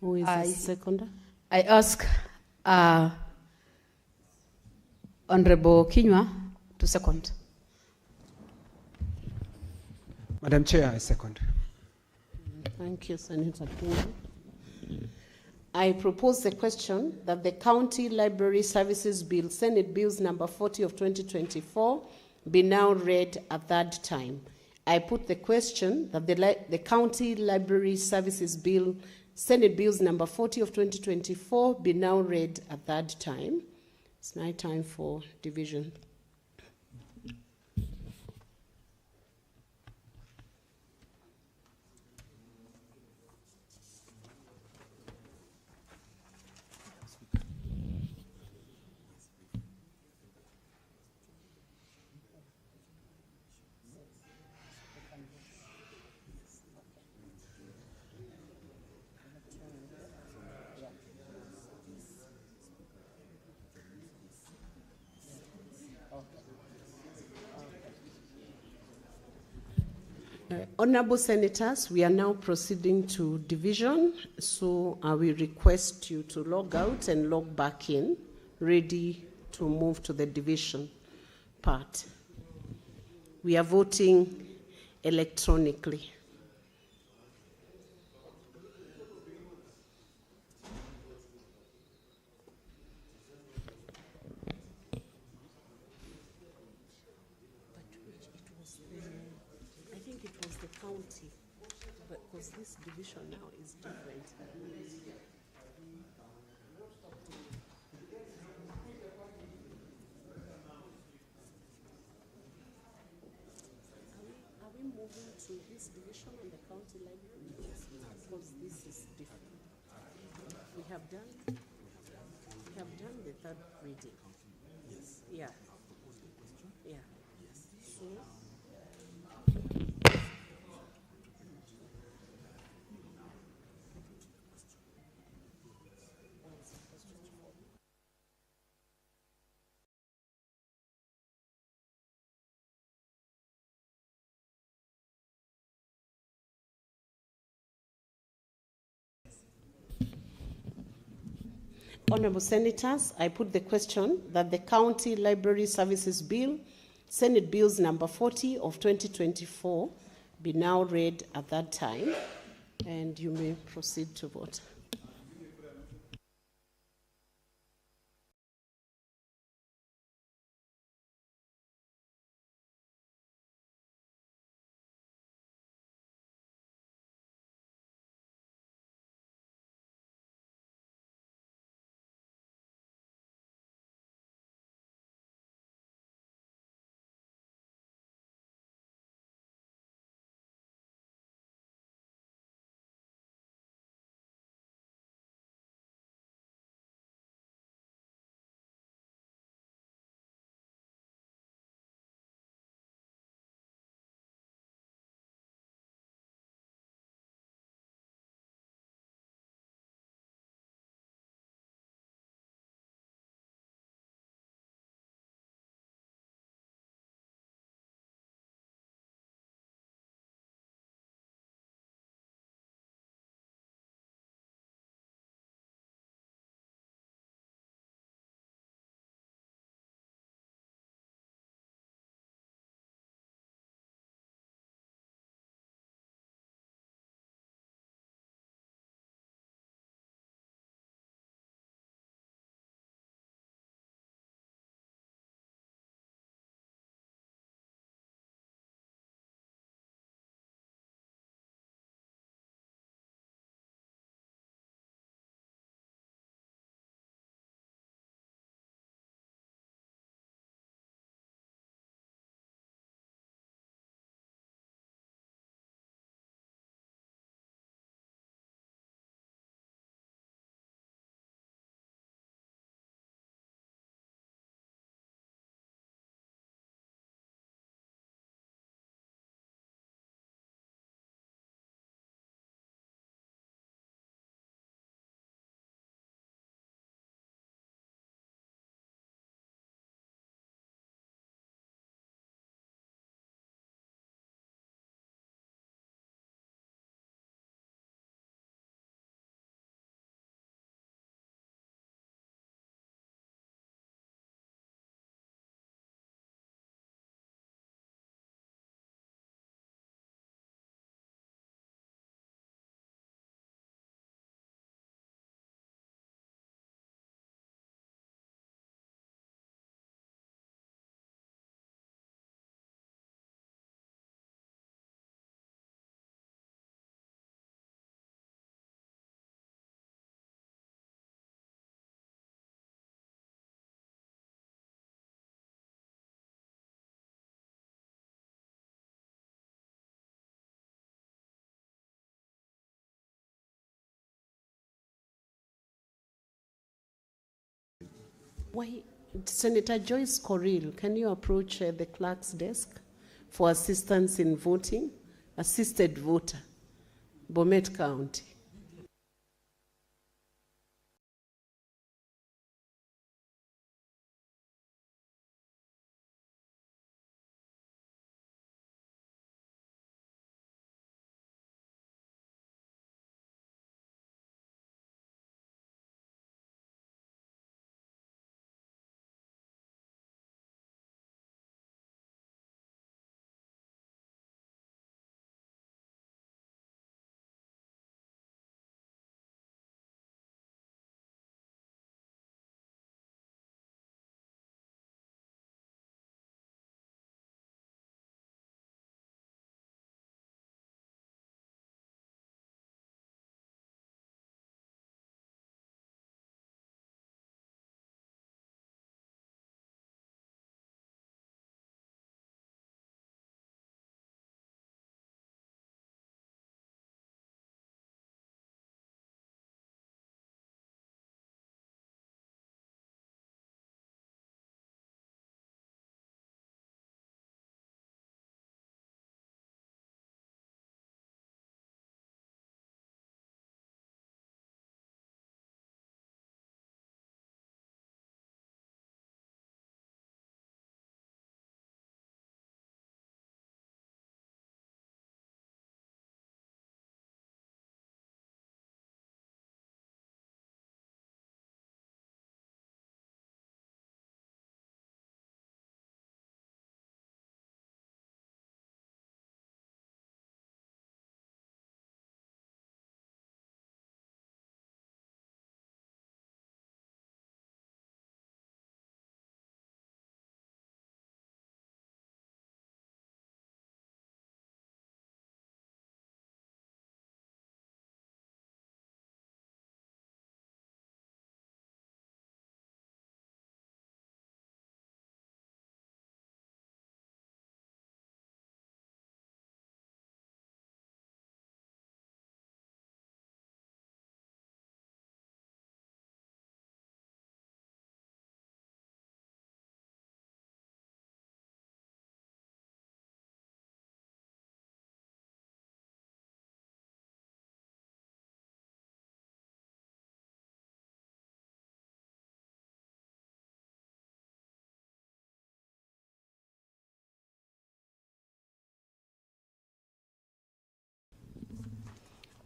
Who is the seconder? I ask Honorable Kinyua to second. Madam Chair, I second. Thank you, Senator Kinyua. I propose the question that the County Library Services Bill, Senate Bills number 40 of 2024, be now read at that time. I put the question that the County Library Services Bill, Senate Bills number 40 of 2024, be now read at that time. It's now time for division. Honorable Senators, we are now proceeding to division, so I will request you to log out and log back in, ready to move to the division part. We are voting electronically. I think it was the county, but because this division now is different. Are we moving to this division on the county library? Yes, because this is different. We have done the third reading. Yes. Yeah. Yeah. Yes. So. Honorable Senators, I put the question that the County Library Services Bill, Senate Bills number 40 of 2024, be now read at that time, and you may proceed to vote. Why, Senator Joyce Corrill, can you approach the clerk's desk for assistance in voting? Assisted voter, Bomet County.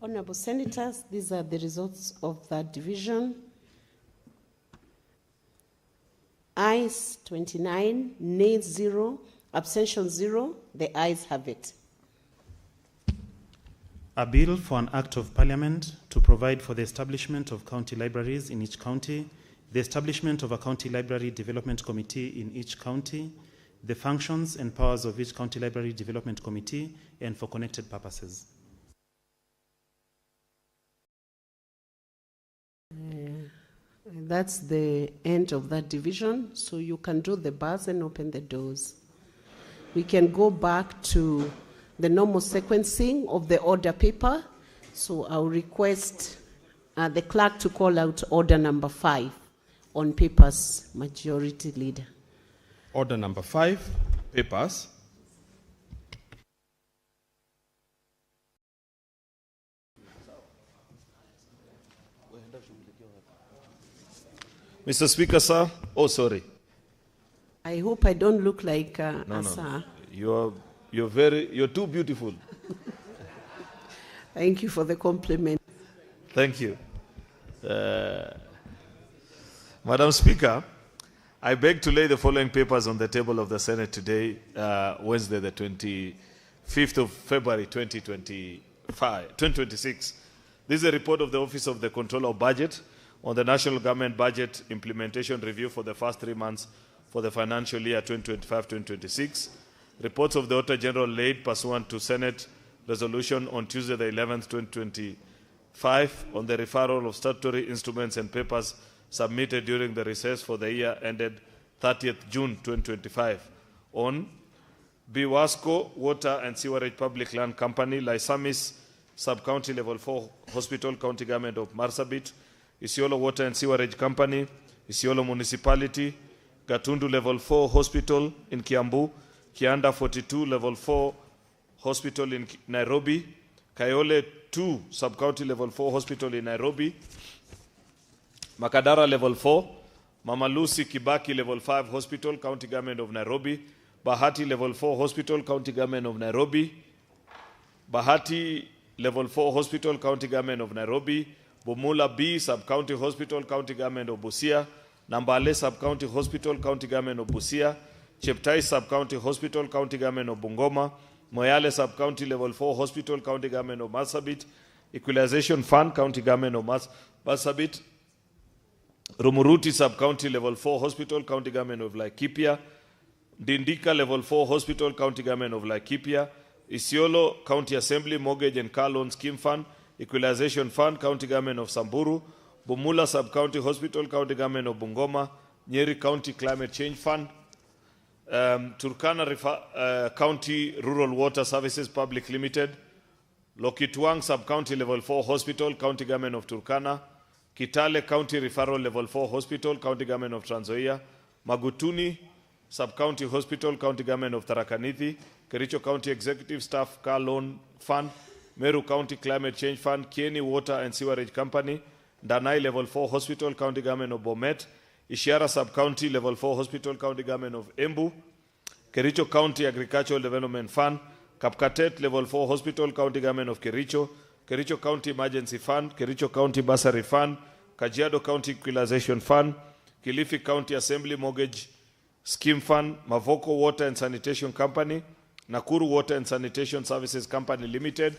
Honorable Senators, these are the results of that division. Ayes 29, nays 0, abstention 0. The ayes have it. A bill for an act of parliament to provide for the establishment of county libraries in each county, the establishment of a county library development committee in each county, the functions and powers of each county library development committee, and for connected purposes. That's the end of that division, so you can draw the bars and open the doors. We can go back to the normal sequencing of the order paper, so I'll request the clerk to call out order number 5 on papers, Majority Leader. Order number 5, papers. Mr. Speaker, sir. Oh, sorry. I hope I don't look like No. sir. You're too beautiful. Thank you for the compliment. Thank you. Madam Speaker, I beg to lay the following papers on the table of the Senate today, Wednesday, the 25th of February, 2026. This is a report of the Office of the Controller of Budget on the National Government Budget Implementation Review for the first 3 months for the financial year 2025-2026. Reports of the Auditor General laid pursuant to Senate resolution on Tuesday, the 11th, 2025, on the referral of statutory instruments and papers submitted during the recess for the year ended 30th June 2025 on Biwasco Water and Sewerage Public Land Company, Lysamis Sub-County Level 4 Hospital, County Government of Marsabit, Isiolo Water and Sewerage Company, Isiolo Municipality, Gatundu Level 4 Hospital in Kiambu, Kianda 42 Level 4 Hospital in Nairobi, Kayole 2 Sub-County Level 4 Hospital in Nairobi, Makadara Level 4, Mama Lucy Kibaki Level 5 Hospital, County Government of Nairobi, Bahati Level 4 Hospital, County Government of Nairobi, Bahati Level 4 Hospital, County Government of Nairobi, Bumula B Sub-County Hospital, County Government of Busia, Nambale Sub-County Hospital, County Government of Busia, Cheptai Sub-County Hospital, County Government of Bungoma, Moyale Sub-County Level 4 Hospital, County Government of Marsabit, Equalization Fund, County Government of Marsabit, Rumuruti Sub-County Level 4 Hospital, County Government of Laikipia, Dindika Level 4 Hospital, County Government of Laikipia, Isiolo County Assembly Mortgage and Car Loan Scheme Fund, Equalization Fund, County Government of Samburu, Bumula Sub-County Hospital, County Government of Bungoma, Nyeri County Climate Change Fund, Turkana County Rural Water Services Public Limited, Lokitwang Sub-County Level 4 Hospital, County Government of Turkana, Kitale County Referral Level 4 Hospital, County Government of Trans Nzoia, Magutuni Sub-County Hospital, County Government of Tharaka Nithi, Kericho County Executive Staff Car Loan Fund, Meru County Climate Change Fund, Kieni Water and Sewerage Company, Danai Level 4 Hospital, County Government of Bomet, Ishiara Sub-County Level 4 Hospital, County Government of Embu, Kericho County Agricultural Development Fund, Kapkatet Level 4 Hospital, County Government of Kericho, Kericho County Emergency Fund, Kericho County Bursary Fund, Kajiado County Equalization Fund, Kilifi County Assembly Mortgage Scheme Fund, Mavoko Water and Sanitation Company, Nakuru Water and Sanitation Services Company Limited,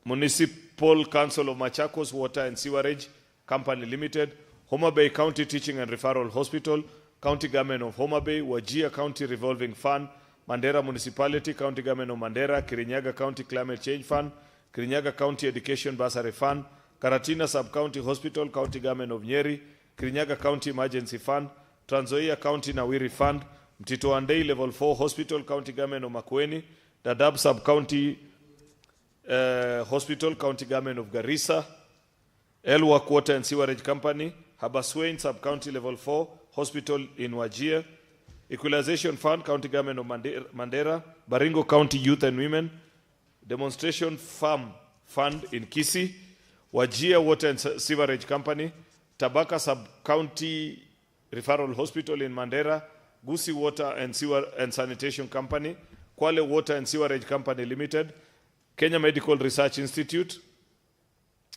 Municipal Council of Machakos Water and Sewerage Company Limited, Homa Bay County Teaching and Referral Hospital, County Government of Homa Bay, Wajir County Revolving Fund, Mandera Municipality, County Government of Mandera, Kirinyaga County Climate Change Fund, Kirinyaga County Education Bursary Fund, Karatina Sub-County Hospital, County Government of Nyeri, Kirinyaga County Emergency Fund, Trans Nzoia County Nawiri Fund, Mtito Andei Level 4 Hospital, County Government of Makueni, Dadaab Sub-County Hospital, County Government of Garissa, Elwak Water and Sewerage Company, Habaswein Sub-County Level 4 Hospital in Wajir, Equalization Fund, County Government of Mandera, Baringo County Youth and Women, Demonstration Farm Fund in Kisii, Wajir Water and Sewerage Company, Tabaka Sub-County Referral Hospital in Mandera, Gusii Water and Sanitation Company, Kwale Water and Sewerage Company Limited, Kenya Medical Research Institute,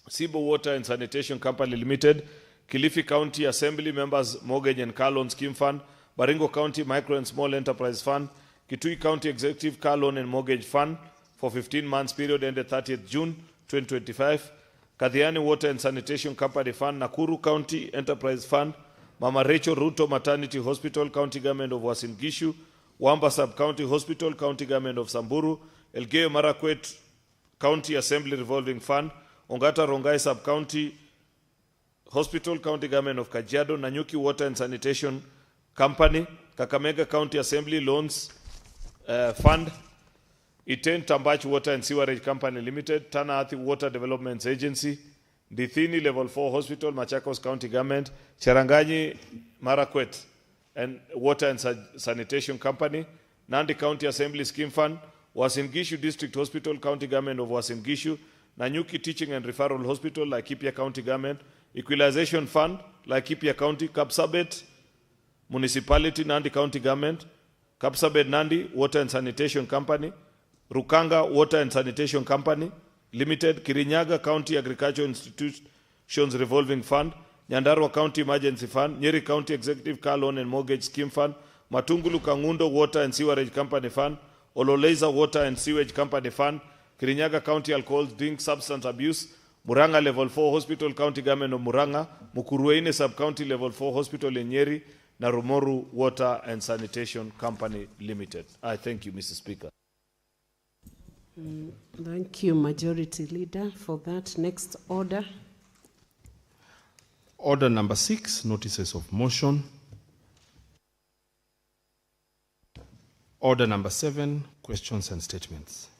Sibo Water and Sanitation Company Limited, Kilifi County Assembly Members Mortgage and Car Loan Scheme Fund, Baringo County Micro and Small Enterprise Fund, Kitui County Executive Car Loan and Mortgage Fund for 15 months period ended 30th June 2025, Kadhiani Water and Sanitation Company Fund, Nakuru County Enterprise Fund, Mama Rachel Ruto Maternity Hospital, County Government of Uasin Gishu, Wamba Sub-County Hospital, County Government of Samburu, Elgeyo Marakwet County Assembly Revolving Fund, Ongata Rongai Sub-County Hospital, County Government of Kajiado, Nanyuki Water and Sanitation Company, Kakamega County Assembly Loans Fund, Iten Tambach Water and Sewerage Company Limited, Tana Athi Water Development Agency, Dithini Level 4 Hospital, Machakos County Government, Cheranganyi Marakwet and Water and Sanitation Company, Nandi County Assembly Scheme Fund, Uasin Gishu District Hospital, County Government of Uasin Gishu, Nanyuki Teaching and Referral Hospital, Laikipia County Government, Equalization Fund, Laikipia County, Kapsabet Municipality, Nandi County Government, Kapsabet Nandi Water and Sanitation Company, Rukanga Water and Sanitation Company Limited, Kirinyaga County Agricultural Institutions Revolving Fund, Nyandarua County Emergency Fund, Nyeri County Executive Car Loan and Mortgage Scheme Fund, Matungulu Kangundo Water and Sewerage Company Fund, Ololeza Water and Sewage Company Fund, Kirinyaga County Alcohol Drink Substance Abuse, Muranga Level 4 Hospital, County Government of Muranga, Mukurueine Sub-County Level 4 Hospital in Nyeri, Narumoru Water and Sanitation Company Limited. I thank you, Mr. Speaker. Thank you, Majority Leader, for that. Next order. Order number 6, notices of motion. Order number 7, questions and statements.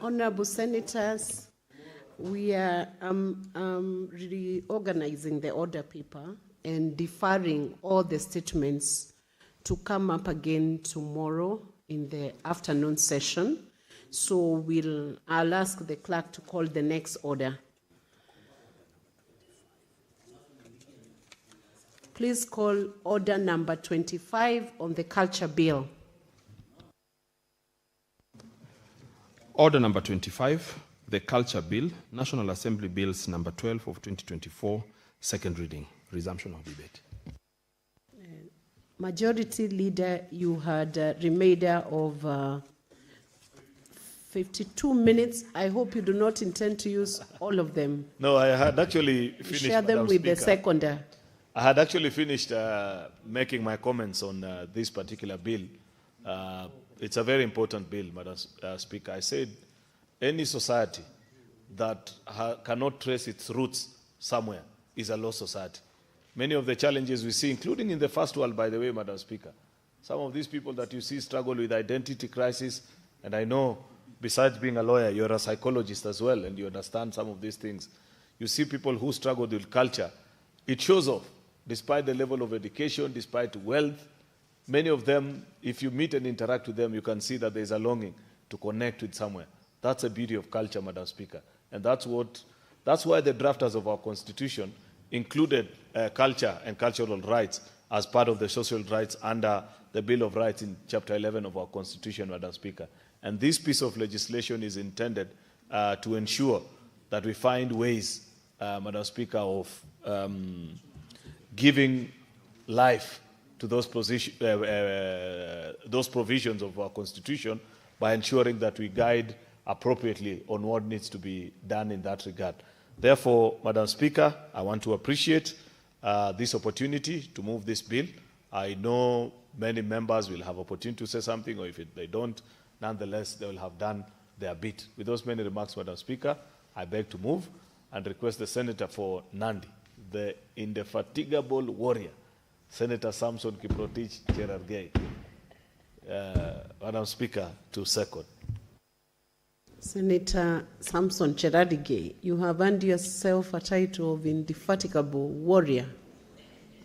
Honorable Senators, we are reorganizing the order paper and deferring all the statements to come up again tomorrow in the afternoon session. So I'll ask the clerk to call the next order. Please call order number 25 on the culture bill. Order number 25, the Culture Bill, National Assembly Bills number 12 of 2024, second reading. Resumption of debate. Majority Leader, you had a remainder of 52 minutes. I hope you do not intend to use all of them. No, I had actually finished. Share them Madam with Speaker. the seconder. I had actually finished making my comments on this particular bill. It's a very important bill, Madam Speaker. I said any society that cannot trace its roots somewhere is a lost society. Many of the challenges we see, including in the first world, by the way, Madam Speaker, some of these people that you see struggle with identity crisis, and I know, besides being a lawyer, you're a psychologist as well, and you understand some of these things. You see people who struggle with culture. It shows off, despite the level of education, despite wealth. Many of them, if you meet and interact with them, you can see that there's a longing to connect with somewhere. That's the beauty of culture, Madam Speaker. And that's why the drafters of our Constitution included culture and cultural rights as part of the social rights under the Bill of Rights in Chapter 11 of our Constitution, Madam Speaker. And this piece of legislation is intended to ensure that we find ways, Madam Speaker, of giving life to those provisions of our Constitution by ensuring that we guide appropriately on what needs to be done in that regard. Therefore, Madam Speaker, I want to appreciate this opportunity to move this bill. I know many members will have opportunity to say something, or if they don't, nonetheless, they will have done their bit. With those many remarks, Madam Speaker, I beg to move and request the Senator for Nandi, the indefatigable warrior, Senator Samson Kiprotich Cherargei, Madam Speaker, to second. Senator Samson Cherargei, you have earned yourself a title of indefatigable warrior.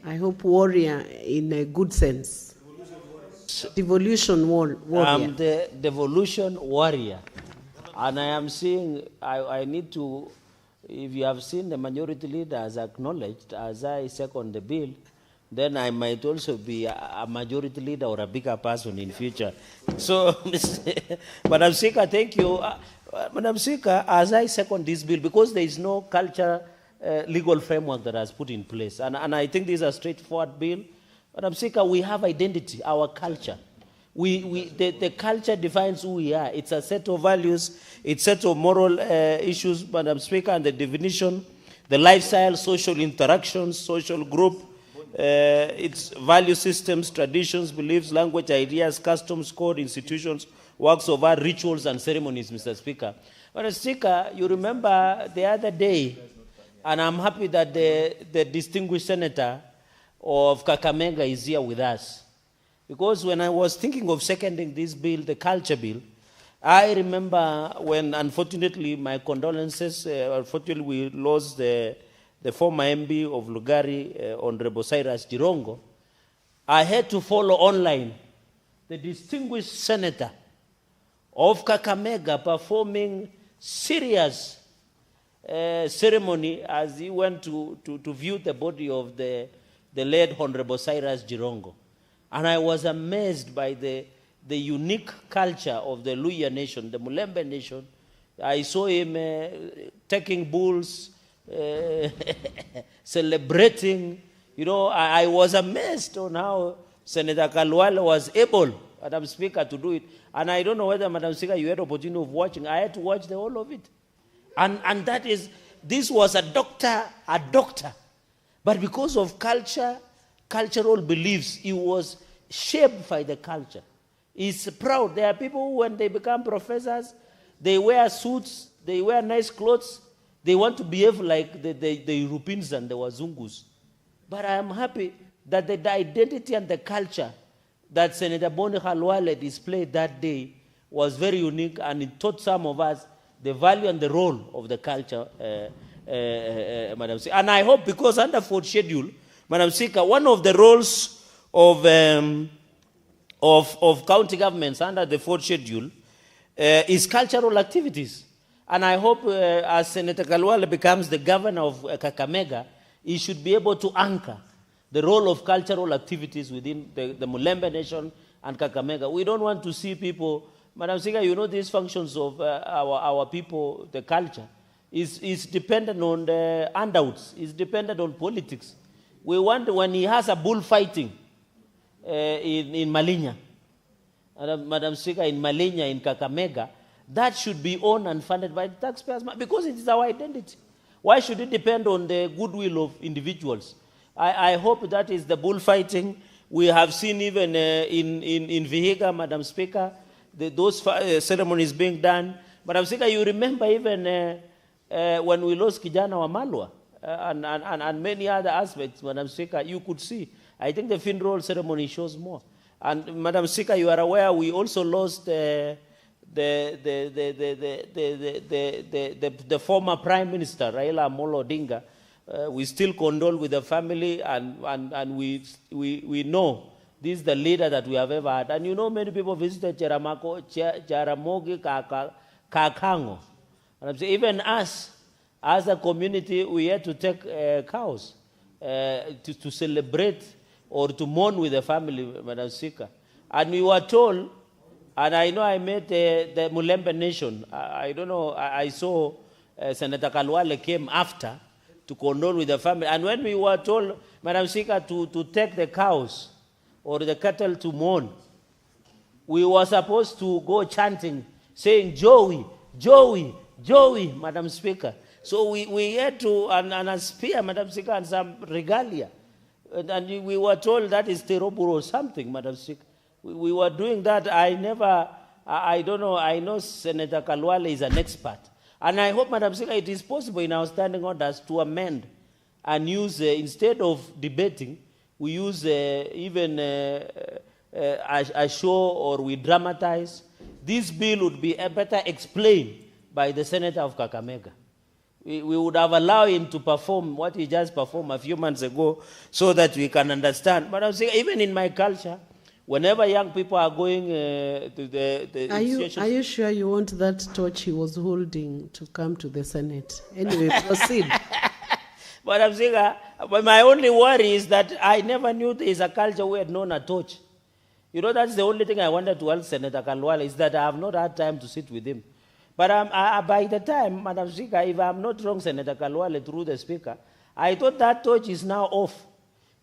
I hope warrior in a good sense. Devolution warrior. I'm the devolution warrior. And I am saying, I need to, if you have seen the majority leader has acknowledged, as I second the bill, then I might also be a majority leader or a bigger person in future. So, Madam Speaker, thank you. Madam Speaker, as I second this bill, because there is no culture legal framework that has put in place, and I think this is a straightforward bill. Madam Speaker, we have identity, our culture. The culture defines who we are. It's a set of values, it's a set of moral issues, Madam Speaker, and the definition, the lifestyle, social interactions, social group, its value systems, traditions, beliefs, language, ideas, customs, code, institutions, works of art, rituals, and ceremonies, Mr. Speaker. Madam Speaker, you remember the other day, and I'm happy that the distinguished senator of Kakamega is here with us. Because when I was thinking of seconding this bill, the culture bill, I remember when, unfortunately, my condolences, unfortunately we lost the former MB of Lugari, Honorable Cyrus Jirongo. I had to follow online the distinguished senator of Kakamega performing serious ceremony as he went to view the body of the late Honorable Cyrus Jirongo. And I was amazed by the unique culture of the Luya nation, the Mulembe nation. I saw him taking bulls, celebrating. You know, I was amazed on how Senator Kalwale was able, Madam Speaker, to do it. And I don't know whether, Madam Speaker, you had opportunity of watching. I had to watch the whole of it. And that is, this was a doctor. But because of cultural beliefs, he was shaped by the culture. He's proud. There are people who, when they become professors, they wear suits, they wear nice clothes, they want to behave like the Europeans and the Wazungus. But I am happy that the identity and the culture that Senator Boni Khalwale displayed that day was very unique, and it taught some of us the value and the role of the culture, Madam Speaker. And I hope, because under fourth schedule, Madam Speaker, one of the roles of county governments under the fourth schedule is cultural activities. And I hope as Senator Kalwale becomes the governor of Kakamega, he should be able to anchor the role of cultural activities within the Mulembe nation and Kakamega. We don't want to see people, Madam Speaker, you know, these functions of our people, the culture, is dependent on the handouts, is dependent on politics. We want, when he has a bullfighting in Malinya, Madam Speaker, in Malinya, in Kakamega, that should be owned and funded by the taxpayers, because it is our identity. Why should it depend on the goodwill of individuals? I hope that is the bullfighting. We have seen even in Vihiga, Madam Speaker, those ceremonies being done. Madam Speaker, you remember even when we lost Kijana Wamalwa, and many other aspects, Madam Speaker, you could see. I think the funeral ceremony shows more. And Madam Speaker, you are aware we also lost the former Prime Minister, Raila Amolo Odinga. We still condole with the family, and we know this is the leader that we have ever had. And you know, many people visited Jaramogi Kakango. And even us, as a community, we had to take cows to celebrate or to mourn with the family, Madam Speaker. And we were told, And I know I met the Mulembe Nation. I don't know, I saw Senator Kalwale came after to condole with the family. And when we were told, Madam Speaker, to take the cows or the cattle to mourn, we were supposed to go chanting, saying, Joey, Joey, Joey, Madam Speaker. So we had to, and a spear, Madam Speaker, and some regalia. And we were told that is terrible or something, Madam Speaker. We were doing that. I don't know, I know Senator Kalwale is an expert. And I hope, Madam Speaker, it is possible in our standing orders to amend and use, instead of debating, we use even a show or we dramatize. This bill would be better explained by the Senator of Kakamega. We would have allowed him to perform what he just performed a few months ago so that we can understand. But I'm saying, even in my culture, whenever young people are going to the Are you sure you want that torch he was holding to come to the Senate? Anyway, proceed. But I'm saying, but my only worry is that I never knew there is a culture who had known a torch. You know, that's the only thing I wanted to ask Senator Kalwale, is that I have not had time to sit with him. But by the time, Madam Speaker, if I'm not wrong, Senator Kalwale, through the Speaker, I thought that torch is now off.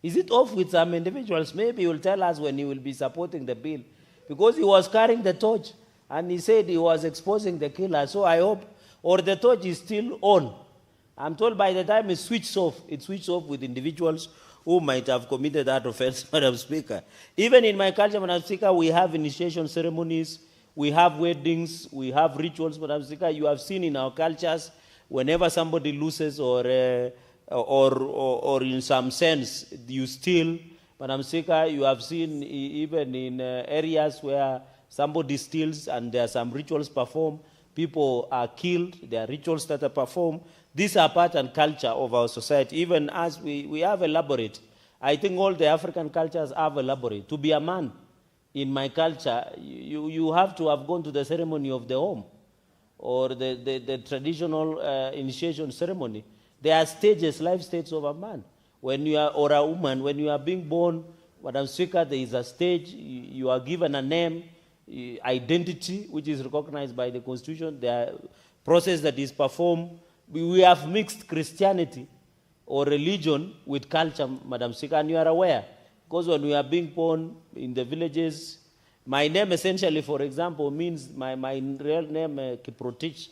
Is it off with some individuals? Maybe he will tell us when he will be supporting the bill. Because he was carrying the torch, and he said he was exposing the killer. So I hope, or the torch is still on. I'm told by the time it's switched off with individuals who might have committed that offense, Madam Speaker. Even in my culture, Madam Speaker, we have initiation ceremonies, we have weddings, we have rituals, Madam Speaker. You have seen in our cultures, whenever somebody loses or in some sense you steal, Madam Speaker, you have seen even in areas where somebody steals and there are some rituals performed, people are killed, there are rituals that are performed. These are part and culture of our society. Even as we have elaborate, I think all the African cultures have elaborate. To be a man, in my culture, you have to have gone to the ceremony of the home or the traditional initiation ceremony. There are stages, life stages of a man. When you are, or a woman, when you are being born, Madam Speaker, there is a stage, you are given a name, identity, which is recognized by the Constitution. There are process that is performed. We have mixed Christianity or religion with culture, Madam Speaker, and you are aware. Because when we are being born in the villages, my name essentially, for example, means, my real name, Kiprotich,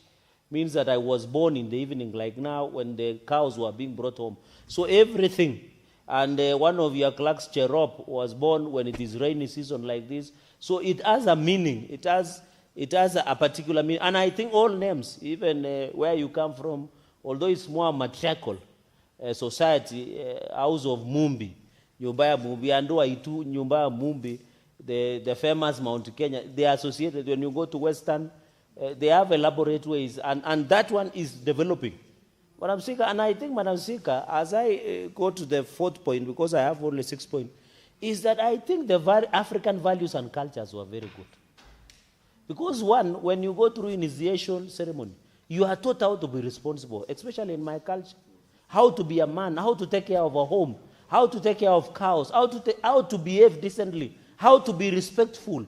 means that I was born in the evening, like now when the cows were being brought home. So everything, and one of your clerks, Cherop, was born when it is rainy season like this. So it has a meaning. It has a particular meaning. And I think all names, even where you come from, although it's more matriarchal society, House of Mumbi, Nyumba ya Mumbi, Andoa Itu, Nyumba ya Mumbi, the famous Mount Kenya, they are associated. When you go to Western, they have elaborate ways, and that one is developing. Madam Speaker, and I think, Madam Speaker, as I go to the fourth point, because I have only 6 points, is that I think the African values and cultures were very good. Because one, when you go through initiation ceremony, you are taught how to be responsible, especially in my culture. How to be a man, how to take care of a home, how to take care of cows, how to behave decently, how to be respectful.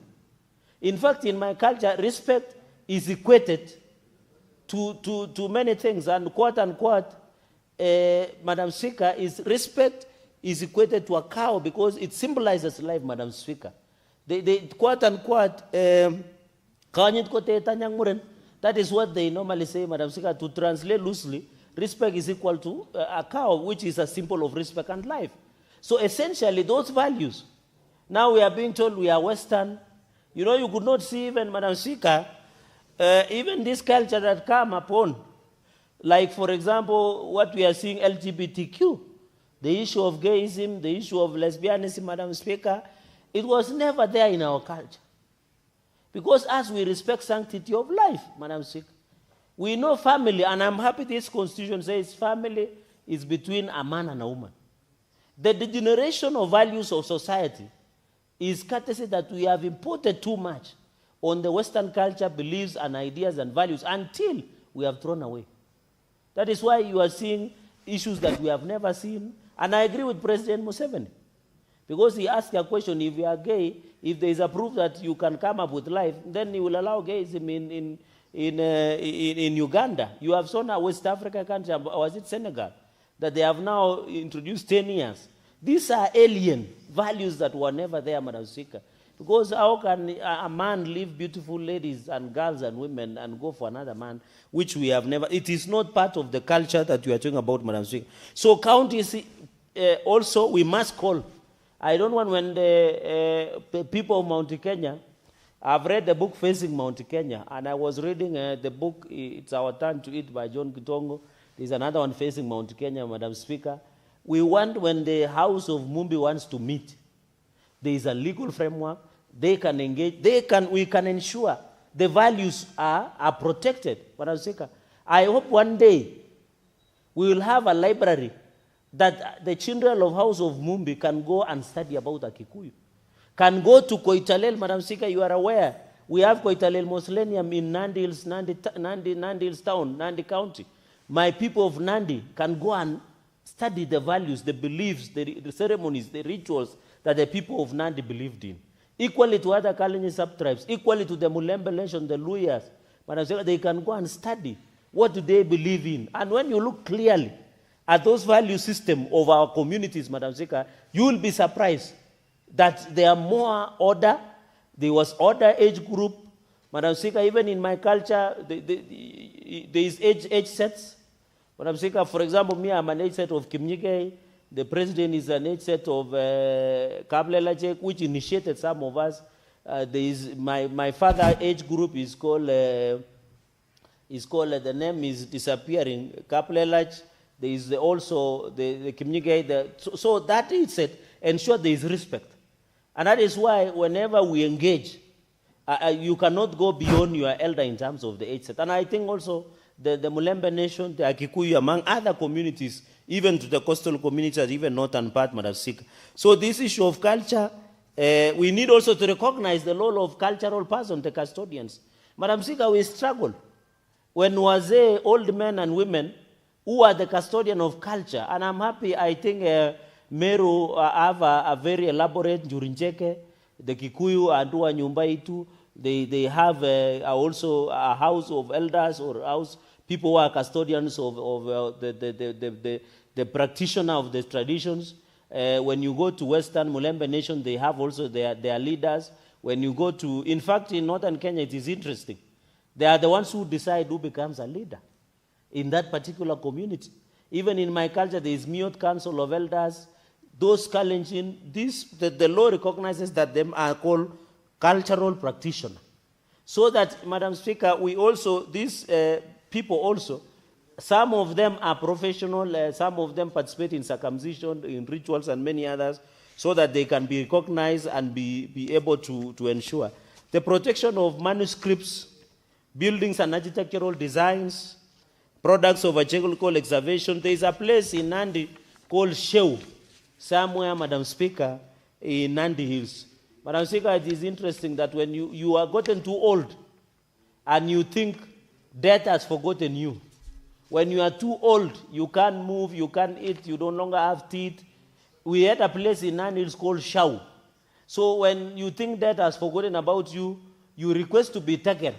In fact, in my culture, respect is equated to many things, and quote unquote, Madam Speaker, is respect is equated to a cow because it symbolizes life, Madam Speaker. They quote unquote, that is what they normally say, Madam Speaker. To translate loosely, respect is equal to a cow, which is a symbol of respect and life. So essentially, those values. Now we are being told we are Western. You know, you could not see even, Madam Speaker, even this culture that come upon, like, for example, what we are seeing, LGBTQ, the issue of gayism, the issue of lesbianism, Madam Speaker, it was never there in our culture. Because as we respect sanctity of life, Madam Speaker, we know family, and I'm happy this Constitution says family is between a man and a woman. The degeneration of values of society is courtesy that we have imported too much on the Western culture, beliefs and ideas and values until we have thrown away. That is why you are seeing issues that we have never seen. And I agree with President Museveni. Because he asked a question, if you are gay, if there is a proof that you can come up with life, then he will allow gayism in Uganda. You have shown a West Africa country, or was it Senegal, that they have now introduced 10 years. These are alien values that were never there, Madam Speaker. Because how can a man leave beautiful ladies and girls and women and go for another man, which we have never, it is not part of the culture that we are talking about, Madam Speaker. So counties also, we must call. I don't want when the people of Mount Kenya, I've read the book Facing Mount Kenya, and I was reading the book, It's Our Turn to Eat by John Kitongo. There's another one, Facing Mount Kenya, Madam Speaker. We want, when the House of Mumbi wants to meet, there is a legal framework, they can engage, we can ensure the values are protected, Madam Speaker. I hope one day we will have a library that the children of House of Mumbi can go and study about the Kikuyu. Can go to Koitalel, Madam Speaker, you are aware. We have Koitalel Mausoleum in Nandi Hills, Nandi Hills Town, Nandi County. My people of Nandi can go and study the values, the beliefs, the ceremonies, the rituals that the people of Nandi believed in. Equally to other Kalenjin sub-tribes, equally to the Mulembe nation, the Luyas. Madam Speaker, they can go and study what do they believe in. And when you look clearly at those value system of our communities, Madam Speaker, you will be surprised that there are more order. There was order age group. Madam Speaker, even in my culture, there is age sets. Madam Speaker, for example, me, I'm an age set of Kimnyike. The president is an age set of Kablelajek, which initiated some of us. There is my father age group is called, the name is disappearing, Kablelaj. There is also the Kimnyike. So that is set, ensure there is respect. And that is why whenever we engage, you cannot go beyond your elder in terms of the age set. And I think also the Mulembe nation, the Akikuyu, among other communities, even to the coastal communities, even northern part, Madam Speaker. So this issue of culture, we need also to recognize the role of cultural persons, the custodians. Madam Speaker, we struggle. When wazee, old men and women, who are the custodian of culture, and I'm happy, I think Meru have a very elaborate Jurinjeke, the Kikuyu and Nyumbaitu, they have also a house of elders or house, people who are custodians of the practitioner of the traditions. When you go to Western Mulembe Nation, they have also their leaders. When you go to, in fact, in Northern Kenya, it is interesting. They are the ones who decide who becomes a leader in that particular community. Even in my culture, there is Miot Council of Elders. Those Kalenjin, the law recognizes that them are called cultural practitioners. So that, Madam Speaker, we also, these people also, some of them are professional, some of them participate in circumcision, in rituals and many others, so that they can be recognized and be able to ensure the protection of manuscripts, buildings and architectural designs, products of archaeological excavation. There is a place in Nandi called Sheu, somewhere, Madam Speaker, in Nandi Hills. Madam Speaker, it is interesting that when you are gotten too old and you think death has forgotten you, when you are too old, you can't move, you can't eat, you no longer have teeth. We had a place in Nandi Hills called Shau. So when you think death has forgotten about you, you request to be taken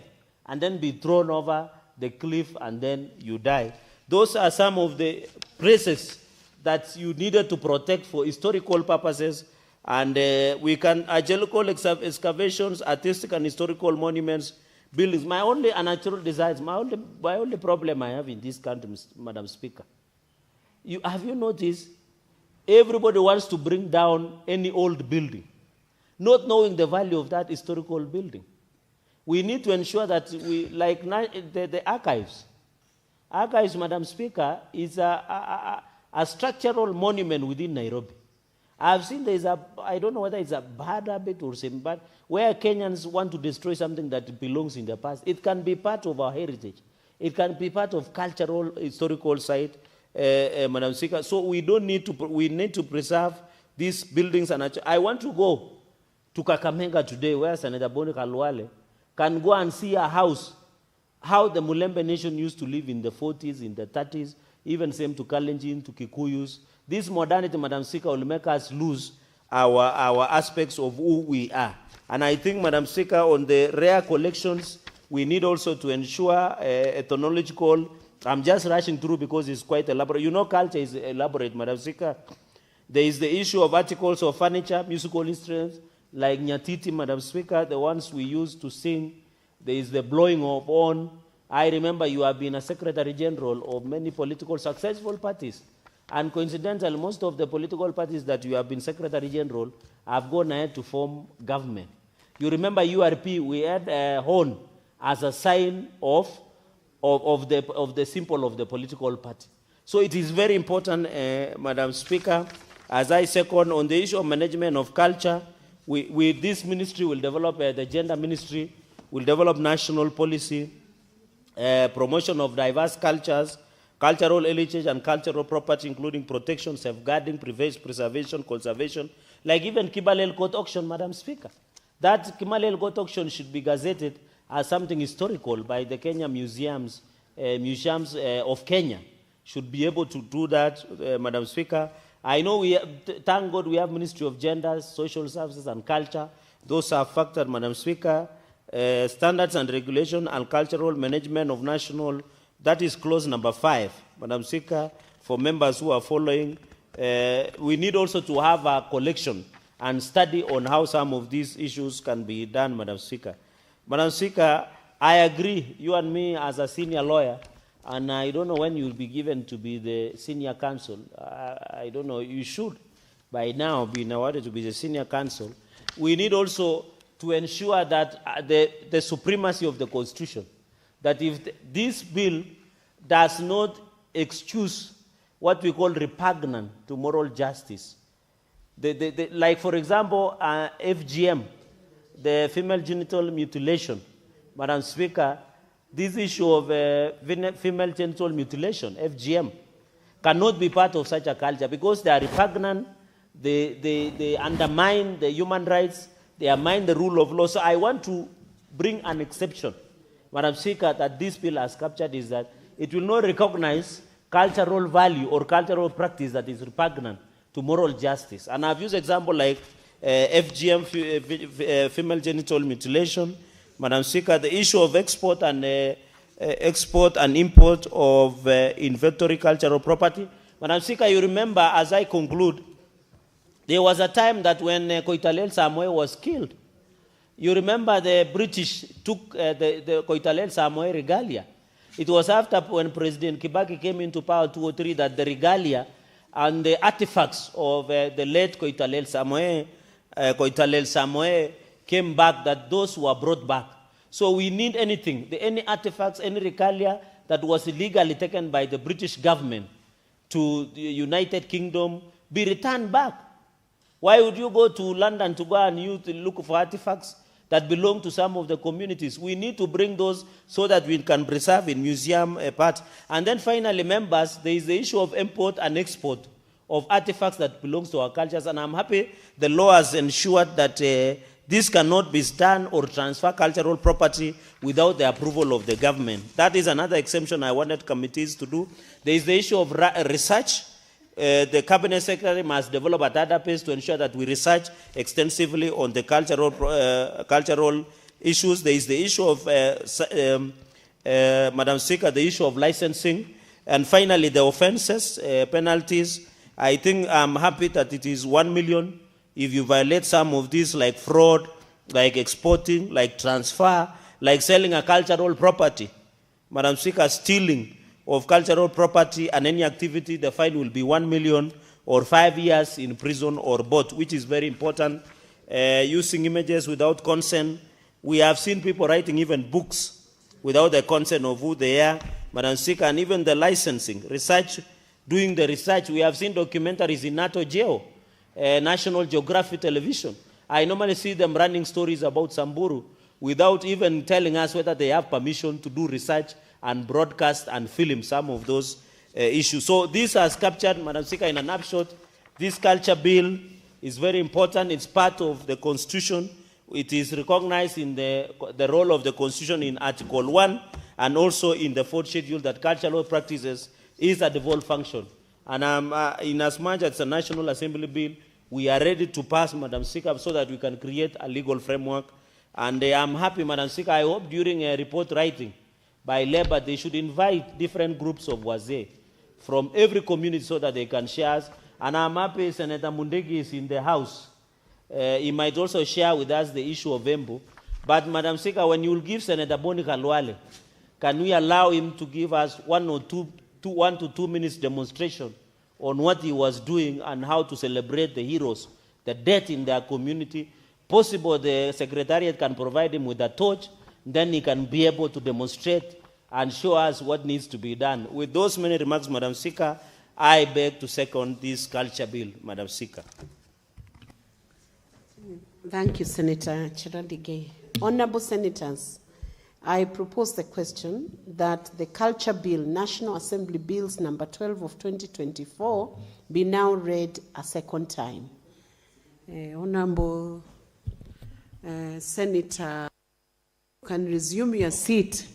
and then be thrown over the cliff and then you die. Those are some of the places that you needed to protect for historical purposes, and we can, archaeological excavations, artistic and historical monuments, buildings. My only unnatural desires, my only problem I have in this country, Madam Speaker, have you noticed, everybody wants to bring down any old building, not knowing the value of that historical building. We need to ensure that we, like the archives. Archives, Madam Speaker, is a structural monument within Nairobi. I've seen there is I don't know whether it's a bad habit or something, but where Kenyans want to destroy something that belongs in the past, it can be part of our heritage. It can be part of cultural, historical site, Madam Speaker. So we need to preserve these buildings. And I want to go to Kakamega today, where Senator Boni Kalwale can go and see a house, how the Mulembe nation used to live in the 40s, in the 30s, even same to Kalenjin, to Kikuyus. This modernity, Madam Speaker, will make us lose our aspects of who we are. And I think, Madam Speaker, on the rare collections, we need also to ensure ethnological. I'm just rushing through because it's quite elaborate. You know, culture is elaborate, Madam Speaker. There is the issue of articles of furniture, musical instruments, like Nyatiti, Madam Speaker, the ones we use to sing. There is the blowing of horn. I remember you have been a Secretary General of many political successful parties. And coincidentally, most of the political parties that you have been Secretary General have gone ahead to form government. You remember URP, we had a horn as a sign of the symbol of the political party. So it is very important, Madam Speaker, as I second on the issue of management of culture, this ministry will develop, the gender ministry will develop national policy, promotion of diverse cultures, cultural heritage and cultural property, including protection, safeguarding, preservation, conservation, like even Kibalel Court auction, Madam Speaker. That Kibalel Court auction should be gazetted as something historical by the Kenya museums of Kenya. Should be able to do that, Madam Speaker. I know thank God we have Ministry of Gender, Social Services and Culture. Those are factored, Madam Speaker. Standards and regulation and cultural management of national, that is clause number 5, Madam Speaker, for members who are following. We need also to have a collection and study on how some of these issues can be done, Madam Speaker. Madam Speaker, I agree, you and me as a senior lawyer, and I don't know when you'll be given to be the senior counsel. I don't know, you should by now be awarded to be the senior counsel. We need also to ensure that the supremacy of the Constitution, that if this bill does not excuse what we call repugnant to moral justice, like for example, FGM, the female genital mutilation, Madam Speaker, this issue of female genital mutilation, FGM, cannot be part of such a culture because they are repugnant, they undermine the human rights, they undermine the rule of law. So I want to bring an exception, Madam Speaker, that this bill has captured is that it will not recognize cultural value or cultural practice that is repugnant to moral justice. And I've used example like FGM, female genital mutilation. Madam Speaker, the issue of export and import of inventory cultural property. Madam Speaker, you remember, as I conclude, there was a time that when Koitalel Samoe was killed, you remember the British took the Koitalel Samoe regalia. It was after when President Kibaki came into power 2003 that the regalia and the artifacts of the late Koitalel Samoe came back, that those were brought back. So we need anything, any artifacts, any regalia that was illegally taken by the British government to the United Kingdom be returned back. Why would you go to London to go and look for artifacts that belong to some of the communities? We need to bring those so that we can preserve in museum parts. And then finally, members, there is the issue of import and export of artifacts that belongs to our cultures. And I'm happy the law has ensured that this cannot be done or transfer cultural property without the approval of the government. That is another exemption I wanted committees to do. There is the issue of research. The Cabinet Secretary must develop a database to ensure that we research extensively on the cultural issues. There is the issue of, Madam Speaker, the issue of licensing. And finally, the offenses, penalties. I think I'm happy that it is 1 million if you violate some of these, like fraud, like exporting, like transfer, like selling a cultural property. Madam Speaker, stealing of cultural property and any activity, the fine will be 1 million or 5 years in prison or both, which is very important. Using images without consent. We have seen people writing even books without the consent of who they are, Madam Speaker, and even the licensing, research, doing the research. We have seen documentaries in NATO Geo, National Geographic Television. I normally see them running stories about Samburu without even telling us whether they have permission to do research and broadcast and film some of those issues. So this has captured, Madam Speaker, in a nutshell. This culture bill is very important. It's part of the Constitution. It is recognized in the role of the Constitution in Article 1 and also in the 4th schedule that cultural practices is a devolved function. And in as much as a National Assembly bill, we are ready to pass, Madam Speaker, so that we can create a legal framework. And I'm happy, Madam Speaker, I hope during a report writing by Labour, they should invite different groups of Wazee from every community so that they can share. And I'm happy Senator Mundegi is in the House. He might also share with us the issue of Embu. But, Madam Speaker, when you will give Senator Boni Kalwale, can we allow him to give us 1 to 2 minutes demonstration on what he was doing and how to celebrate the heroes, the death in their community? Possible the Secretariat can provide him with a torch, then he can be able to demonstrate and show us what needs to be done. With those many remarks, Madam Speaker, I beg to second this culture bill, Madam Speaker. Thank you, Senator Chiradigei. Honorable Senators, I propose the question that the Culture Bill, National Assembly Bills number 12 of 2024, be now read a second time. Honorable Senator, you can resume your seat.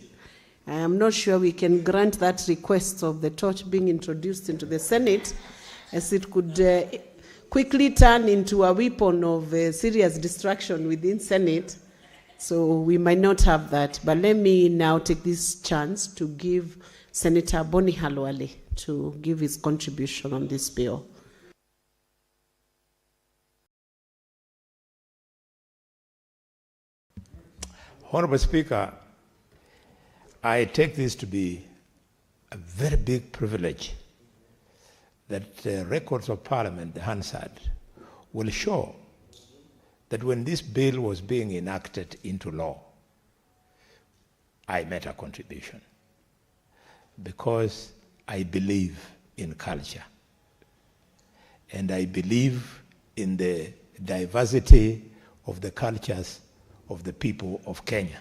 I am not sure we can grant that request of the torch being introduced into the Senate, as it could quickly turn into a weapon of serious destruction within Senate. So we might not have that. But let me now take this chance to give Senator Boni Halwale to give his contribution on this bill. Honorable Speaker, I take this to be a very big privilege that the records of Parliament, the Hansard, will show that when this bill was being enacted into law, I made a contribution because I believe in culture and I believe in the diversity of the cultures of the people of Kenya.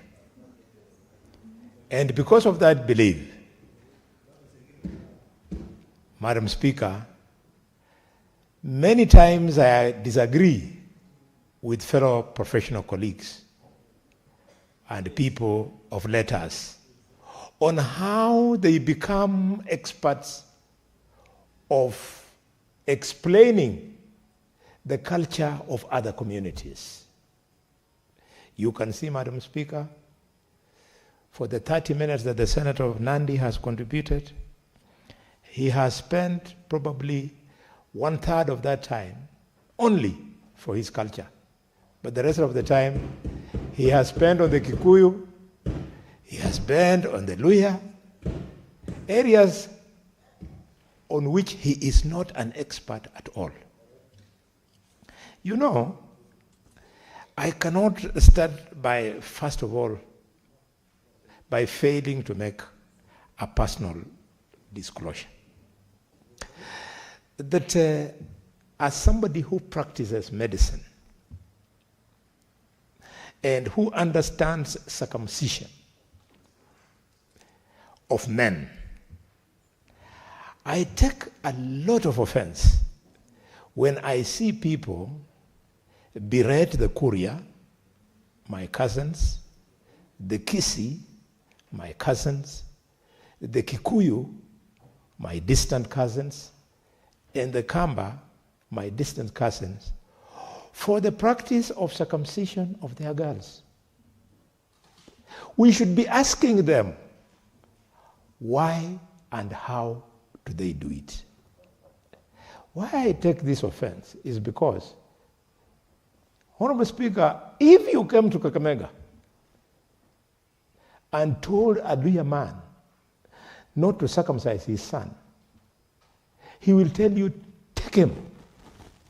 And because of that belief, Madam Speaker, many times I disagree with fellow professional colleagues and people of letters on how they become experts of explaining the culture of other communities. You can see, Madam Speaker, for the 30 minutes that the Senator of Nandi has contributed, he has spent probably 1/3 of that time only for his culture. But the rest of the time, he has spent on the Kikuyu, he has spent on the Luhya, areas on which he is not an expert at all. You know, I cannot start by, first of all, by failing to make a personal disclosure. That as somebody who practices medicine and who understands circumcision of men, I take a lot of offense when I see people berate the Kuria, my cousins, the Kisi, my cousins, the Kikuyu, my distant cousins, and the Kamba, my distant cousins, for the practice of circumcision of their girls. We should be asking them, why and how do they do it? Why I take this offense is because, Honorable Speaker, if you came to Kakamega and told a Luhya man not to circumcise his son, he will tell you, take him.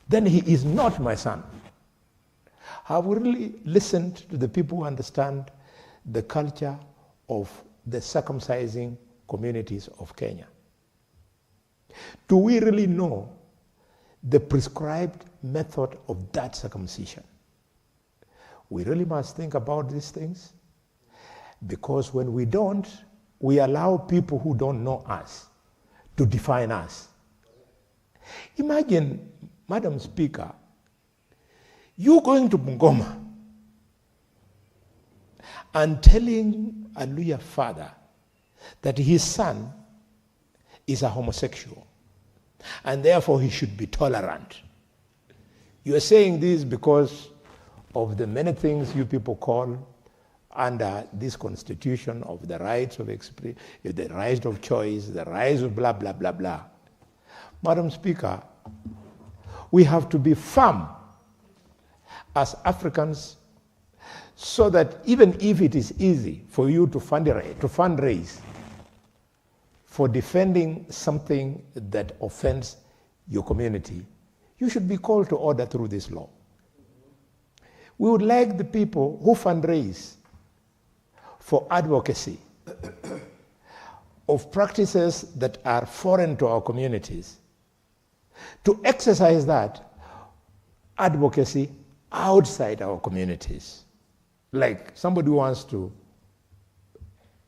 Then he is not my son. Have we really listened to the people who understand the culture of the circumcising communities of Kenya? Do we really know the prescribed method of that circumcision? We really must think about these things, because when we don't, we allow people who don't know us to define us. Imagine, Madam Speaker, you going to Bungoma and telling a Luhya father that his son is a homosexual and therefore he should be tolerant. You are saying this because of the many things you people call under this constitution of the rights of expression, the right of choice, the rights of blah, blah, blah, blah. Madam Speaker, we have to be firm as Africans so that even if it is easy for you to fundraise for defending something that offends your community, you should be called to order through this law. We would like the people who fundraise for advocacy of practices that are foreign to our communities to exercise that advocacy outside our communities. Like somebody who wants to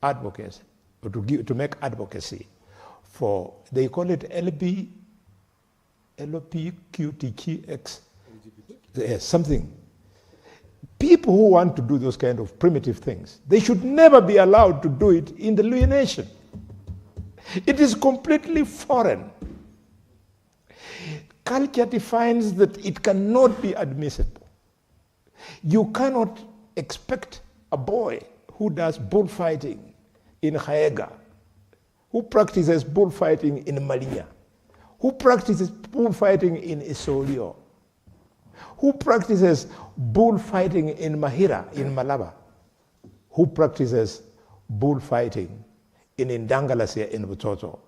advocate or to make advocacy for, they call it LPQTX, something. People who want to do those kind of primitive things, they should never be allowed to do it in the Luo nation. It is completely foreign. Culture defines that it cannot be admissible. You cannot expect a boy who does bullfighting in Haega, who practices bullfighting in Malia, who practices bullfighting in Isolio, who practices bullfighting in Mahira, in Malaba, who practices bullfighting in Indangalasia, in Butoto.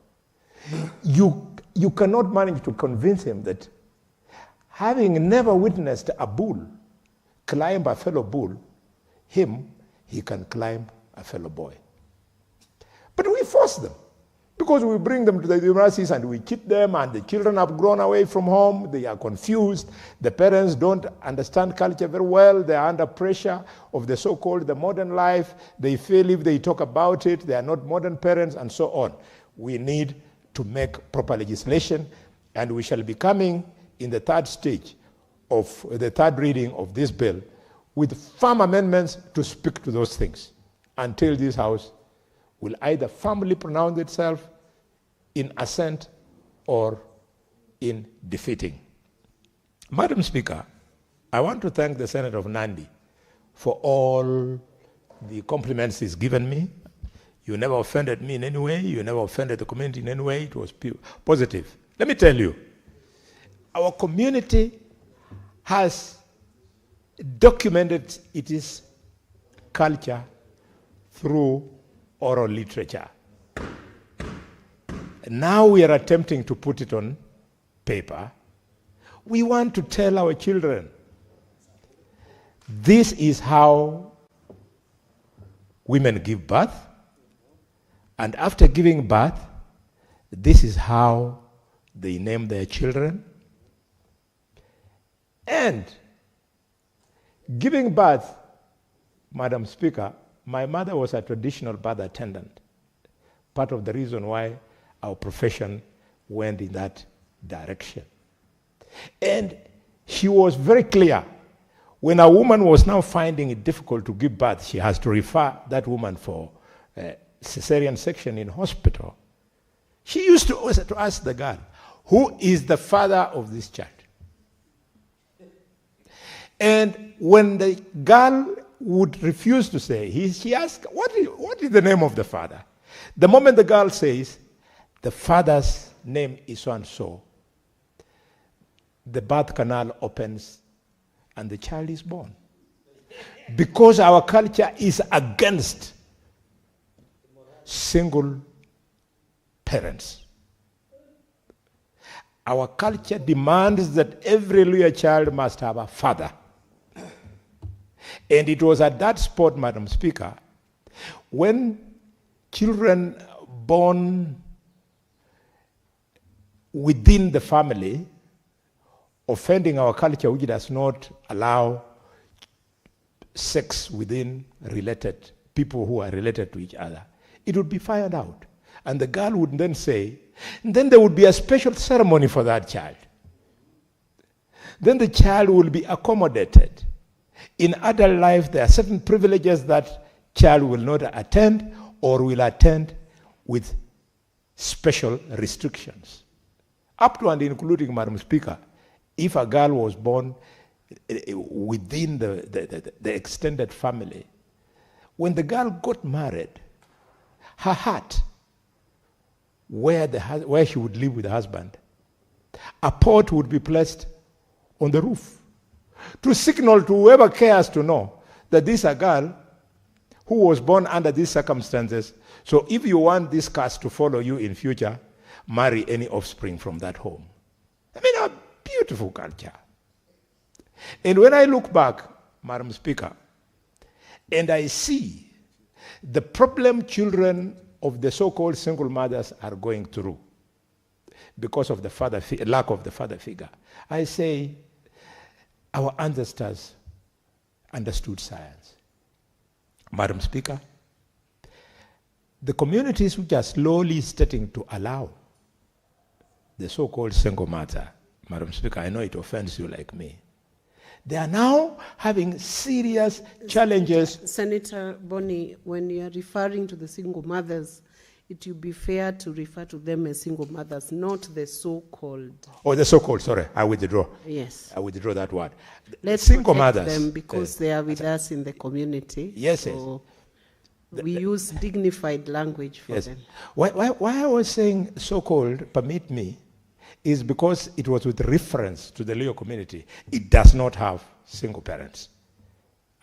You cannot manage to convince him that having never witnessed a bull climb a fellow bull, he can climb a fellow boy. But we force them because we bring them to the universities and we cheat them, and the children have grown away from home, they are confused, the parents don't understand culture very well, they are under pressure of the so-called the modern life, they feel if they talk about it, they are not modern parents, and so on. We need to make proper legislation, and we shall be coming in the third stage of the third reading of this bill with firm amendments to speak to those things until this House will either firmly pronounce itself in assent or in defeating. Madam Speaker, I want to thank the Senator of Nandi for all the compliments he's given me. You never offended me in any way. You never offended the community in any way. It was positive. Let me tell you, our community has documented its culture through oral literature. Now we are attempting to put it on paper. We want to tell our children, this is how women give birth, and after giving birth, this is how they name their children. And giving birth, Madam Speaker, my mother was a traditional birth attendant. Part of the reason why our profession went in that direction. And she was very clear. When a woman was now finding it difficult to give birth, she has to refer that woman for cesarean section in hospital. She used to ask the girl, who is the father of this child? And when the girl would refuse to say, she asked, what is the name of the father? The moment the girl says, the father's name is so and so, the birth canal opens and the child is born. Because our culture is against single parents. Our culture demands that every Luo child must have a father. And it was at that spot, Madam Speaker, when children born within the family, offending our culture, which does not allow sex within related people who are related to each other, it would be found out. And the girl would then say, then there would be a special ceremony for that child. Then the child will be accommodated. In adult life, there are certain privileges that child will not attend or will attend with special restrictions. Up to and including, Madam Speaker, if a girl was born within the extended family, when the girl got married, her heart, where she would live with the husband, a pot would be placed on the roof to signal to whoever cares to know that this is a girl who was born under these circumstances. So if you want this curse to follow you in future, marry any offspring from that home. I mean, a beautiful culture. And when I look back, Madam Speaker, and I see the problem children of the so-called single mothers are going through because of the lack of the father figure, I say our ancestors understood science. Madam Speaker, the communities which are slowly starting to allow the so-called single mother, Madam Speaker, I know it offends you like me, they are now having serious challenges. Senator Boni, when you are referring to the single mothers, it would be fair to refer to them as single mothers, not the so-called. Oh, the so-called, sorry, I withdraw. Yes. I withdraw that word. Let's single protect mothers, them because they are with us in the community. Yes, so we use dignified language for them. Why I was saying so-called, permit me, is because it was with reference to the Leo community. It does not have single parents,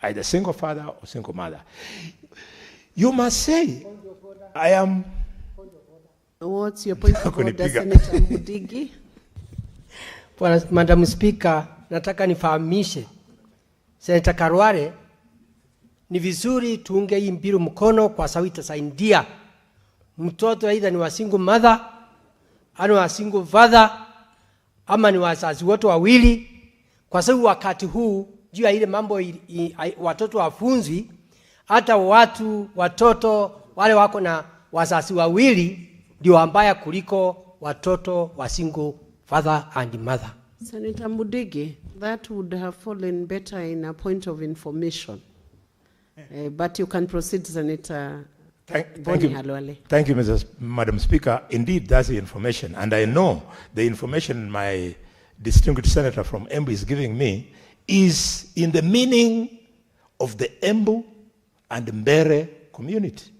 either single father or single mother. You must say, I am... What's your point of order, Senator Mudigi? Madam Speaker, nataka nifahamishe Senator Karware, ni vizuri tuunge hii mbiru mkono kwa sababu itasaidia mtoto aidha ni wa single mother, ana wa single father, ama ni wazazi wote wawili, kwa sababu wakati huu juu ya ile mambo watoto wafunzwi, hata watoto wale wako na wazazi wawili ndio ambaya kuliko watoto wa single father and mother. Senator Mudigi, that would have fallen better in a point of information. But you can proceed, Senator Boni Halwale. Thank you, Madam Speaker. Indeed, that's the information. And I know the information my distinguished senator from Embu is giving me is in the meaning of the Embu and Mbere community.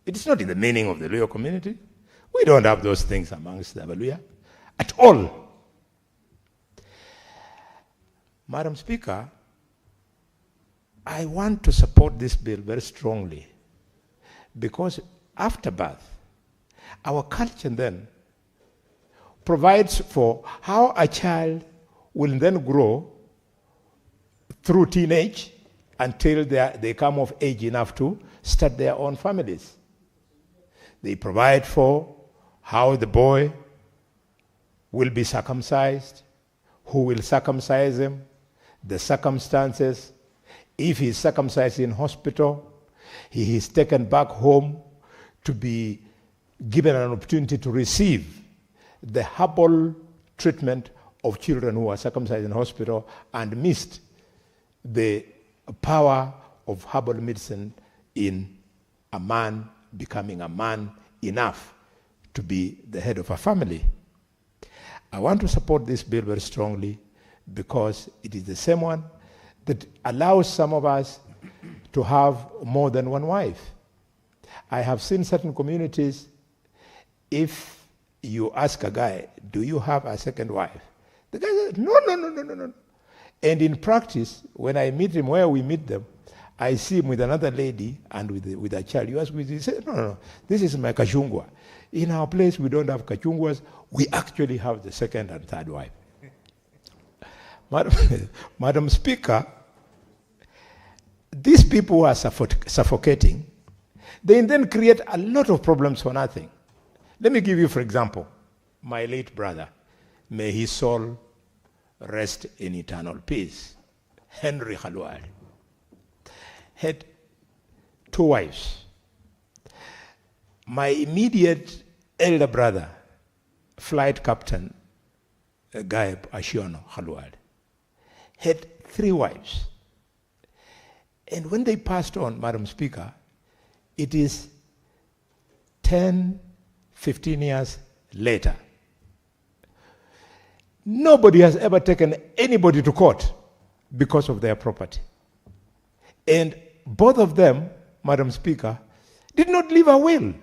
It is not in the meaning of the Luo community. We don't have those things amongst the Abaluya at all. Madam Speaker, I want to support this bill very strongly because after birth, our culture then provides for how a child will then grow through teenage until they come of age enough to start their own families. They provide for how the boy will be circumcised, who will circumcise him, the circumstances. If he's circumcised in hospital, he is taken back home to be given an opportunity to receive the herbal treatment of children who are circumcised in hospital and missed the power of herbal medicine in a man becoming a man enough to be the head of a family. I want to support this bill very strongly because it is the same one that allows some of us to have more than one wife. I have seen certain communities, if you ask a guy, do you have a second wife? The guy says, no. And in practice, when I meet him, where we meet them, I see him with another lady and with a child. You ask me, he says, no, this is my kachungwa. In our place, we don't have kachungwas. We actually have the second and third wife. Madam Speaker, these people who are suffocating, they then create a lot of problems for nothing. Let me give you, for example, my late brother, may his soul rest in eternal peace, Henry Khalwal, had 2 wives. My immediate elder brother, flight captain, Gaib Ashiono Khalwal, had 3 wives. And when they passed on, Madam Speaker, it is 10, 15 years later. Nobody has ever taken anybody to court because of their property. And both of them, Madam Speaker, did not leave a will.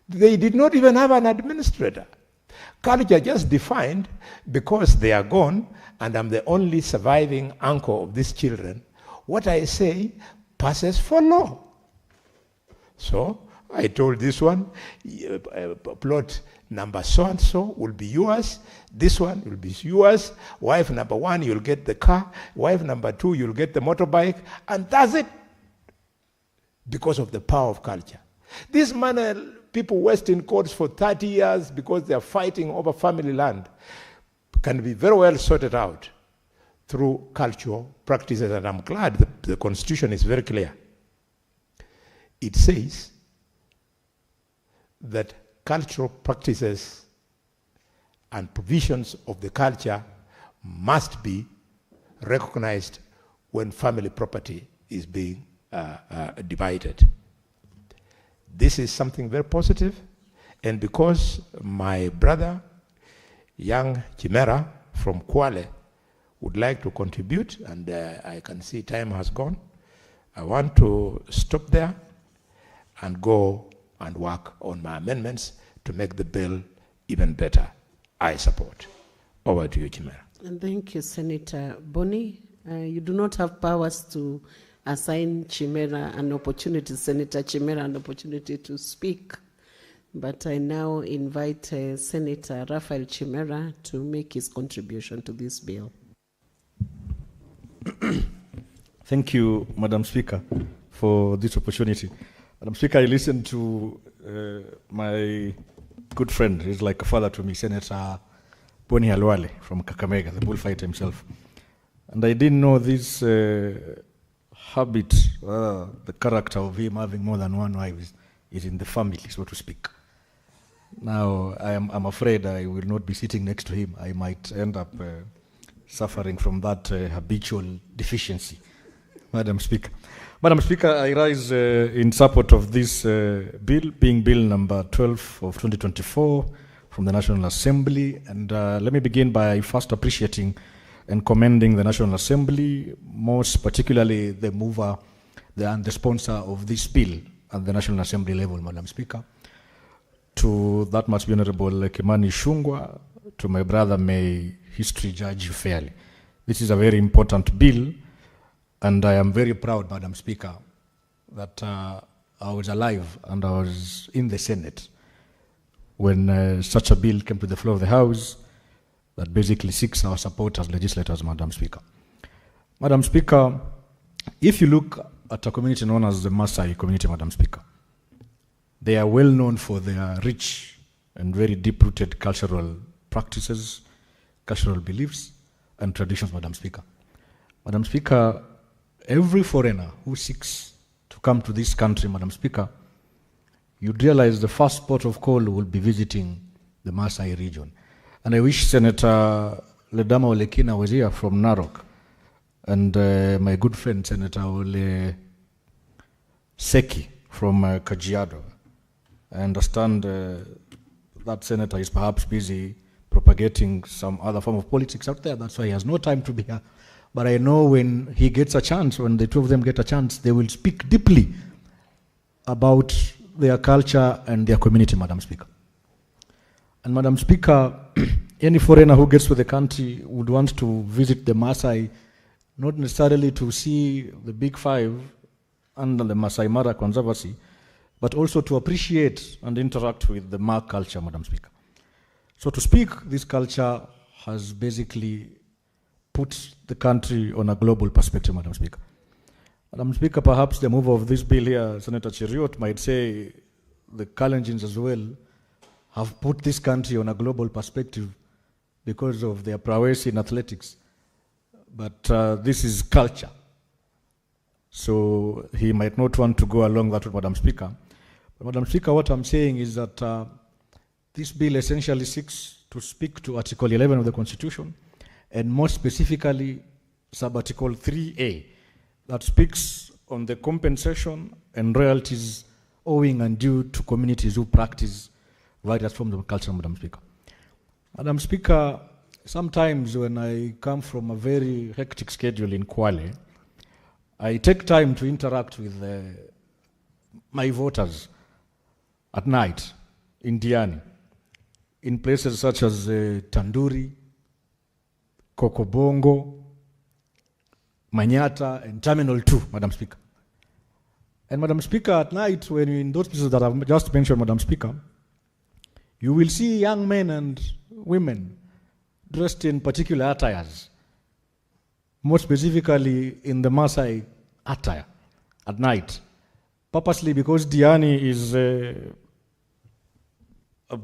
They did not even have an administrator. Culture just defined, because they are gone and I'm the only surviving uncle of these children, what I say passes for law. So I told this one, plot number so-and-so will be yours, this one will be yours, wife number 1, you'll get the car, wife number 2, you'll get the motorbike, and that's it. Because of the power of culture. This man, people west in courts for 30 years because they are fighting over family land, can be very well sorted out through cultural practices, and I'm glad the Constitution is very clear. It says that cultural practices and provisions of the culture must be recognized when family property is being divided. This is something very positive, and because my brother, young Chimera from Kwale, would like to contribute, and I can see time has gone, I want to stop there and go and work on my amendments to make the bill even better. I support. Over to you, Chimera. And thank you, Senator Boni. You do not have powers to assign Chimera an opportunity, Senator Chimera an opportunity to speak. But I now invite Senator Raphael Chimera to make his contribution to this bill. Thank you, Madam Speaker, for this opportunity. Madam Speaker, I listened to my good friend, he's like a father to me, Senator Boni Halwale from Kakamega, the bullfighter himself. And I didn't know this habit, the character of him having more than one wife is in the family, so to speak. Now, I'm afraid I will not be sitting next to him. I might end up suffering from that habitual deficiency, Madam Speaker. Madam Speaker, I rise in support of this bill, being Bill number 12 of 2024 from the National Assembly. And let me begin by first appreciating and commending the National Assembly, most particularly the mover and the sponsor of this bill at the National Assembly level, Madam Speaker. To that much Honorable Kimani Shungwa, to my brother, may history judge you fairly. This is a very important bill, and I am very proud, Madam Speaker, that I was alive and I was in the Senate when such a bill came to the floor of the House that basically seeks our support as legislators, Madam Speaker. Madam Speaker, if you look at a community known as the Maasai community, Madam Speaker, they are well known for their rich and very deep-rooted cultural practices, cultural beliefs, and traditions, Madam Speaker. Madam Speaker, every foreigner who seeks to come to this country, Madam Speaker, you'd realize the first port of call will be visiting the Maasai region. And I wish Senator Ledama Olekina was here from Narok, and my good friend Senator Ole Seki from Kajiado. I understand that senator is perhaps busy propagating some other form of politics out there. That's why he has no time to be here. But I know when he gets a chance, when the two of them get a chance, they will speak deeply about their culture and their community, Madam Speaker. And Madam Speaker, any foreigner who gets to the country would want to visit the Maasai, not necessarily to see the Big Five under the Masai Mara Conservancy, but also to appreciate and interact with the Ma culture, Madam Speaker. So to speak, this culture has basically put the country on a global perspective, Madam Speaker. Madam Speaker, perhaps the mover of this bill here, Senator Cheriot, might say the Kalenjins as well have put this country on a global perspective because of their prowess in athletics. But this is culture. So he might not want to go along that route, Madam Speaker. But Madam Speaker, what I'm saying is that this bill essentially seeks to speak to Article 11 of the Constitution, and more specifically, sub-article 3A, that speaks on the compensation and royalties owing and due to communities who practice various forms of culture, Madam Speaker. Madam Speaker, sometimes when I come from a very hectic schedule in Kwale, I take time to interact with my voters at night in Diani, in places such as Tanduri, Kokobongo, Manyata, and Terminal 2, Madam Speaker. And Madam Speaker, at night, when you're in those places that I've just mentioned, Madam Speaker, you will see young men and women dressed in particular attires, more specifically in the Maasai attire at night, purposely because Diani is a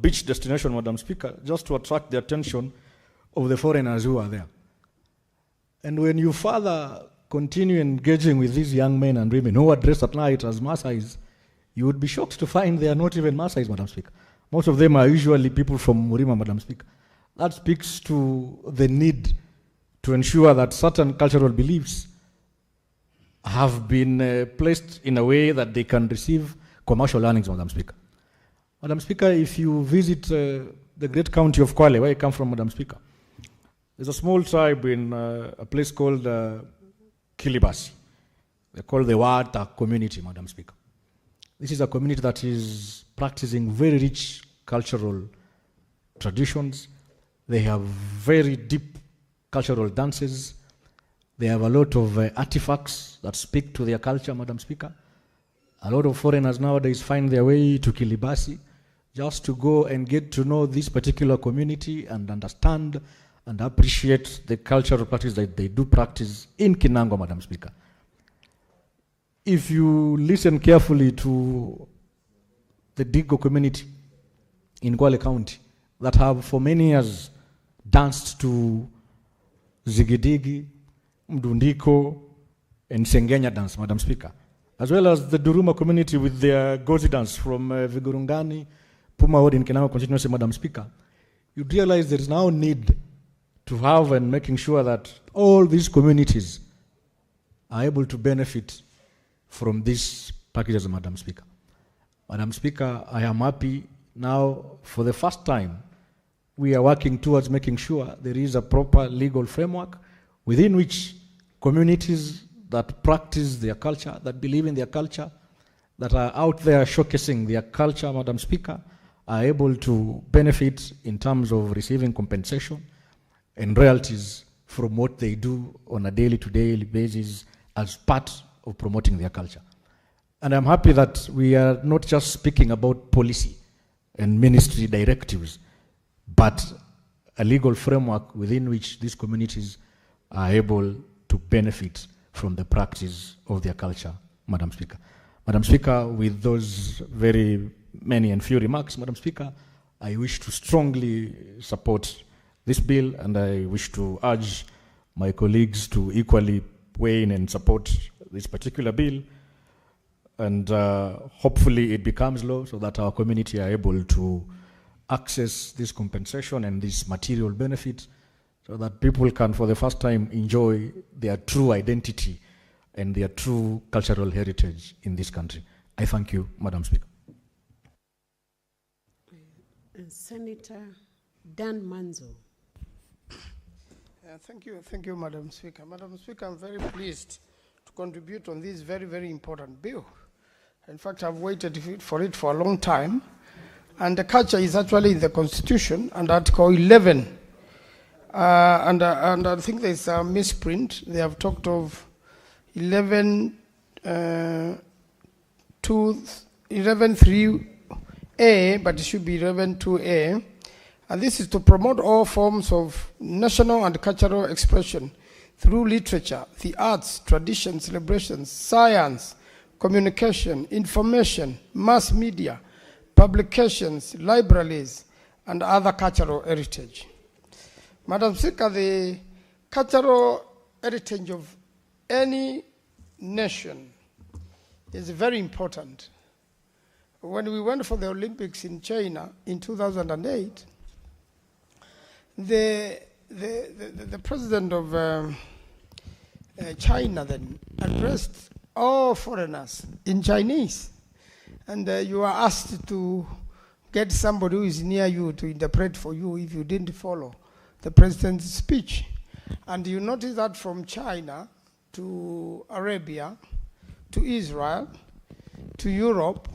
beach destination, Madam Speaker, just to attract the attention of the foreigners who are there. And when you further continue engaging with these young men and women who are dressed at night as Maasais, you would be shocked to find they are not even Maasais, Madam Speaker. Most of them are usually people from Murima, Madam Speaker. That speaks to the need to ensure that certain cultural beliefs have been placed in a way that they can receive commercial earnings, Madam Speaker. Madam Speaker, if you visit the great county of Kwale, where I come from, Madam Speaker, there's a small tribe in a place called Kilibasi. They're called the Wata community, Madam Speaker. This is a community that is practicing very rich cultural traditions. They have very deep cultural dances. They have a lot of artifacts that speak to their culture, Madam Speaker. A lot of foreigners nowadays find their way to Kilibasi just to go and get to know this particular community and understand and appreciate the cultural practice that they do practice in Kinango, Madam Speaker. If you listen carefully to the Digo community in Kwale County that have for many years danced to Zigidigi, Mdundiko, and Sengenya dance, Madam Speaker, as well as the Duruma community with their Gozi dance from Vigurungani, Puma Ward in Kinango constituency, Madam Speaker, you'd realize there is now need to have and making sure that all these communities are able to benefit from these packages, Madam Speaker. Madam Speaker, I am happy now for the first time we are working towards making sure there is a proper legal framework within which communities that practice their culture, that believe in their culture, that are out there showcasing their culture, Madam Speaker, are able to benefit in terms of receiving compensation and royalties from what they do on a daily-to-daily basis as part of promoting their culture. And I'm happy that we are not just speaking about policy and ministry directives, but a legal framework within which these communities are able to benefit from the practice of their culture, Madam Speaker. Madam Speaker, with those very many and few remarks, Madam Speaker, I wish to strongly support this bill, and I wish to urge my colleagues to equally weigh in and support this particular bill, and hopefully it becomes law so that our community are able to access this compensation and this material benefit so that people can for the first time enjoy their true identity and their true cultural heritage in this country. I thank you, Madam Speaker. Senator Dan Manzo. Thank you, Madam Speaker. Madam Speaker, I'm very pleased to contribute on this very, very important bill. In fact, I've waited for it for a long time. And the culture is actually in the Constitution, and Article 11. And I think there's a misprint. They have talked of 11.3a, but it should be 11.2a. And this is to promote all forms of national and cultural expression through literature, the arts, tradition, celebrations, science, communication, information, mass media, publications, libraries, and other cultural heritage. Madam Speaker, the cultural heritage of any nation is very important. When we went for the Olympics in China in 2008, the president of China then addressed all foreigners in Chinese. And you are asked to get somebody who is near you to interpret for you if you didn't follow the president's speech. And you notice that from China to Arabia, to Israel, to Europe,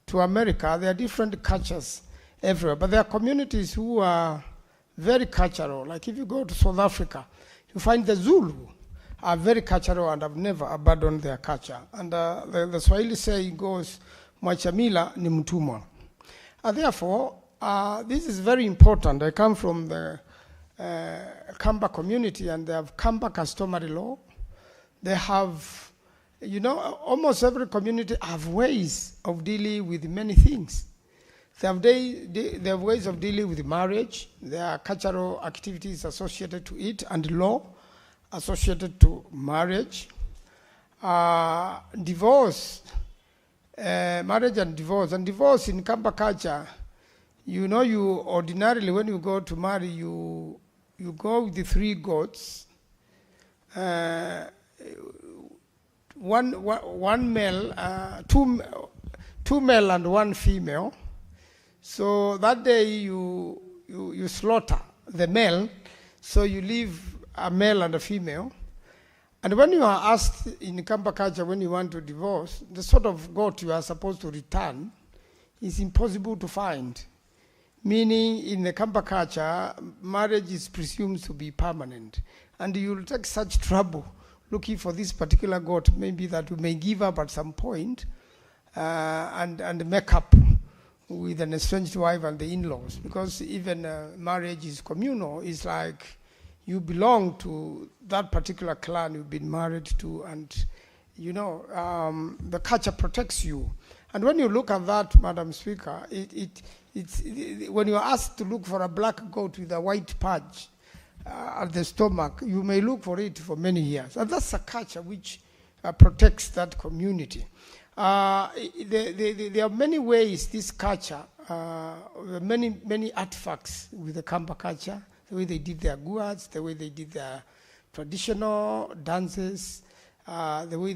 to America, there are different cultures everywhere. But there are communities who are very cultural. Like if you go to South Africa, you find the Zulu are very cultural and have never abandoned their culture. And the Swahili saying goes, Mwachamila ni mtumwa. Therefore, this is very important. I come from the Kamba community, and they have Kamba customary law. They have, you know, almost every community have ways of dealing with many things. They have ways of dealing with marriage. There are cultural activities associated to it and law associated to marriage. Divorce, marriage and divorce. And divorce in Kamba culture, you know, you ordinarily, when you go to marry, you go with the 3 goats, one male, two male and 1 female. So that day you slaughter the male, so you leave a male and a female. And when you are asked in Kamba culture, when you want to divorce, the sort of goat you are supposed to return is impossible to find. Meaning in the Kamba culture, marriage is presumed to be permanent. And you'll take such trouble looking for this particular goat, maybe that we may give up at some point and make up with an estranged wife and the in-laws. Because even marriage is communal. It's like you belong to that particular clan you've been married to, and you know, the culture protects you. And when you look at that, Madam Speaker, when you're asked to look for a black goat with a white patch at the stomach, you may look for it for many years. And that's a culture which protects that community. There are many ways this culture, many artifacts with the Kamba culture, the way they did their guards, the way they did their traditional dances, the way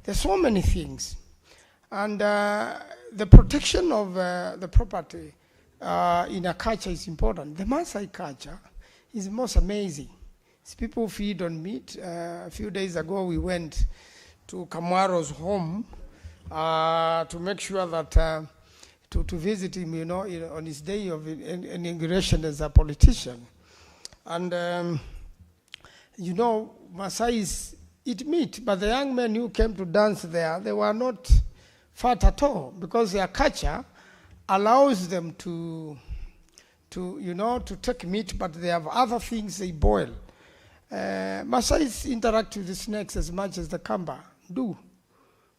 there's so many things. And the protection of the property in a culture is important. The Maasai culture is most amazing. It's people feed on meat. A few days ago, we went to Kamwaro's home to make sure that to visit him, you know, on his day of inauguration as a politician. And, you know, Maasais eat meat, but the young men who came to dance there, they were not fat at all, because their culture allows them to take meat, but they have other things they boil. Maasais interact with the snakes as much as the Kamba do.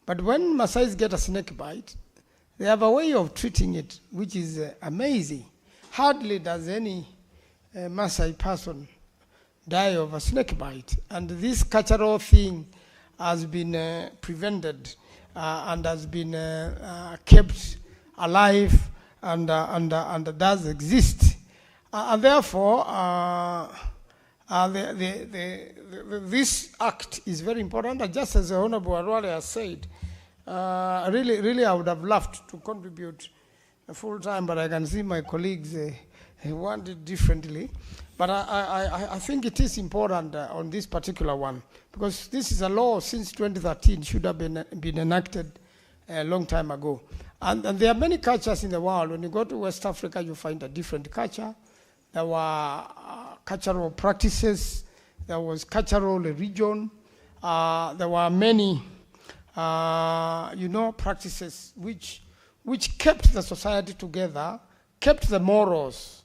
But when Maasais get a snake bite, they have a way of treating it, which is amazing. Hardly does any Maasai person die of a snake bite. And this cultural thing has been prevented and has been kept alive and does exist. And therefore, this act is very important. And just as the Honorable Arwale has said, really I would have loved to contribute full time, but I can see my colleagues want it differently. But I think it is important on this particular one, because this is a law since 2013, should have been enacted a long time ago. And there are many cultures in the world. When you go to West Africa, you find a different culture. There were cultural practices. There was cultural religion. There were many, practices which kept the society together, kept the morals,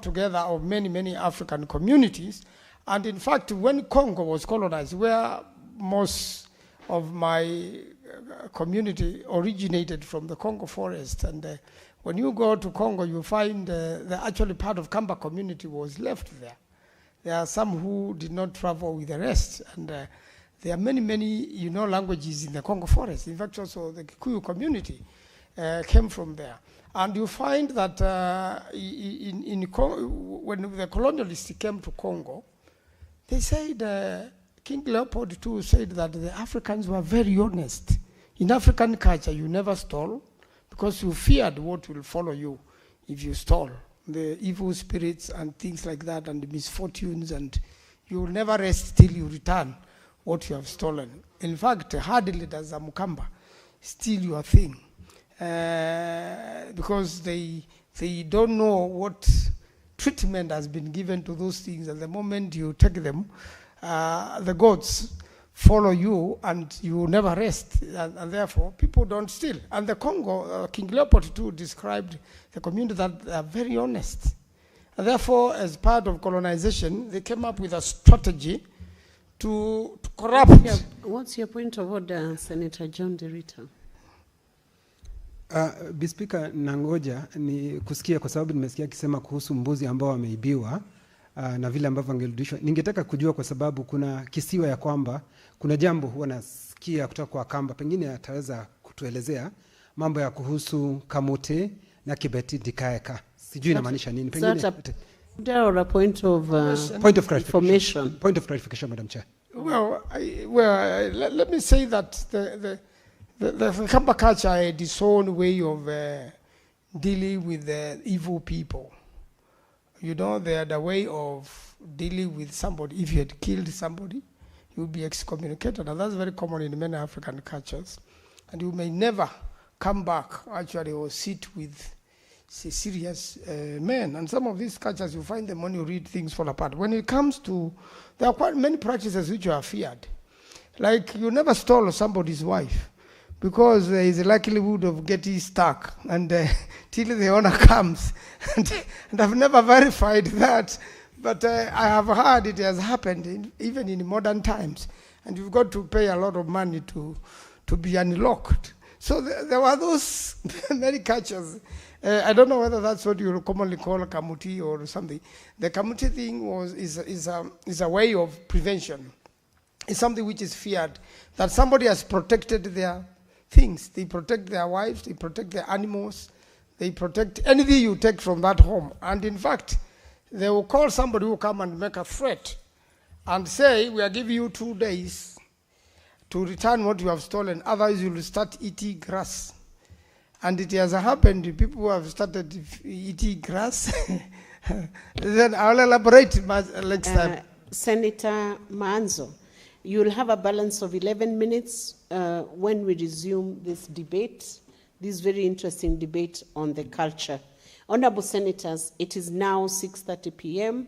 together of many African communities. And in fact, when Congo was colonized, where most of my community originated from the Congo forest, and when you go to Congo, you find the actually part of Kamba community was left there. There are some who did not travel with the rest, and there are many languages in the Congo forest. In fact, also the Kikuyu community came from there. And you find that when the colonialists came to Congo, they said, King Leopold II said that the Africans were very honest. In African culture, you never stole, because you feared what will follow you if you stole, the evil spirits and things like that, and the misfortunes, and you will never rest till you return what you have stolen. In fact, hardly does a Mukamba steal your thing, because they don't know what treatment has been given to those things. At the moment you take them, the gods follow you and you will never rest, and therefore people don't steal. And the Congo, King Leopold II described the community that they are very honest. And therefore, as part of colonization, they came up with a strategy to corrupt. What's your point of order, Senator John Derrida? Bispika, nangoja ni kusikia kwa sababu nimesikia akisema kuhusu mbuzi ambao wameibiwa na vile ambavyo angerudishwa. Ningetaka kujua kwa sababu kuna kisiwa ya kwamba kuna jambo huwa nasikia kutoka kwa Kamba, pengine ataweza kutuelezea mambo ya kuhusu Kamute na Kibeti Dikaeka. Sijui inamaanisha nini. Pengine a point of information. Point of clarification, Madam Chair. Well, let me say that the Kamba culture had its own way of dealing with the evil people. You know, they had a way of dealing with somebody. If you had killed somebody, you would be excommunicated, and that's very common in many African cultures. And you may never come back, actually, or sit with serious men. And some of these cultures, you find them when you read things fall apart. When it comes to, there are quite many practices which are feared. Like, you never stole somebody's wife, because there is a likelihood of getting stuck and till the owner comes. And I've never verified that, but I have heard it has happened even in modern times. And you've got to pay a lot of money to be unlocked. So there were those many cultures. I don't know whether that's what you commonly call a kamuti or something. The kamuti thing is a way of prevention. It's something which is feared, that somebody has protected their things. They protect their wives, they protect their animals, they protect anything you take from that home. And in fact, they will call somebody who will come and make a threat and say, we are giving you 2 days to return what you have stolen, otherwise you will start eating grass. And it has happened, people who have started eating grass. Then I'll elaborate next time. Senator Manzo, you'll have a balance of 11 minutes when we resume this debate, this very interesting debate on the culture. Honorable Senators, it is now 6:30 p.m.,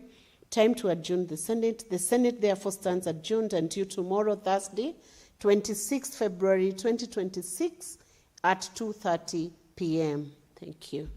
time to adjourn the Senate. The Senate therefore stands adjourned until tomorrow, Thursday, 26th February 2026 at 2:30 p.m. Thank you.